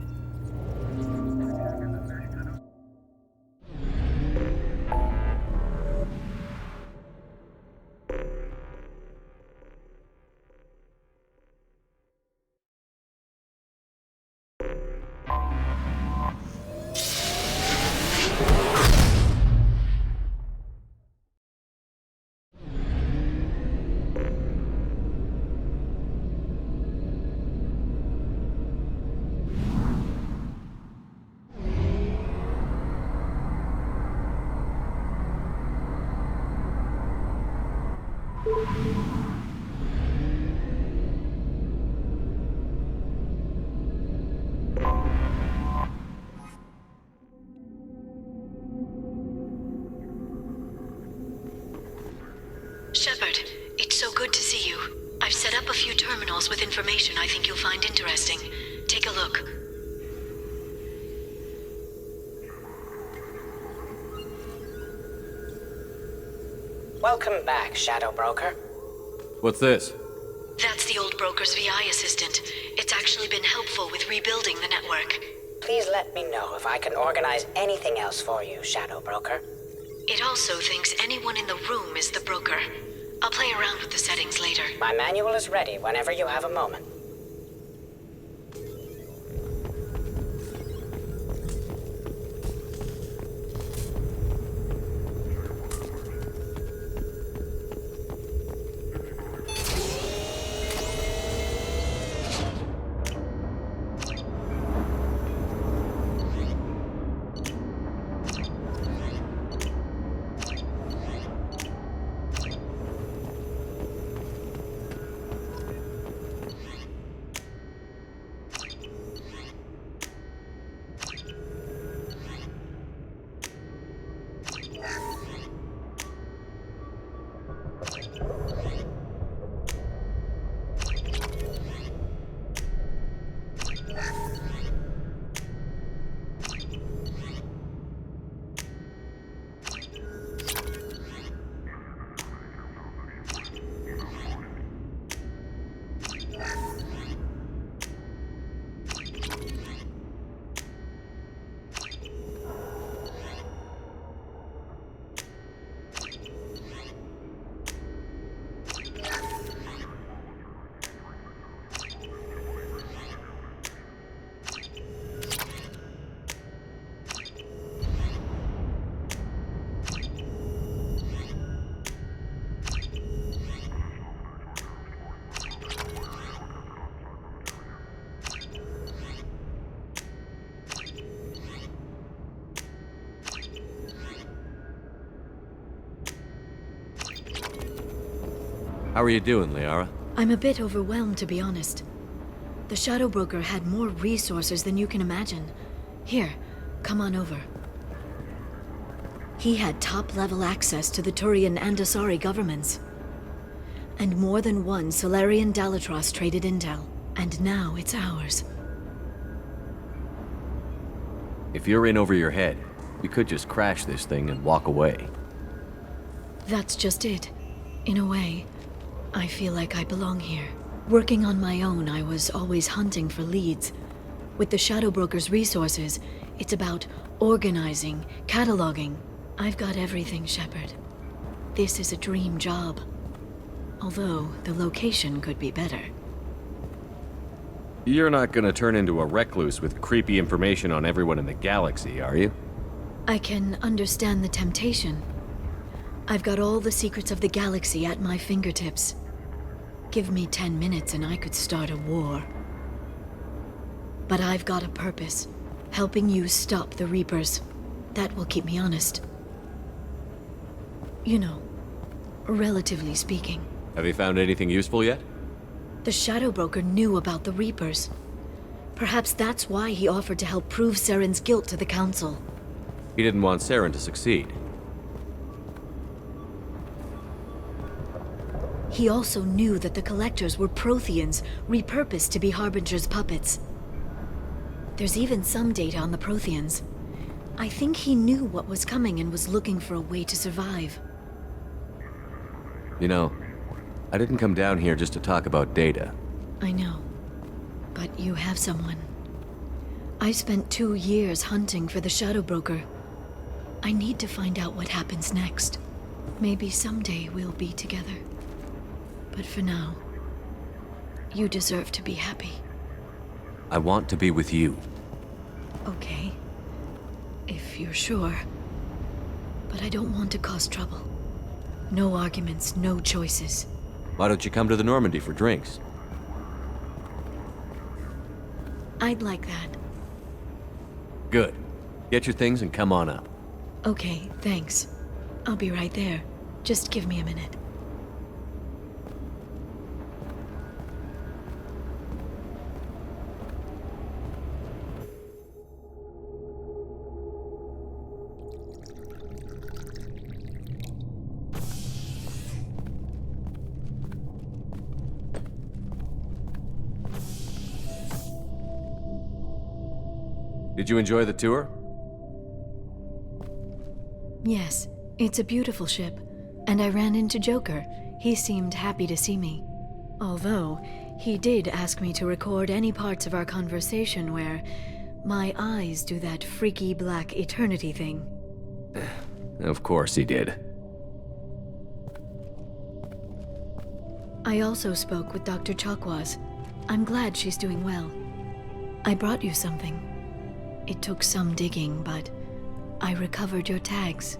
Shepard, it's so good to see you. I've set up a few terminals with information I think you'll find interesting. Take a look. Welcome back, Shadow Broker. What's this? That's the old broker's VI assistant. It's actually been helpful with rebuilding the network. Please let me know if I can organize anything else for you, Shadow Broker. It also thinks anyone in the room is the broker. I'll play around with the settings later. My manual is ready whenever you have a moment. How are you doing, Liara? I'm a bit overwhelmed, to be honest. The Shadow Broker had more resources than you can imagine. Here, come on over. He had top-level access to the Turian and Asari governments. And more than one Solarian Dalatrass traded intel. And now it's ours. If you're in over your head, we could just crash this thing and walk away. That's just it. In a way. I feel like I belong here. Working on my own, I was always hunting for leads. With the Shadow Broker's resources, it's about organizing, cataloging. I've got everything, Shepard. This is a dream job. Although, the location could be better. You're not gonna turn into a recluse with creepy information on everyone in the galaxy, are you? I can understand the temptation. I've got all the secrets of the galaxy at my fingertips. Give me 10 minutes and I could start a war. But I've got a purpose. Helping you stop the Reapers. That will keep me honest. You know, relatively speaking. Have you found anything useful yet? The Shadow Broker knew about the Reapers. Perhaps that's why he offered to help prove Saren's guilt to the Council. He didn't want Saren to succeed. He also knew that the Collectors were Protheans, repurposed to be Harbinger's puppets. There's even some data on the Protheans. I think he knew what was coming and was looking for a way to survive. You know, I didn't come down here just to talk about data. I know. But you have someone. I spent 2 years hunting for the Shadow Broker. I need to find out what happens next. Maybe someday we'll be together. But for now, you deserve to be happy. I want to be with you. Okay. If you're sure. But I don't want to cause trouble. No arguments, no choices. Why don't you come to the Normandy for drinks? I'd like that. Good. Get your things and come on up. Okay, thanks. I'll be right there. Just give me a minute. Did you enjoy the tour? Yes, it's a beautiful ship. And I ran into Joker. He seemed happy to see me. Although, he did ask me to record any parts of our conversation where my eyes do that freaky black eternity thing. Of course he did. I also spoke with Dr. Chakwas. I'm glad she's doing well. I brought you something. It took some digging, but I recovered your tags.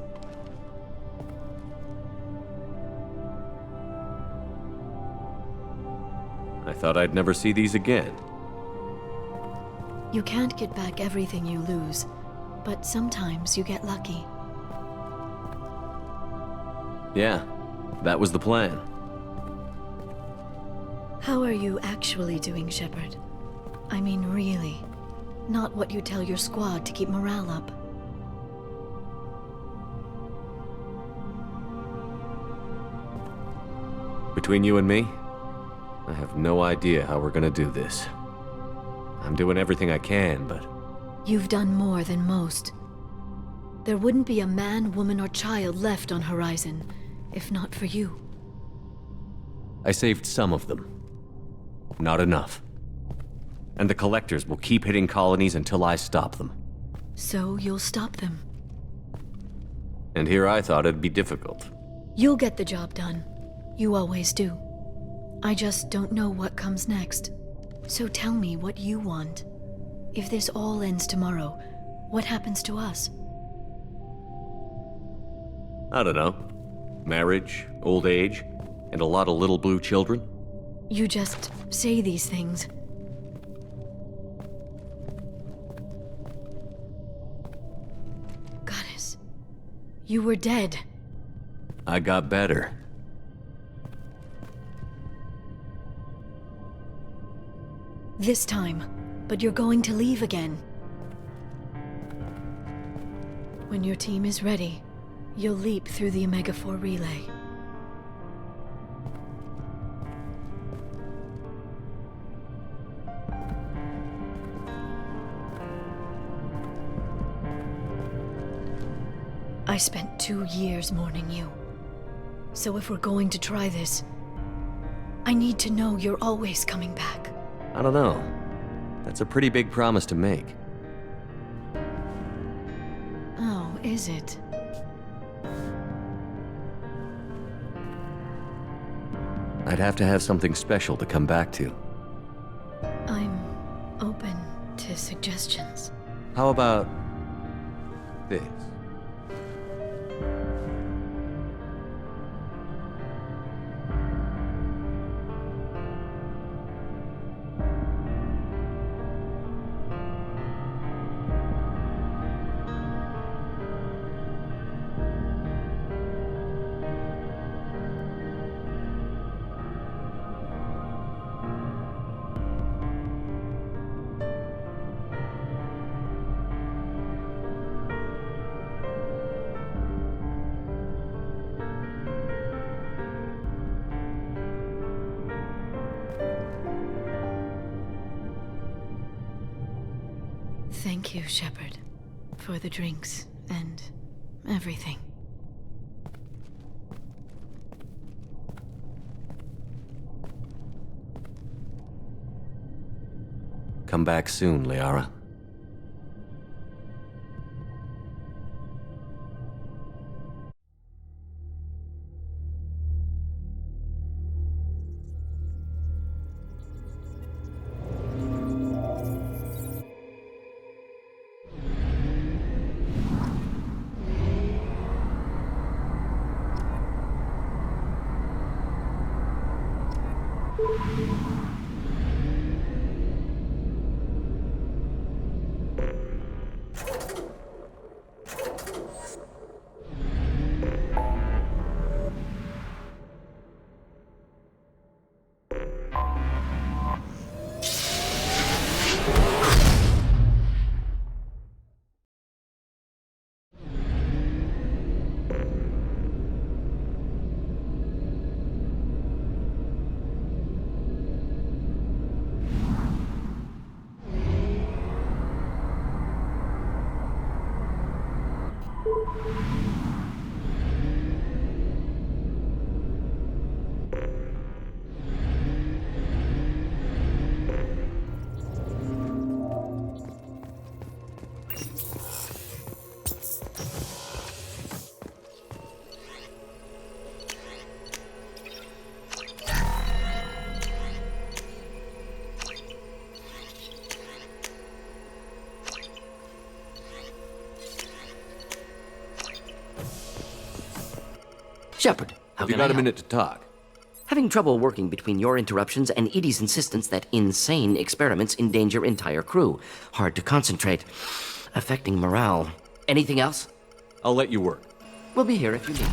I thought I'd never see these again. You can't get back everything you lose, but sometimes you get lucky. Yeah, that was the plan. How are you actually doing, Shepard? I mean, really. Not what you tell your squad to keep morale up. Between you and me, I have no idea how we're gonna do this. I'm doing everything I can, but... You've done more than most. There wouldn't be a man, woman, or child left on Horizon, if not for you. I saved some of them. Not enough. And the Collectors will keep hitting colonies until I stop them. So you'll stop them. And here I thought it'd be difficult. You'll get the job done. You always do. I just don't know what comes next. So tell me what you want. If this all ends tomorrow, what happens to us? I don't know. Marriage, old age, and a lot of little blue children. You just say these things. Goddess, you were dead. I got better. This time, but you're going to leave again. When your team is ready, you'll leap through the Omega-4 relay. I spent 2 years mourning you. So if we're going to try this, I need to know you're always coming back. I don't know. That's a pretty big promise to make. Oh, is it? I'd have to have something special to come back to. I'm open to suggestions. How about this? Thank you, Shepard, for the drinks and everything. Come back soon, Liara. Shepard, how Have you can I got a help? minute to talk? Having trouble working between your interruptions and Edie's insistence that insane experiments endanger entire crew. Hard to concentrate. Affecting morale. Anything else? I'll let you work. We'll be here if you need.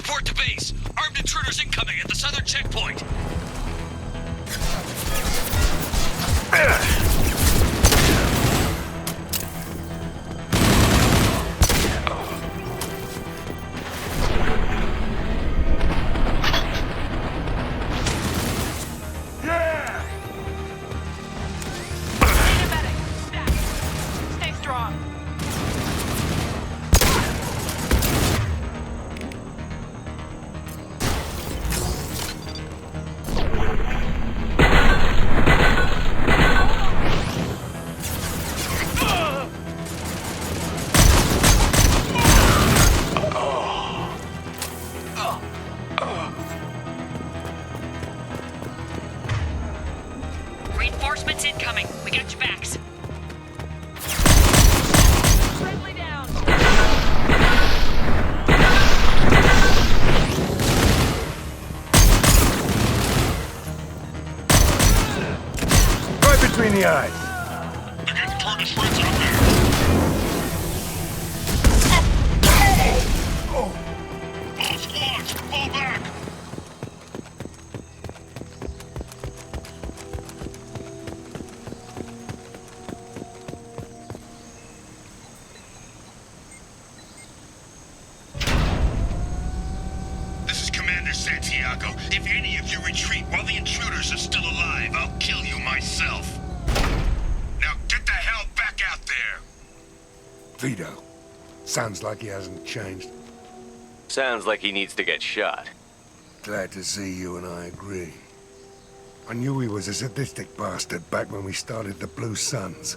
Report to base. Armed intruders incoming at the southern checkpoint. Stay strong. Reinforcements incoming. We got your backs. Friendly down. Right between the eyes. They're getting target shreds out there. Oh! All squads, fall back! This is Commander Santiago. If any of you retreat while the intruders are still alive, I'll kill you myself. Now get the hell back out there! Vito. Sounds like he hasn't changed. Sounds like he needs to get shot. Glad to see you and I agree. I knew he was a sadistic bastard back when we started the Blue Suns.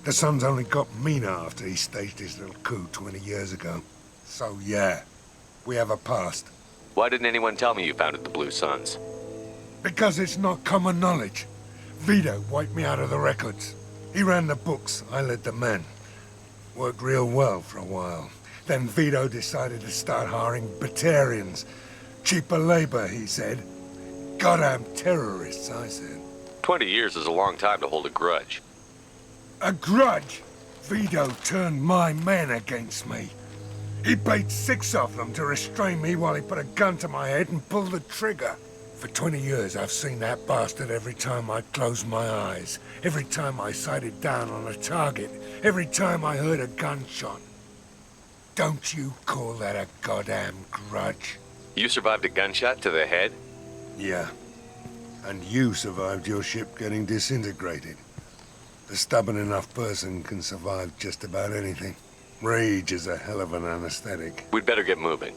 The Suns only got meaner after he staged his little coup 20 years ago. So yeah, we have a past. Why didn't anyone tell me you founded the Blue Suns? Because it's not common knowledge. Vito wiped me out of the records. He ran the books, I led the men. Worked real well for a while. Then Vito decided to start hiring Batarians. Cheaper labor, he said. Goddamn terrorists, I said. 20 years is a long time to hold a grudge. A grudge? Vito turned my men against me. He paid 6 of them to restrain me while he put a gun to my head and pulled the trigger. For 20 years, I've seen that bastard every time I closed my eyes. Every time I sighted down on a target. Every time I heard a gunshot. Don't you call that a goddamn grudge? You survived a gunshot to the head? Yeah. And you survived your ship getting disintegrated. A stubborn enough person can survive just about anything. Rage is a hell of an anesthetic. We'd better get moving.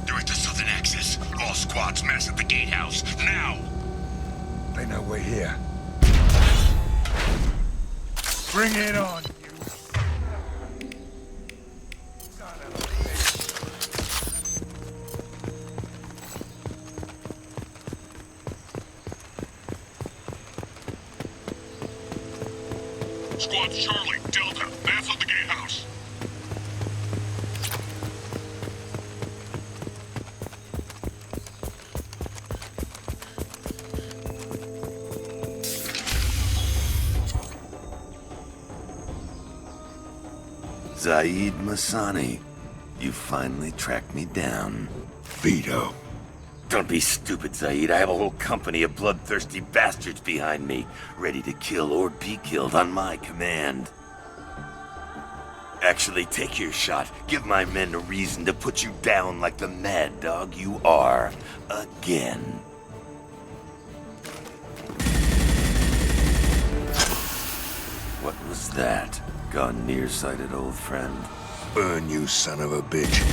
They're at the southern axis. All squads mass at the gatehouse. Now! They know we're here. Bring it on, you son of a bitch. Squads Charlie, Delta, mass at the gatehouse. Zaid Masani, you finally tracked me down. Vito. Don't be stupid, Zaid. I have a whole company of bloodthirsty bastards behind me, ready to kill or be killed on my command. Actually, take your shot. Give my men a reason to put you down like the mad dog you are. Again. What was that? Gone nearsighted, old friend? Burn, you son of a bitch.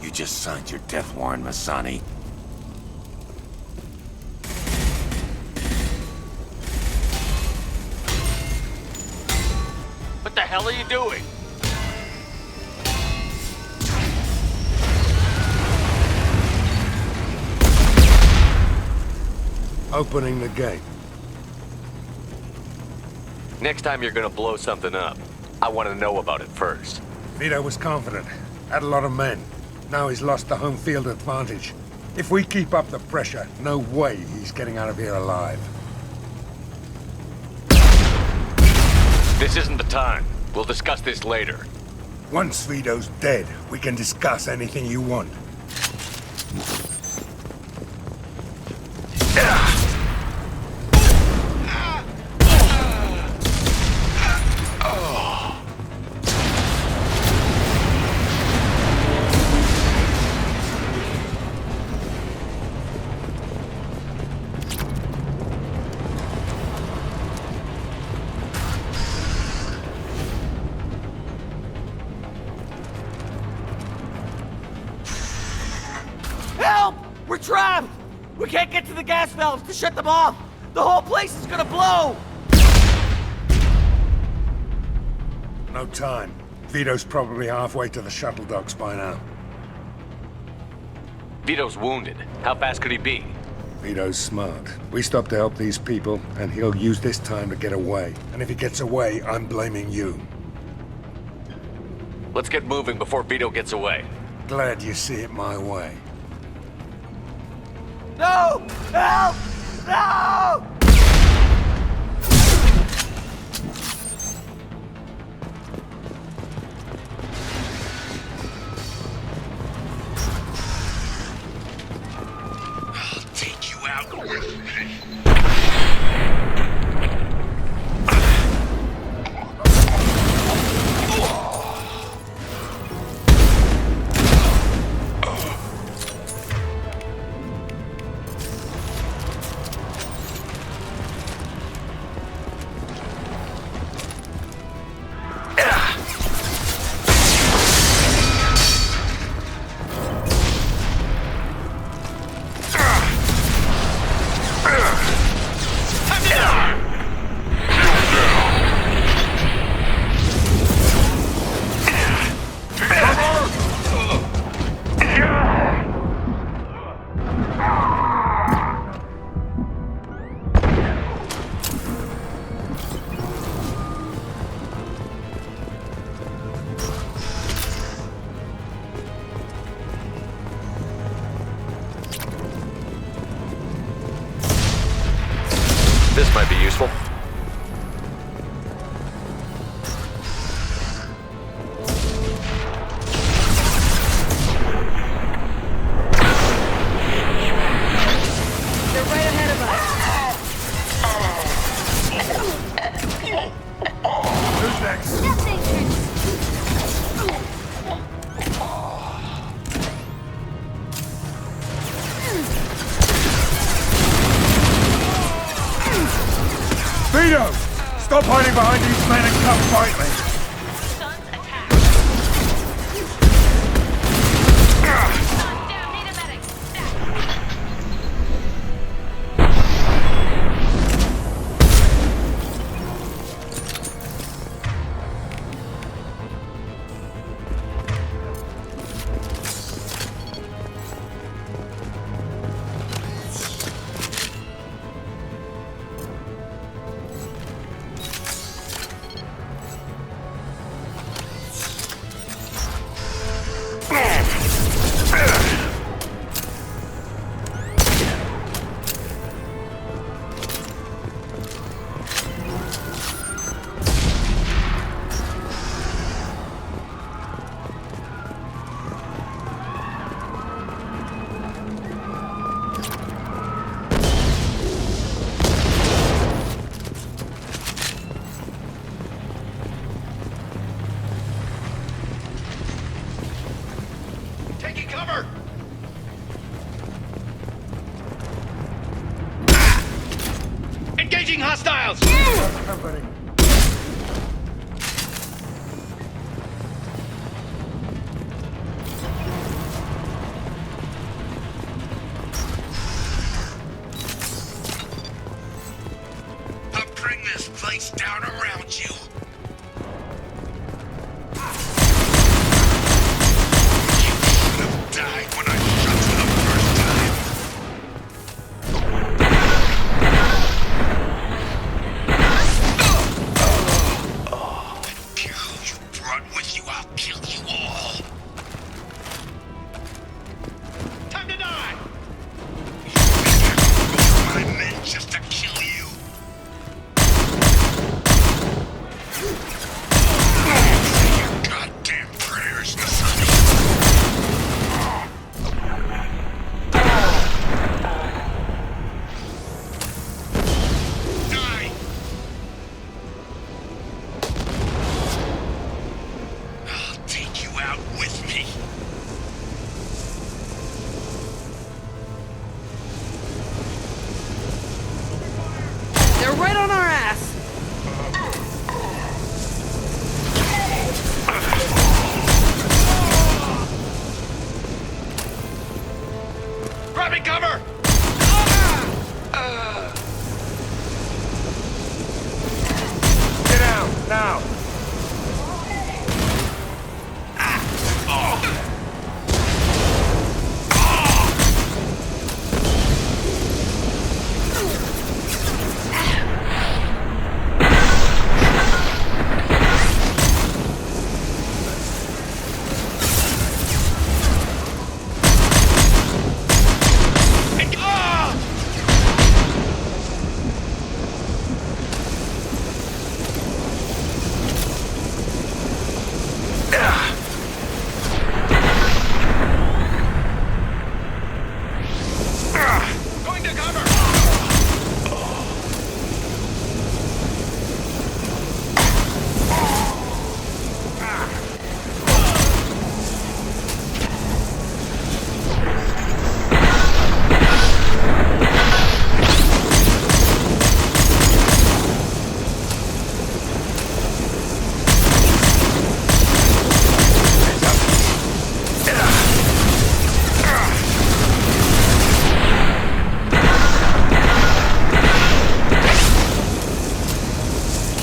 You just signed your death warrant, Masani. What the hell are you doing? Opening the gate. Next time you're gonna blow something up, I want to know about it first. Vito was confident. Had a lot of men. Now he's lost the home field advantage. If we keep up the pressure, no way he's getting out of here alive. This isn't the time. We'll discuss this later. Once Vito's dead, we can discuss anything you want. Help! We're trapped! We can't get to the gas valves to shut them off! The whole place is gonna blow! No time. Vito's probably halfway to the shuttle docks by now. Vito's wounded. How fast could he be? Vito's smart. We stop to help these people, and he'll use this time to get away. And if he gets away, I'm blaming you. Let's get moving before Vito gets away. Glad you see it my way. No! Help! No! I'll take you out with me. This might be useful. They're right ahead of us. Who's next? Vito! Stop hiding behind these men and come fight me! Taking cover! Engaging hostiles! I'll bring this place down around you. Died when I shot you the first time. Who you brought with you, I'll kill you all. Time to die! cover! Get out, now!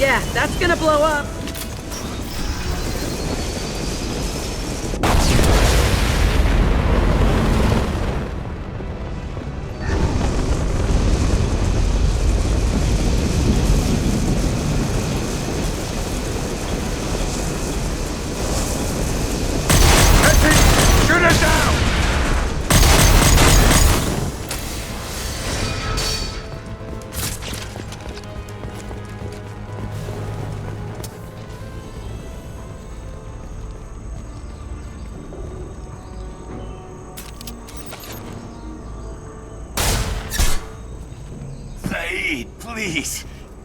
Yeah, that's gonna blow up. Shoot it down! Saeed, please.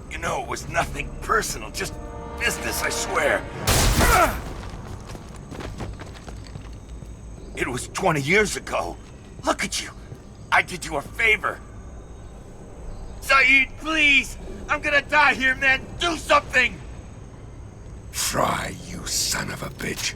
You know it was nothing personal, just business, I swear. It was 20 years ago. Look at you. I did you a favor. Saeed, please! I'm gonna die here, man! Do something! Try, you son of a bitch.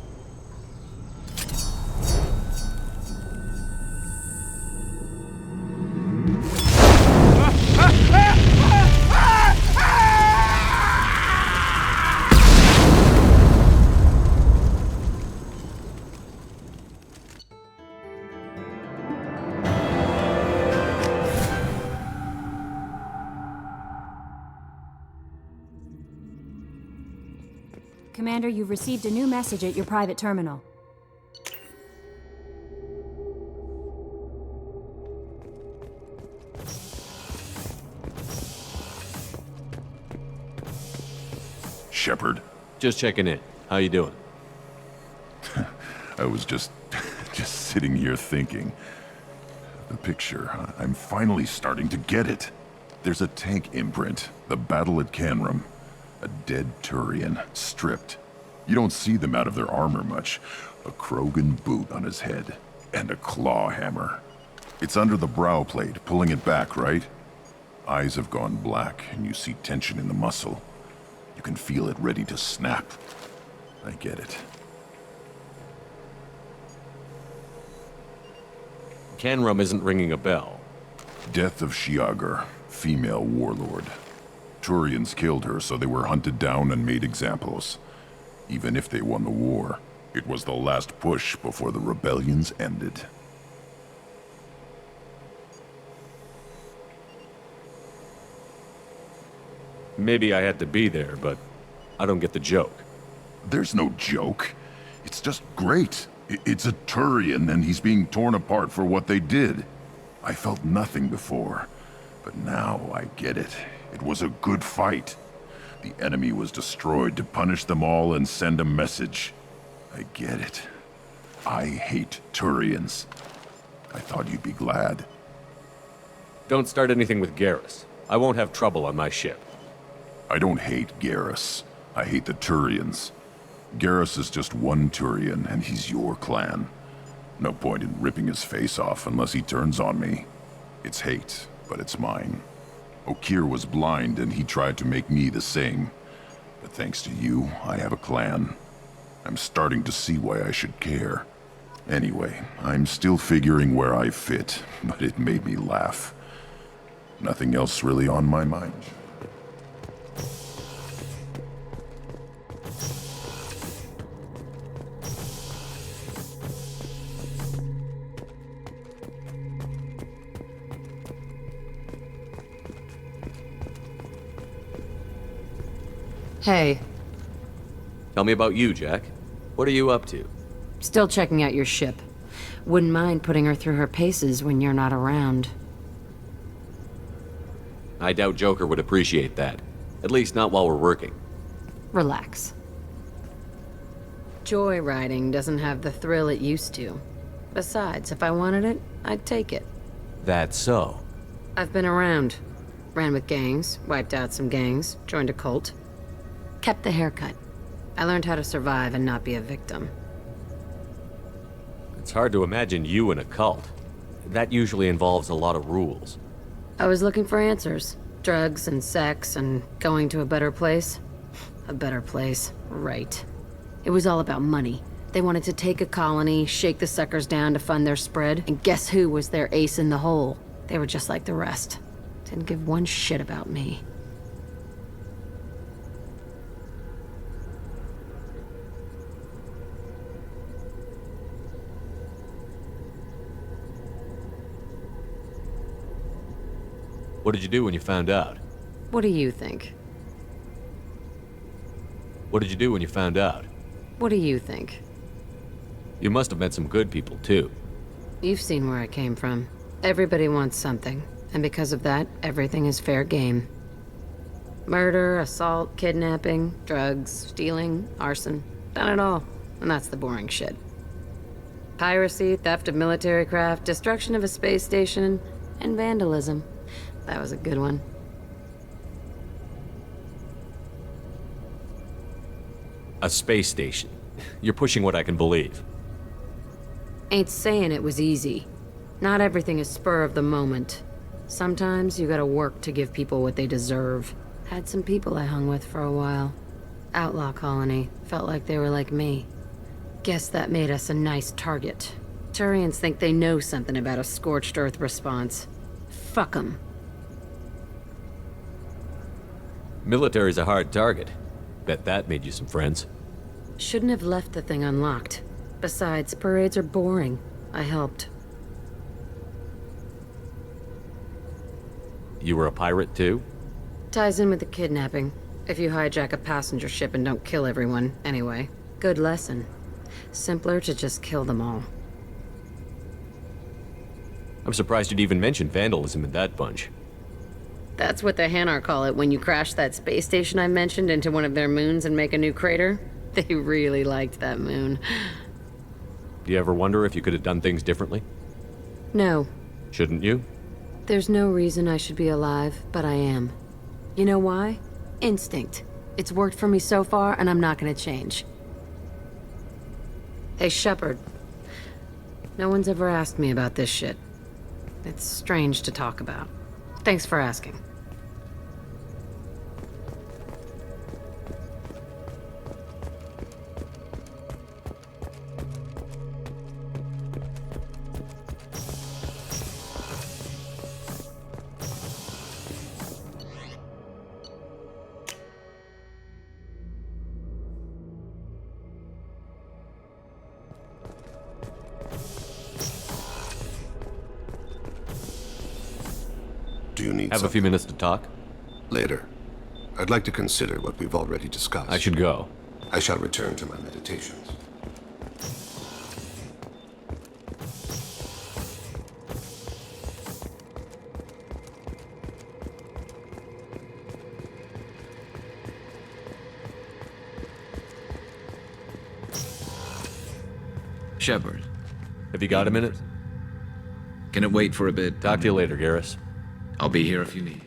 Commander, you've received a new message at your private terminal. Shepard. Just checking in. How you doing? I was just sitting here thinking. The picture, I'm finally starting to get it. There's a tank imprint, the battle at Canram. A dead Turian, stripped. You don't see them out of their armor much. A Krogan boot on his head, and a claw hammer. It's under the brow plate, pulling it back, right? Eyes have gone black, and you see tension in the muscle. You can feel it ready to snap. I get it. Canram isn't ringing a bell. Death of Shiagar, female warlord. Turians killed her, so they were hunted down and made examples. Even if they won the war, it was the last push before the rebellions ended. Maybe I had to be there, but I don't get the joke. There's no joke. It's just great. It's a Turian, and he's being torn apart for what they did. I felt nothing before, but now I get it. It was a good fight. The enemy was destroyed to punish them all and send a message. I get it. I hate Turians. I thought you'd be glad. Don't start anything with Garrus. I won't have trouble on my ship. I don't hate Garrus. I hate the Turians. Garrus is just one Turian, and he's your clan. No point in ripping his face off unless he turns on me. It's hate, but it's mine. Okeer was blind, and he tried to make me the same. But thanks to you, I have a clan. I'm starting to see why I should care. Anyway, I'm still figuring where I fit, but it made me laugh. Nothing else really on my mind. Hey, Tell me about you, Jack. What are you up to? still checking out your ship. Wouldn't mind putting her through her paces when you're not around. I doubt Joker would appreciate that. At least not while we're working. Relax. Joyriding doesn't have the thrill it used to. Besides, if I wanted it, I'd take it. That's so. I've been around. Ran with gangs, wiped out some gangs, joined a cult. Kept the haircut. I learned how to survive and not be a victim. It's hard to imagine you in a cult. That usually involves a lot of rules. I was looking for answers. Drugs and sex and going to a better place. A better place, right. It was all about money. They wanted to take a colony, shake the suckers down to fund their spread, and guess who was their ace in the hole? They were just like the rest. Didn't give one shit about me. What did you do when you found out? What do you think? What did you do when you found out? What do you think? You must have met some good people, too. You've seen where I came from. Everybody wants something, and because of that, everything is fair game. Murder, assault, kidnapping, drugs, stealing, arson. Done it all, and that's the boring shit. Piracy, theft of military craft, destruction of a space station, and vandalism. That was a good one. A space station. You're pushing what I can believe. Ain't saying it was easy. Not everything is spur of the moment. Sometimes you gotta work to give people what they deserve. Had some people I hung with for a while. Outlaw colony. Felt like they were like me. Guess that made us a nice target. Turians think they know something about a scorched earth response. Fuck 'em. Military's a hard target. Bet that made you some friends. Shouldn't have left the thing unlocked. Besides, parades are boring. I helped. You were a pirate, too? Ties in with the kidnapping. If you hijack a passenger ship and don't kill everyone, anyway. Good lesson. Simpler to just kill them all. I'm surprised you'd even mention vandalism in that bunch. That's what the Hanar call it when you crash that space station I mentioned into one of their moons and make a new crater. They really liked that moon. Do you ever wonder if you could have done things differently? No. Shouldn't you? There's no reason I should be alive, but I am. You know why? Instinct. It's worked for me so far, and I'm not gonna change. Hey, Shepard. No one's ever asked me about this shit. It's strange to talk about. Thanks for asking. Do you need Have a few minutes to talk? Later. I'd like to consider what we've already discussed. I should go. I shall return to my meditations. Shepard. Have you got a minute? Can it wait for a bit? Talk to you later, Garrus. I'll be here if you need.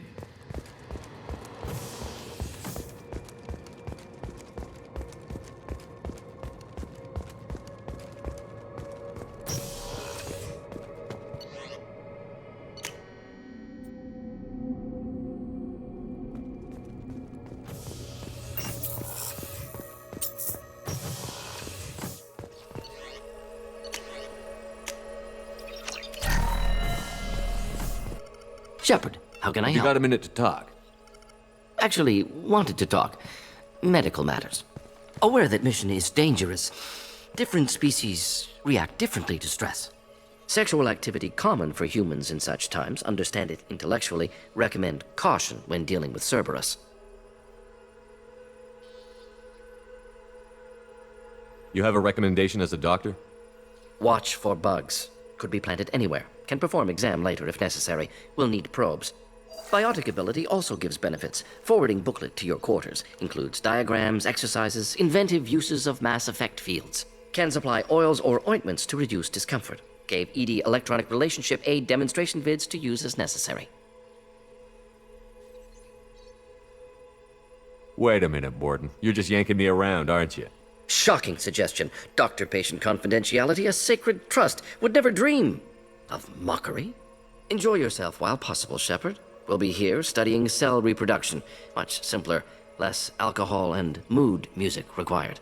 Shepard, how can I You help? got a minute to talk. Actually, wanted to talk. Medical matters. Aware that mission is dangerous. Different species react differently to stress. Sexual activity common for humans in such times. Understand it intellectually. Recommend caution when dealing with Cerberus. You have a recommendation as a doctor? Watch for bugs. Could be planted anywhere. Can perform exam later if necessary. Will need probes. Biotic ability also gives benefits. Forwarding booklet to your quarters. Includes diagrams, exercises, inventive uses of mass effect fields. Can supply oils or ointments to reduce discomfort. Gave ED electronic relationship aid demonstration vids to use as necessary. Wait a minute, Borden. You're just yanking me around, aren't you? Shocking suggestion. Doctor-patient confidentiality, a sacred trust. Would never dream of mockery. Enjoy yourself while possible, Shepard. We'll be here studying cell reproduction. Much simpler, less alcohol and mood music required.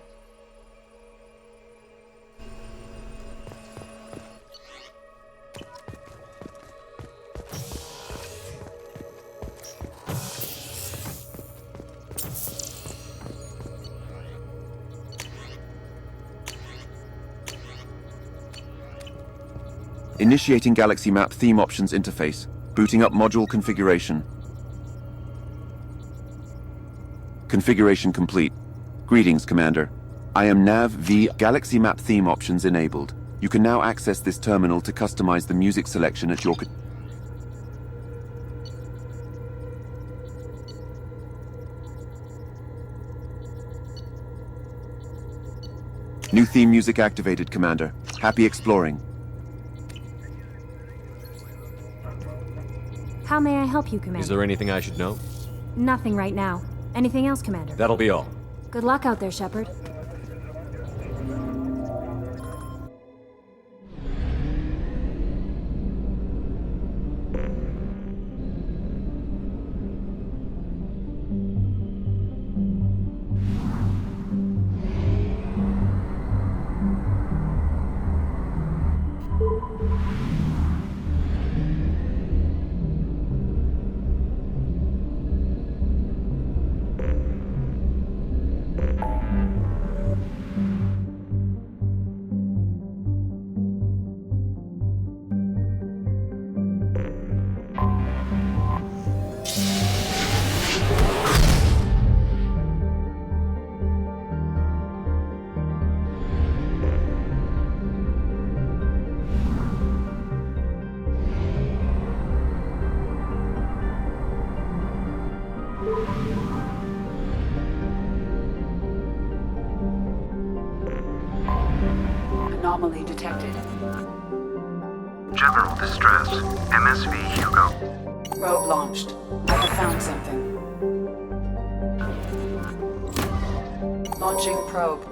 Initiating Galaxy Map Theme Options interface. Booting up module configuration. Configuration complete. Greetings, Commander. I am Nav V. Galaxy Map Theme Options enabled. You can now access this terminal to customize the music selection at your... New theme music activated, Commander. Happy exploring. How may I help you, Commander? Is there anything I should know? Nothing right now. Anything else, Commander? That'll be all. Good luck out there, Shepard. Anomaly detected. General distress. MSV Hugo. Probe launched. I have found something. Launching probe.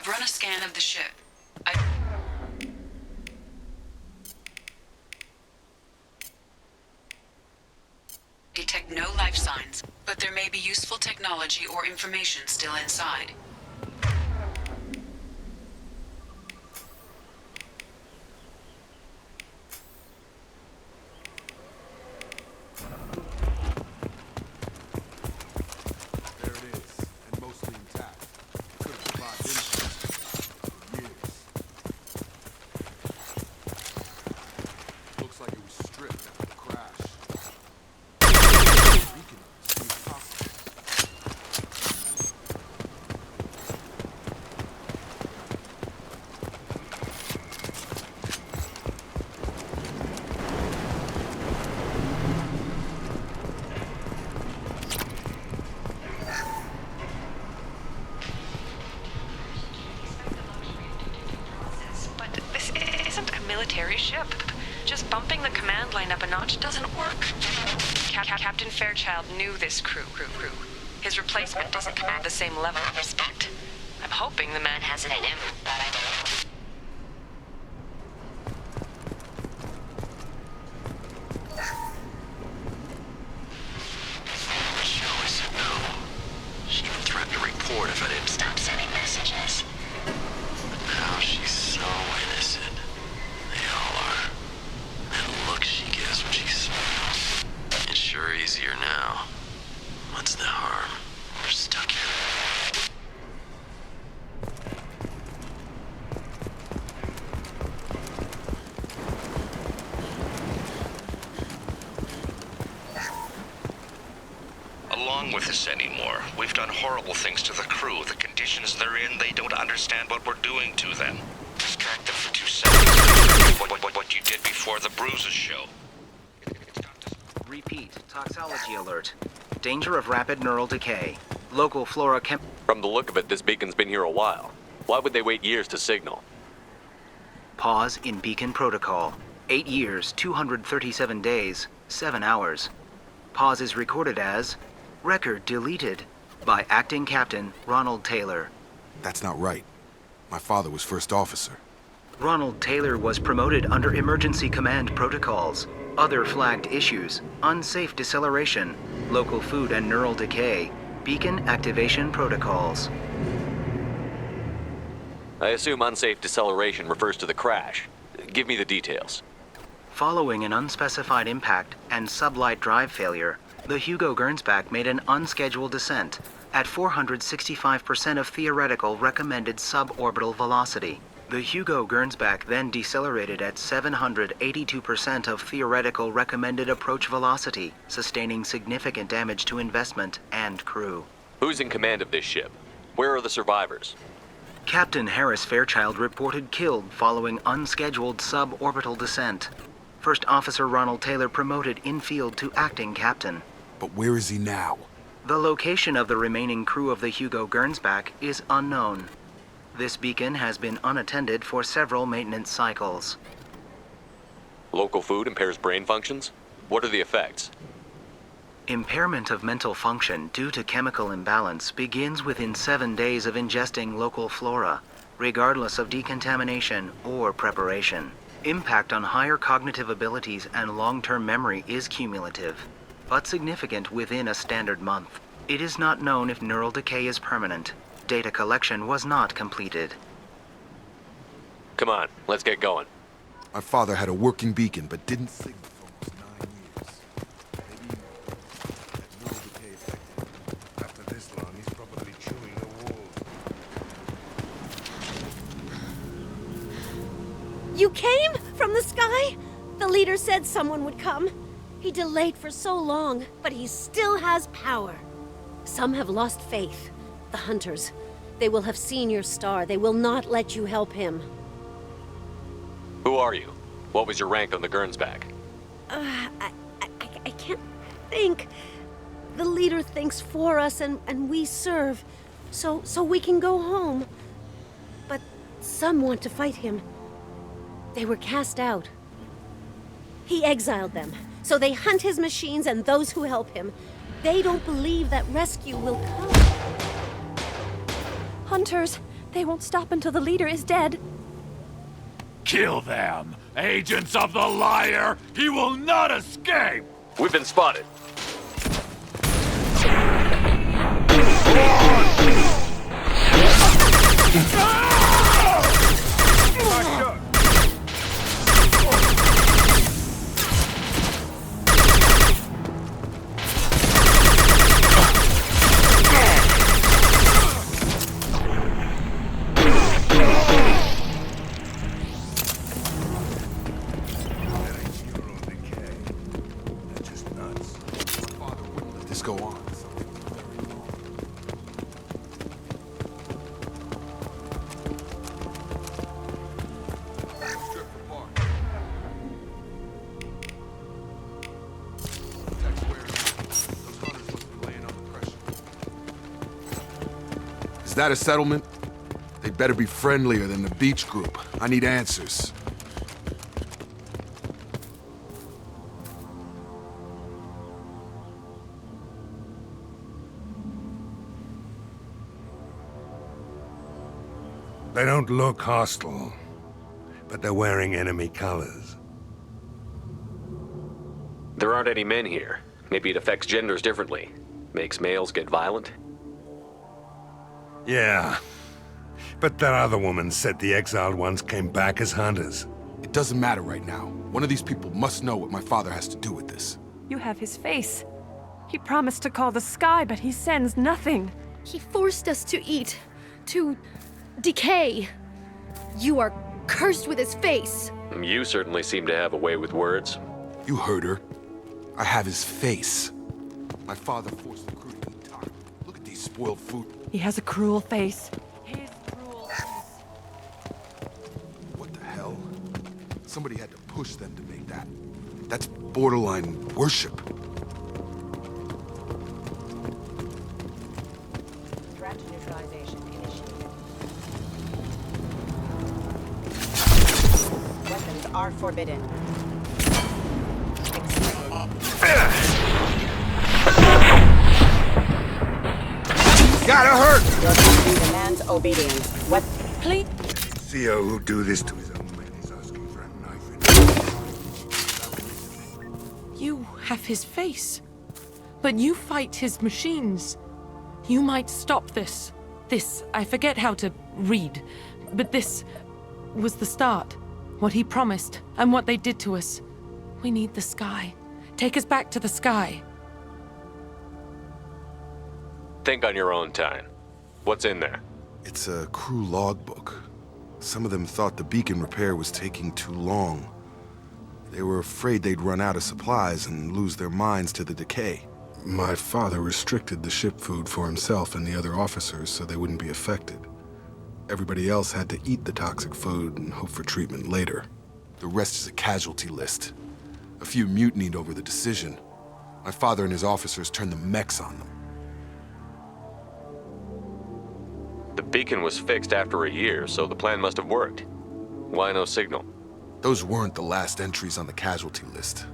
have run a scan of the ship. I detect no life signs, but there may be useful technology or information still inside. There it is, and mostly intact. Could have survived anything. Years. Looks like it was stripped after the crash. But this isn't a military ship. Just bumping the command line up a notch doesn't work. Captain Fairchild knew this crew. His replacement doesn't command the same level of respect. I'm hoping the man has it in him. Show us a no. She even threatened to report if I didn't stop sending messages. But now she's so innocent. They all are. That look she gives when she smiles. It's sure easier now. What's the harm? We're stuck here. Along with this anymore. We've done horrible things to the crew. The conditions they're in, they don't understand what we're doing to them. Distract them for 2 seconds. What you did before the Bruises show. Repeat. Toxology alert. Danger of rapid neural decay. Local flora chem... From the look of it, this beacon's been here a while. Why would they wait years to signal? Pause in beacon protocol. 8 years, 237 days, 7 hours. Pause is recorded as... Record deleted by Acting Captain Ronald Taylor. That's not right. My father was first officer. Ronald Taylor was promoted under emergency command protocols. Other flagged issues: unsafe deceleration, local food and neural decay, beacon activation protocols. I assume unsafe deceleration refers to the crash. Give me the details. Following an unspecified impact and sublight drive failure, the Hugo Gernsback made an unscheduled descent at 465% of theoretical recommended suborbital velocity. The Hugo Gernsback then decelerated at 782% of theoretical recommended approach velocity, sustaining significant damage to investment and crew. Who's in command of this ship? Where are the survivors? Captain Harris Fairchild reported killed following unscheduled suborbital descent. First Officer Ronald Taylor promoted in-field to acting captain. But where is he now? The location of the remaining crew of the Hugo Gernsback is unknown. This beacon has been unattended for several maintenance cycles. Local food impairs brain functions? What are the effects? Impairment of mental function due to chemical imbalance begins within 7 days of ingesting local flora, regardless of decontamination or preparation. Impact on higher cognitive abilities and long-term memory is cumulative, but significant within a standard month. It is not known if neural decay is permanent. Data collection was not completed. Come on, let's get going. My father had a working beacon, but didn't signal for almost 9 years. Maybe that neural decay affected him. After this long, he's probably chewing the wool. You came? From the sky? The leader said someone would come. He delayed for so long, but he still has power. Some have lost faith. The Hunters. They will have seen your star. They will not let you help him. Who are you? What was your rank on the Gernsback? I can't think. The leader thinks for us and we serve. So we can go home. But some want to fight him. They were cast out. He exiled them. So they hunt his machines and those who help him. They don't believe that rescue will come. Hunters, They won't stop until the leader is dead. Kill them! Agents of the liar! He will not escape! We've been spotted. This go on. Is that a settlement? They better be friendlier than the beach group. I need answers. They don't look hostile, but they're wearing enemy colors. There aren't any men here. Maybe it affects genders differently. Makes males get violent? Yeah. But that other woman said the exiled ones came back as hunters. It doesn't matter right now. One of these people must know what my father has to do with this. You have his face. He promised to call the sky, but he sends nothing. He forced us to eat, to decay. You are cursed with his face. You certainly seem to have a way with words. You heard her. I have his face. My father forced the crew to eat time. Look at these spoiled food. He has a cruel face. What the hell? Somebody had to push them to make that. That's borderline worship. Threat neutralization initiated. Weapons are forbidden. Gotta hurt! Your company demands obedience. What? Please? Theo who do this to his own men is asking for a knife. You have his face. But you fight his machines. You might stop this. This, I forget how to read. But this was the start. What he promised, and what they did to us. We need the sky. Take us back to the sky. Think on your own time. What's in there? It's a crew logbook. Some of them thought the beacon repair was taking too long. They were afraid they'd run out of supplies and lose their minds to the decay. My father restricted the ship food for himself and the other officers so they wouldn't be affected. Everybody else had to eat the toxic food and hope for treatment later. The rest is a casualty list. A few mutinied over the decision. My father and his officers turned the mechs on them. The beacon was fixed after a year, so the plan must have worked. Why no signal? Those weren't the last entries on the casualty list.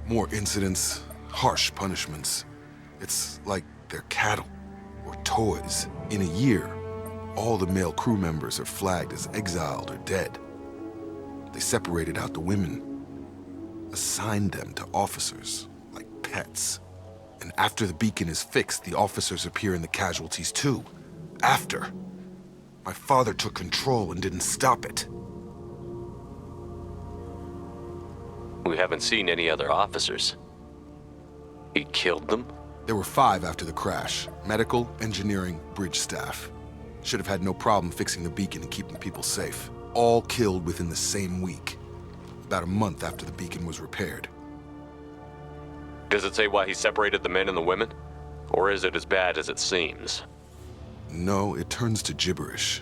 More incidents, harsh punishments. It's like they're cattle or toys. In a year, all the male crew members are flagged as exiled or dead. They separated out the women, assigned them to officers, like pets. And after the beacon is fixed, the officers appear in the casualties too. After. My father took control and didn't stop it. We haven't seen any other officers. He killed them? There were 5 after the crash. Medical, engineering, bridge staff. Should have had no problem fixing the beacon and keeping people safe. All killed within the same week. About a month after the beacon was repaired. Does it say why he separated the men and the women? Or is it as bad as it seems? No, it turns to gibberish.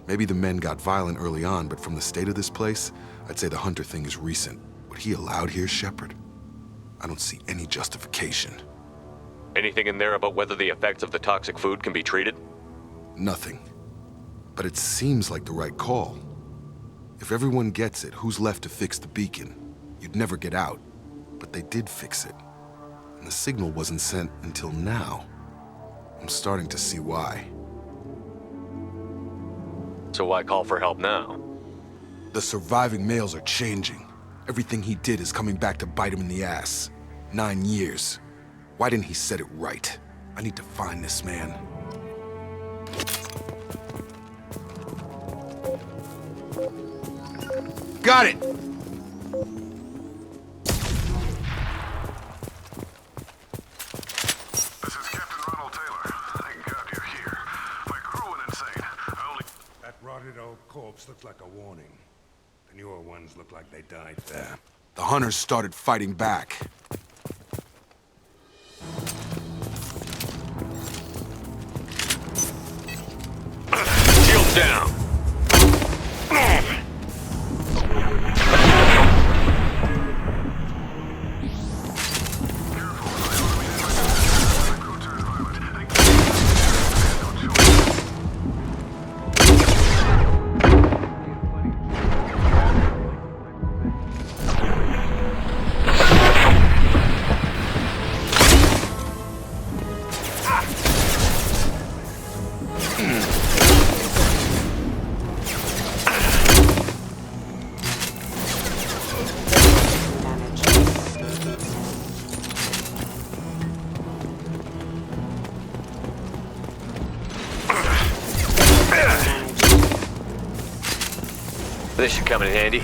Maybe the men got violent early on, but from the state of this place, I'd say the Hunter thing is recent. What he allowed here, Shepard? I don't see any justification. Anything in there about whether the effects of the toxic food can be treated? Nothing. But it seems like the right call. If everyone gets it, who's left to fix the beacon? You'd never get out. But they did fix it. And the signal wasn't sent until now. I'm starting to see why. So why call for help now? The surviving males are changing. Everything he did is coming back to bite him in the ass. 9 years. Why didn't he set it right? I need to find this man. Got it! That rotted old corpse looked like a warning. The newer ones look like they died there. The hunters started fighting back. Shields down. This should come in handy.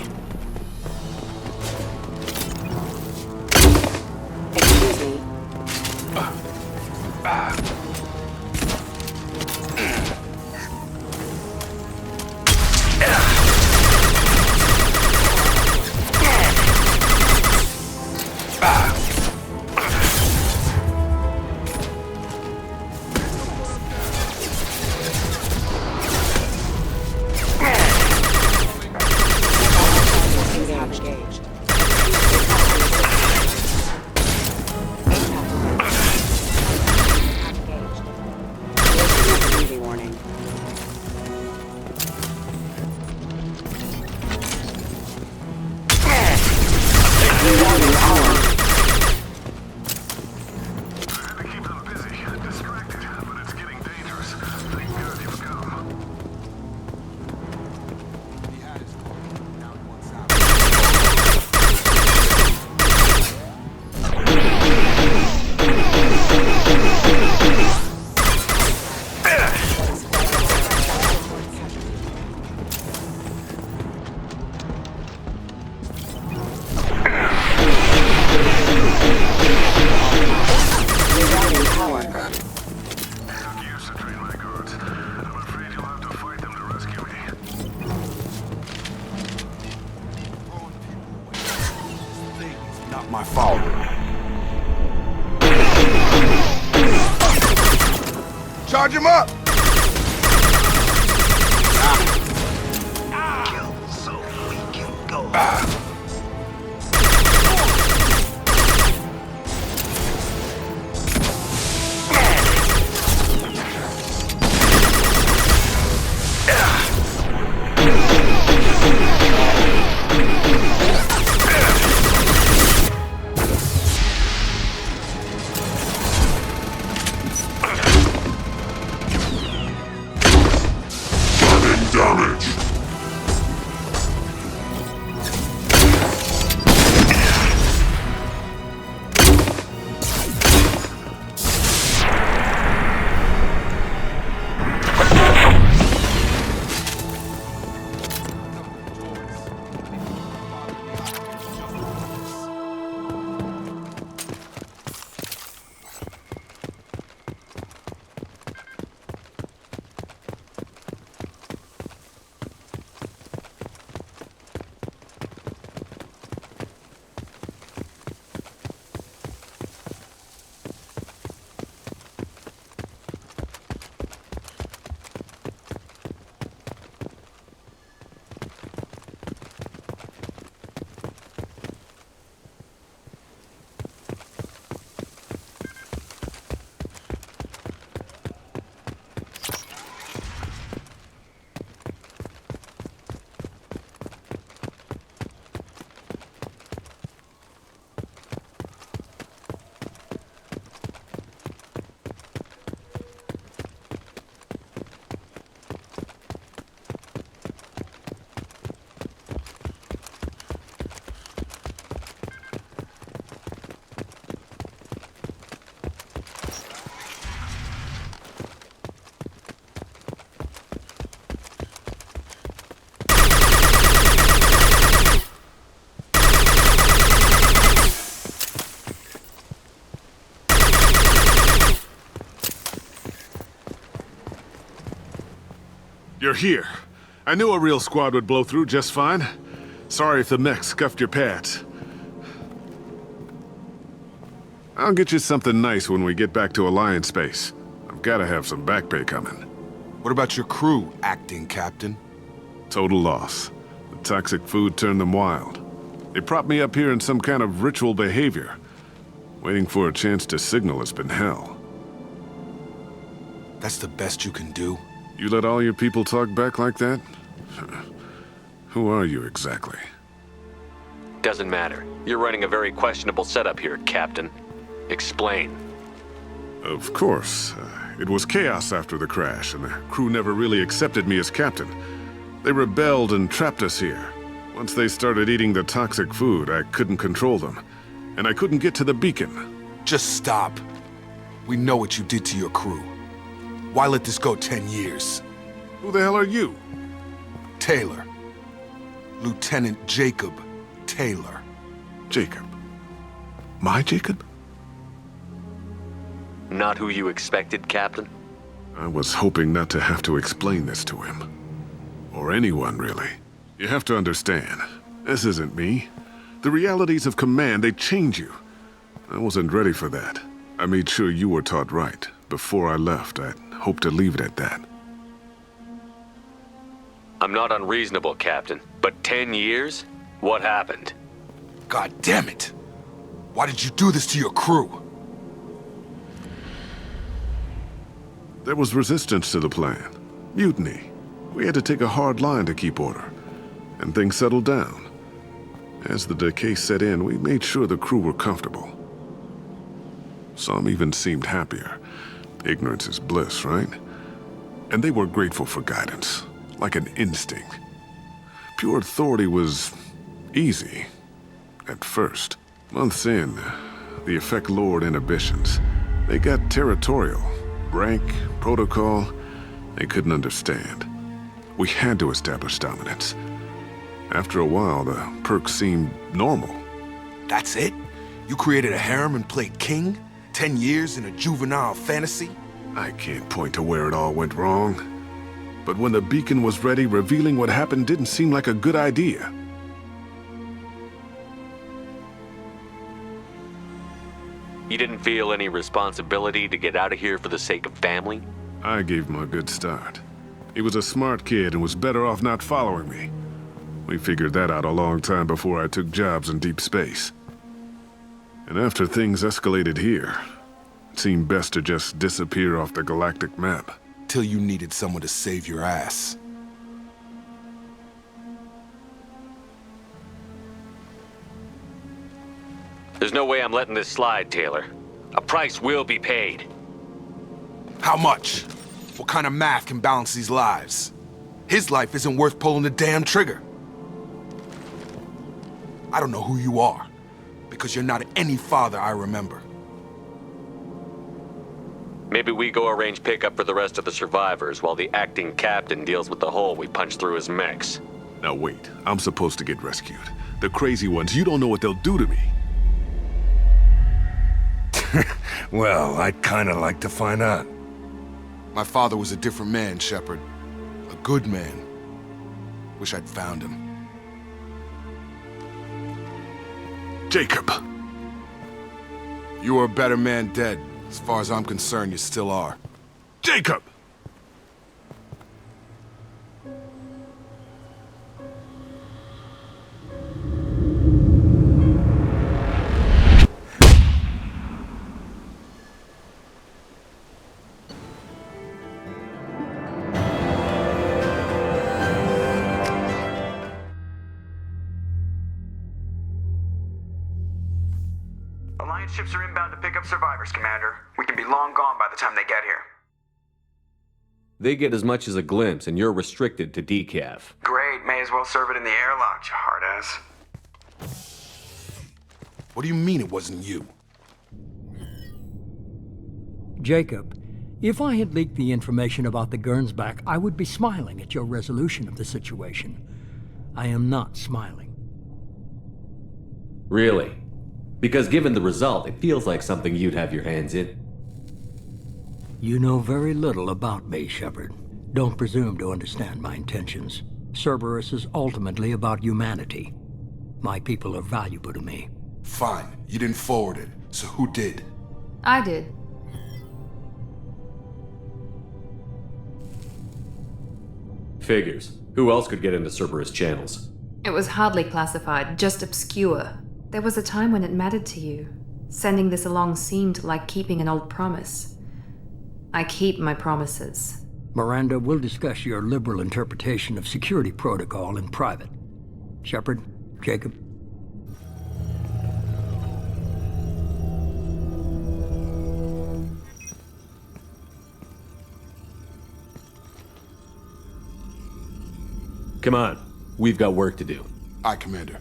Excuse me. Engaged. Engaged. Warning. Not my fault. Charge him up! Kill so we can go. Damage. You're here. I knew a real squad would blow through just fine. Sorry if the mech scuffed your pads. I'll get you something nice when we get back to Alliance space. I've gotta have some back pay coming. What about your crew, acting captain? Total loss. The toxic food turned them wild. They propped me up here in some kind of ritual behavior. Waiting for a chance to signal has been hell. That's the best you can do? You let all your people talk back like that? Who are you exactly? Doesn't matter. You're running a very questionable setup here, Captain. Explain. Of course. It was chaos after the crash, and the crew never really accepted me as captain. They rebelled and trapped us here. Once they started eating the toxic food, I couldn't control them. And I couldn't get to the beacon. Just stop. We know what you did to your crew. Why let this go 10 years? Who the hell are you? Taylor. Lieutenant Jacob Taylor. Jacob? My Jacob? Not who you expected, Captain? I was hoping not to have to explain this to him. Or anyone, really. You have to understand, this isn't me. The realities of command, they change you. I wasn't ready for that. I made sure you were taught right. Before I left, I hoped to leave it at that. I'm not unreasonable, Captain. But 10 years? What happened? God damn it! Why did you do this to your crew? There was resistance to the plan. Mutiny. We had to take a hard line to keep order. And things settled down. As the decay set in, we made sure the crew were comfortable. Some even seemed happier. Ignorance is bliss, right? And they were grateful for guidance, like an instinct. Pure authority was easy, at first. Months in, the effect lowered inhibitions. They got territorial. Rank, protocol, they couldn't understand. We had to establish dominance. After a while, the perks seemed normal. That's it? You created a harem and played king? 10 years in a juvenile fantasy? I can't point to where it all went wrong. But when the beacon was ready, revealing what happened didn't seem like a good idea. You didn't feel any responsibility to get out of here for the sake of family? I gave him a good start. He was a smart kid and was better off not following me. We figured that out a long time before I took jobs in deep space. And after things escalated here, it seemed best to just disappear off the galactic map. Till you needed someone to save your ass. There's no way I'm letting this slide, Taylor. A price will be paid. How much? What kind of math can balance these lives? His life isn't worth pulling the damn trigger. I don't know who you are, because you're not any father I remember. Maybe we go arrange pickup for the rest of the survivors while the acting captain deals with the hole we punched through his mechs. Now wait, I'm supposed to get rescued. The crazy ones, you don't know what they'll do to me. Well, I'd kinda like to find out. My father was a different man, Shepard. A good man. Wish I'd found him. Jacob! You were a better man dead. As far as I'm concerned, you still are. Jacob! Alliance ships are inbound to pick up survivors, Commander. We can be long gone by the time they get here. They get as much as a glimpse, and you're restricted to decaf. Great, may as well serve it in the airlock, you hard ass. What do you mean it wasn't you? Jacob, if I had leaked the information about the Gernsback, I would be smiling at your resolution of the situation. I am not smiling. Really? Because given the result, it feels like something you'd have your hands in. You know very little about me, Shepard. Don't presume to understand my intentions. Cerberus is ultimately about humanity. My people are valuable to me. Fine, you didn't forward it, so who did? I did. Figures. Who else could get into Cerberus channels? It was hardly classified, just obscure. There was a time when it mattered to you. Sending this along seemed like keeping an old promise. I keep my promises. Miranda, we'll discuss your liberal interpretation of security protocol in private. Shepard, Jacob. Come on. We've got work to do. Aye, Commander.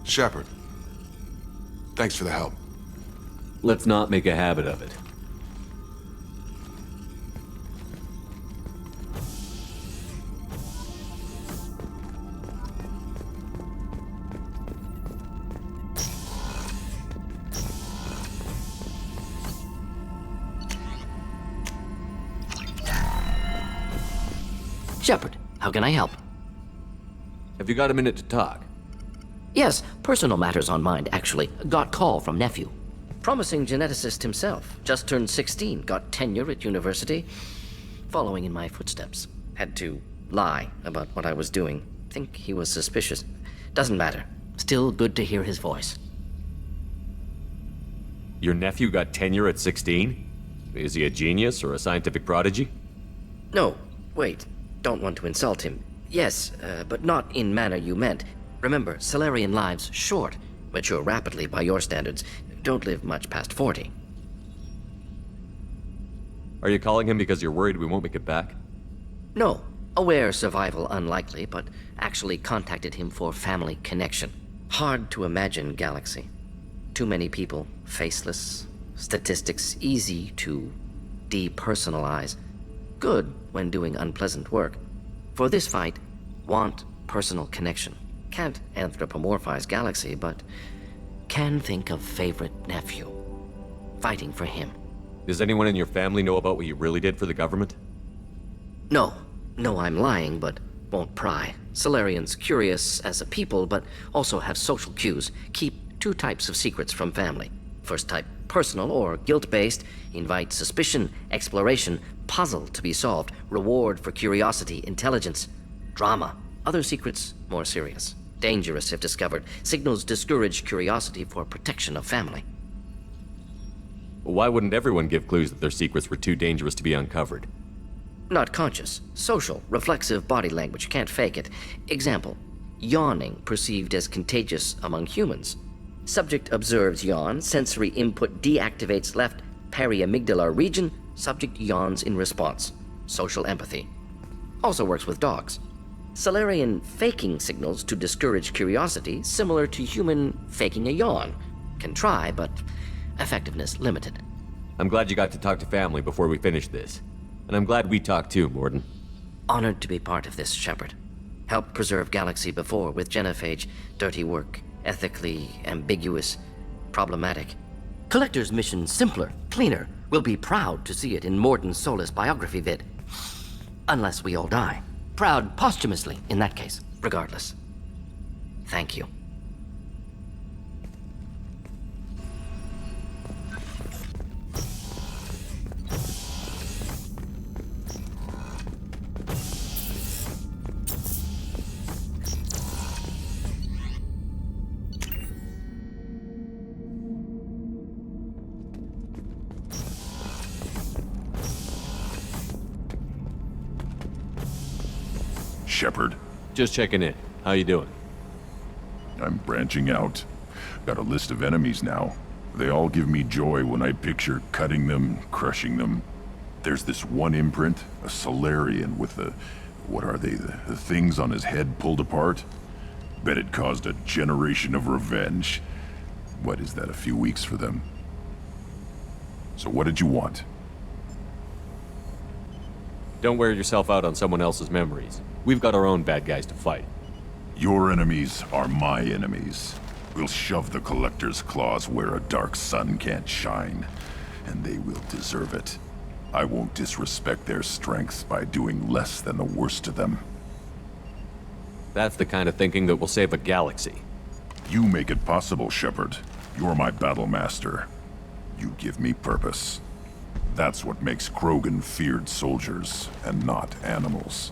Shepard. Thanks for the help. Let's not make a habit of it. Shepard, how can I help? Have you got a minute to talk? Yes, personal matters on mind, actually. Got call from nephew. Promising geneticist himself. Just turned 16, got tenure at university. Following in my footsteps. Had to lie about what I was doing. Think he was suspicious. Doesn't matter. Still good to hear his voice. Your nephew got tenure at 16? Is he a genius or a scientific prodigy? No, wait. Don't want to insult him. Yes, but not in manner you meant. Remember, Salarian lives short. Mature rapidly by your standards. Don't live much past 40. Are you calling him because you're worried we won't make it back? No. Aware survival unlikely, but actually contacted him for family connection. Hard to imagine galaxy. Too many people, faceless. Statistics easy to depersonalize. Good when doing unpleasant work. For this fight, want personal connection. Can't anthropomorphize galaxy, but can think of favorite nephew. Fighting for him. Does anyone in your family know about what you really did for the government? No. No, I'm lying, but won't pry. Salarians curious as a people, but also have social cues. Keep two types of secrets from family. First type, personal or guilt-based. Invite suspicion, exploration, puzzle to be solved. Reward for curiosity, intelligence. Drama. Other secrets, more serious. Dangerous if discovered. Signals discourage curiosity for protection of family. Why wouldn't everyone give clues that their secrets were too dangerous to be uncovered? Not conscious. Social, reflexive body language. Can't fake it. Example. Yawning perceived as contagious among humans. Subject observes yawn. Sensory input deactivates left periamygdalar region. Subject yawns in response. Social empathy. Also works with dogs. Salarian faking signals to discourage curiosity, similar to human faking a yawn. Can try, but effectiveness limited. I'm glad you got to talk to family before we finish this. And I'm glad we talked too, Mordin. Honored to be part of this, Shepard. Helped preserve Galaxy before with Genophage. Dirty work. Ethically ambiguous. Problematic. Collector's mission simpler, cleaner. We'll be proud to see it in Mordin Solus biography vid. Unless we all die. Proud posthumously, in that case. Regardless. Thank you. Shepard. Just checking in. How you doing? I'm branching out. Got a list of enemies now. They all give me joy when I picture cutting them, crushing them. There's this one imprint, a Salarian with the... what are they? The things on his head pulled apart? Bet it caused a generation of revenge. What is that, a few weeks for them? So what did you want? Don't wear yourself out on someone else's memories. We've got our own bad guys to fight. Your enemies are my enemies. We'll shove the Collector's claws where a dark sun can't shine, and they will deserve it. I won't disrespect their strengths by doing less than the worst to them. That's the kind of thinking that will save a galaxy. You make it possible, Shepard. You're my battle master. You give me purpose. That's what makes Krogan feared soldiers, and not animals.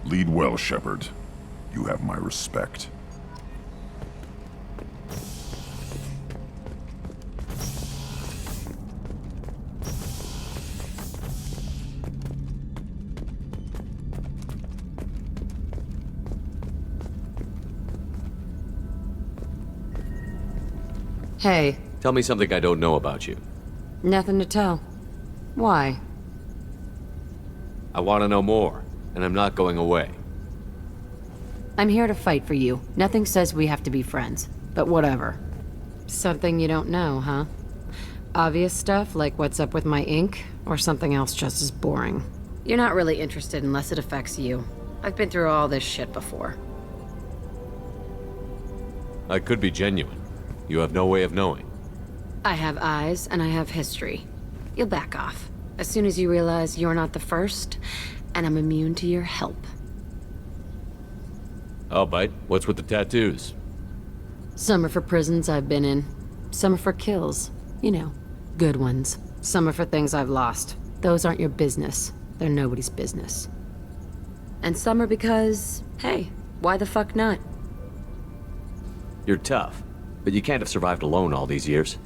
Lead well, Shepard. You have my respect. Hey. Tell me something I don't know about you. Nothing to tell. Why? I want to know more, and I'm not going away. I'm here to fight for you. Nothing says we have to be friends, but whatever. Something you don't know, huh? Obvious stuff like what's up with my ink, or something else just as boring. You're not really interested unless it affects you. I've been through all this shit before. I could be genuine. You have no way of knowing. I have eyes, and I have history. You'll back off. As soon as you realize you're not the first, and I'm immune to your help. I'll bite. What's with the tattoos? Some are for prisons I've been in. Some are for kills. You know, good ones. Some are for things I've lost. Those aren't your business. They're nobody's business. And some are because, hey, why the fuck not? You're tough, but you can't have survived alone all these years.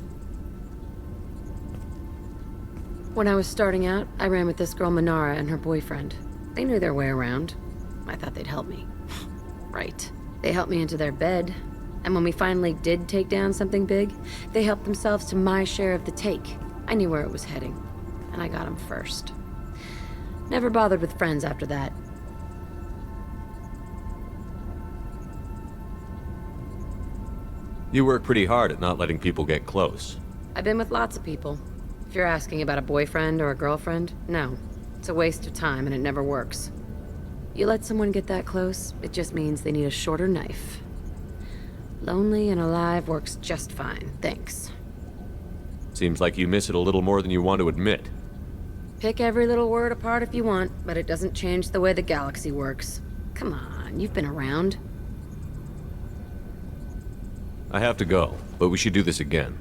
When I was starting out, I ran with this girl Minara and her boyfriend. They knew their way around. I thought they'd help me. Right. They helped me into their bed. And when we finally did take down something big, they helped themselves to my share of the take. I knew where it was heading. And I got them first. Never bothered with friends after that. You work pretty hard at not letting people get close. I've been with lots of people. If you're asking about a boyfriend or a girlfriend, no. It's a waste of time and it never works. You let someone get that close, it just means they need a shorter knife. Lonely and alive works just fine, thanks. Seems like you miss it a little more than you want to admit. Pick every little word apart if you want, but it doesn't change the way the galaxy works. Come on, you've been around. I have to go, but we should do this again.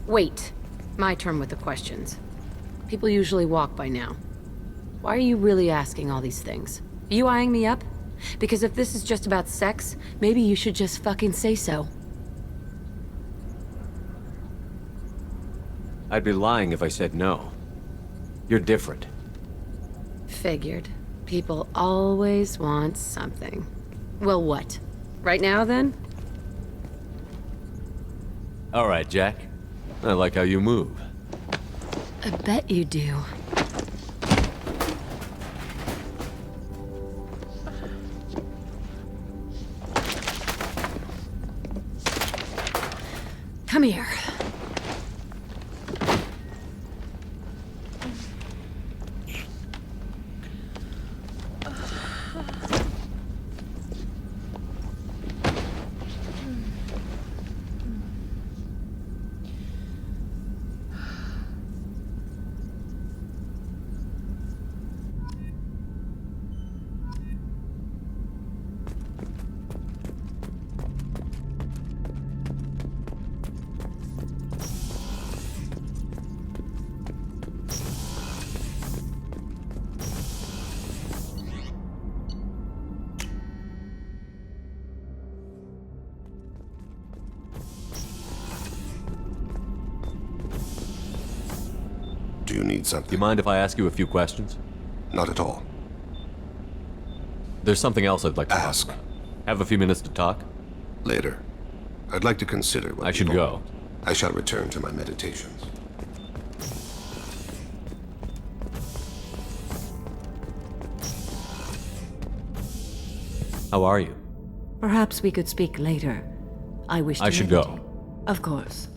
Wait. My turn with the questions. People usually walk by now. Why are you really asking all these things? Are you eyeing me up? Because if this is just about sex, maybe you should just fucking say so. I'd be lying if I said no. You're different. Figured. People always want something. Well, what? Right now, then? All right, Jack. I like how you move. I bet you do. Come here. Do you need something? Do you mind if I ask you a few questions? Not at all. There's something else I'd like to ask. Have a few minutes to talk? Later. I'd like to consider what I should people go. want. I shall return to my meditations. How are you? Perhaps we could speak later. I wish to I should meditate. go. Of course.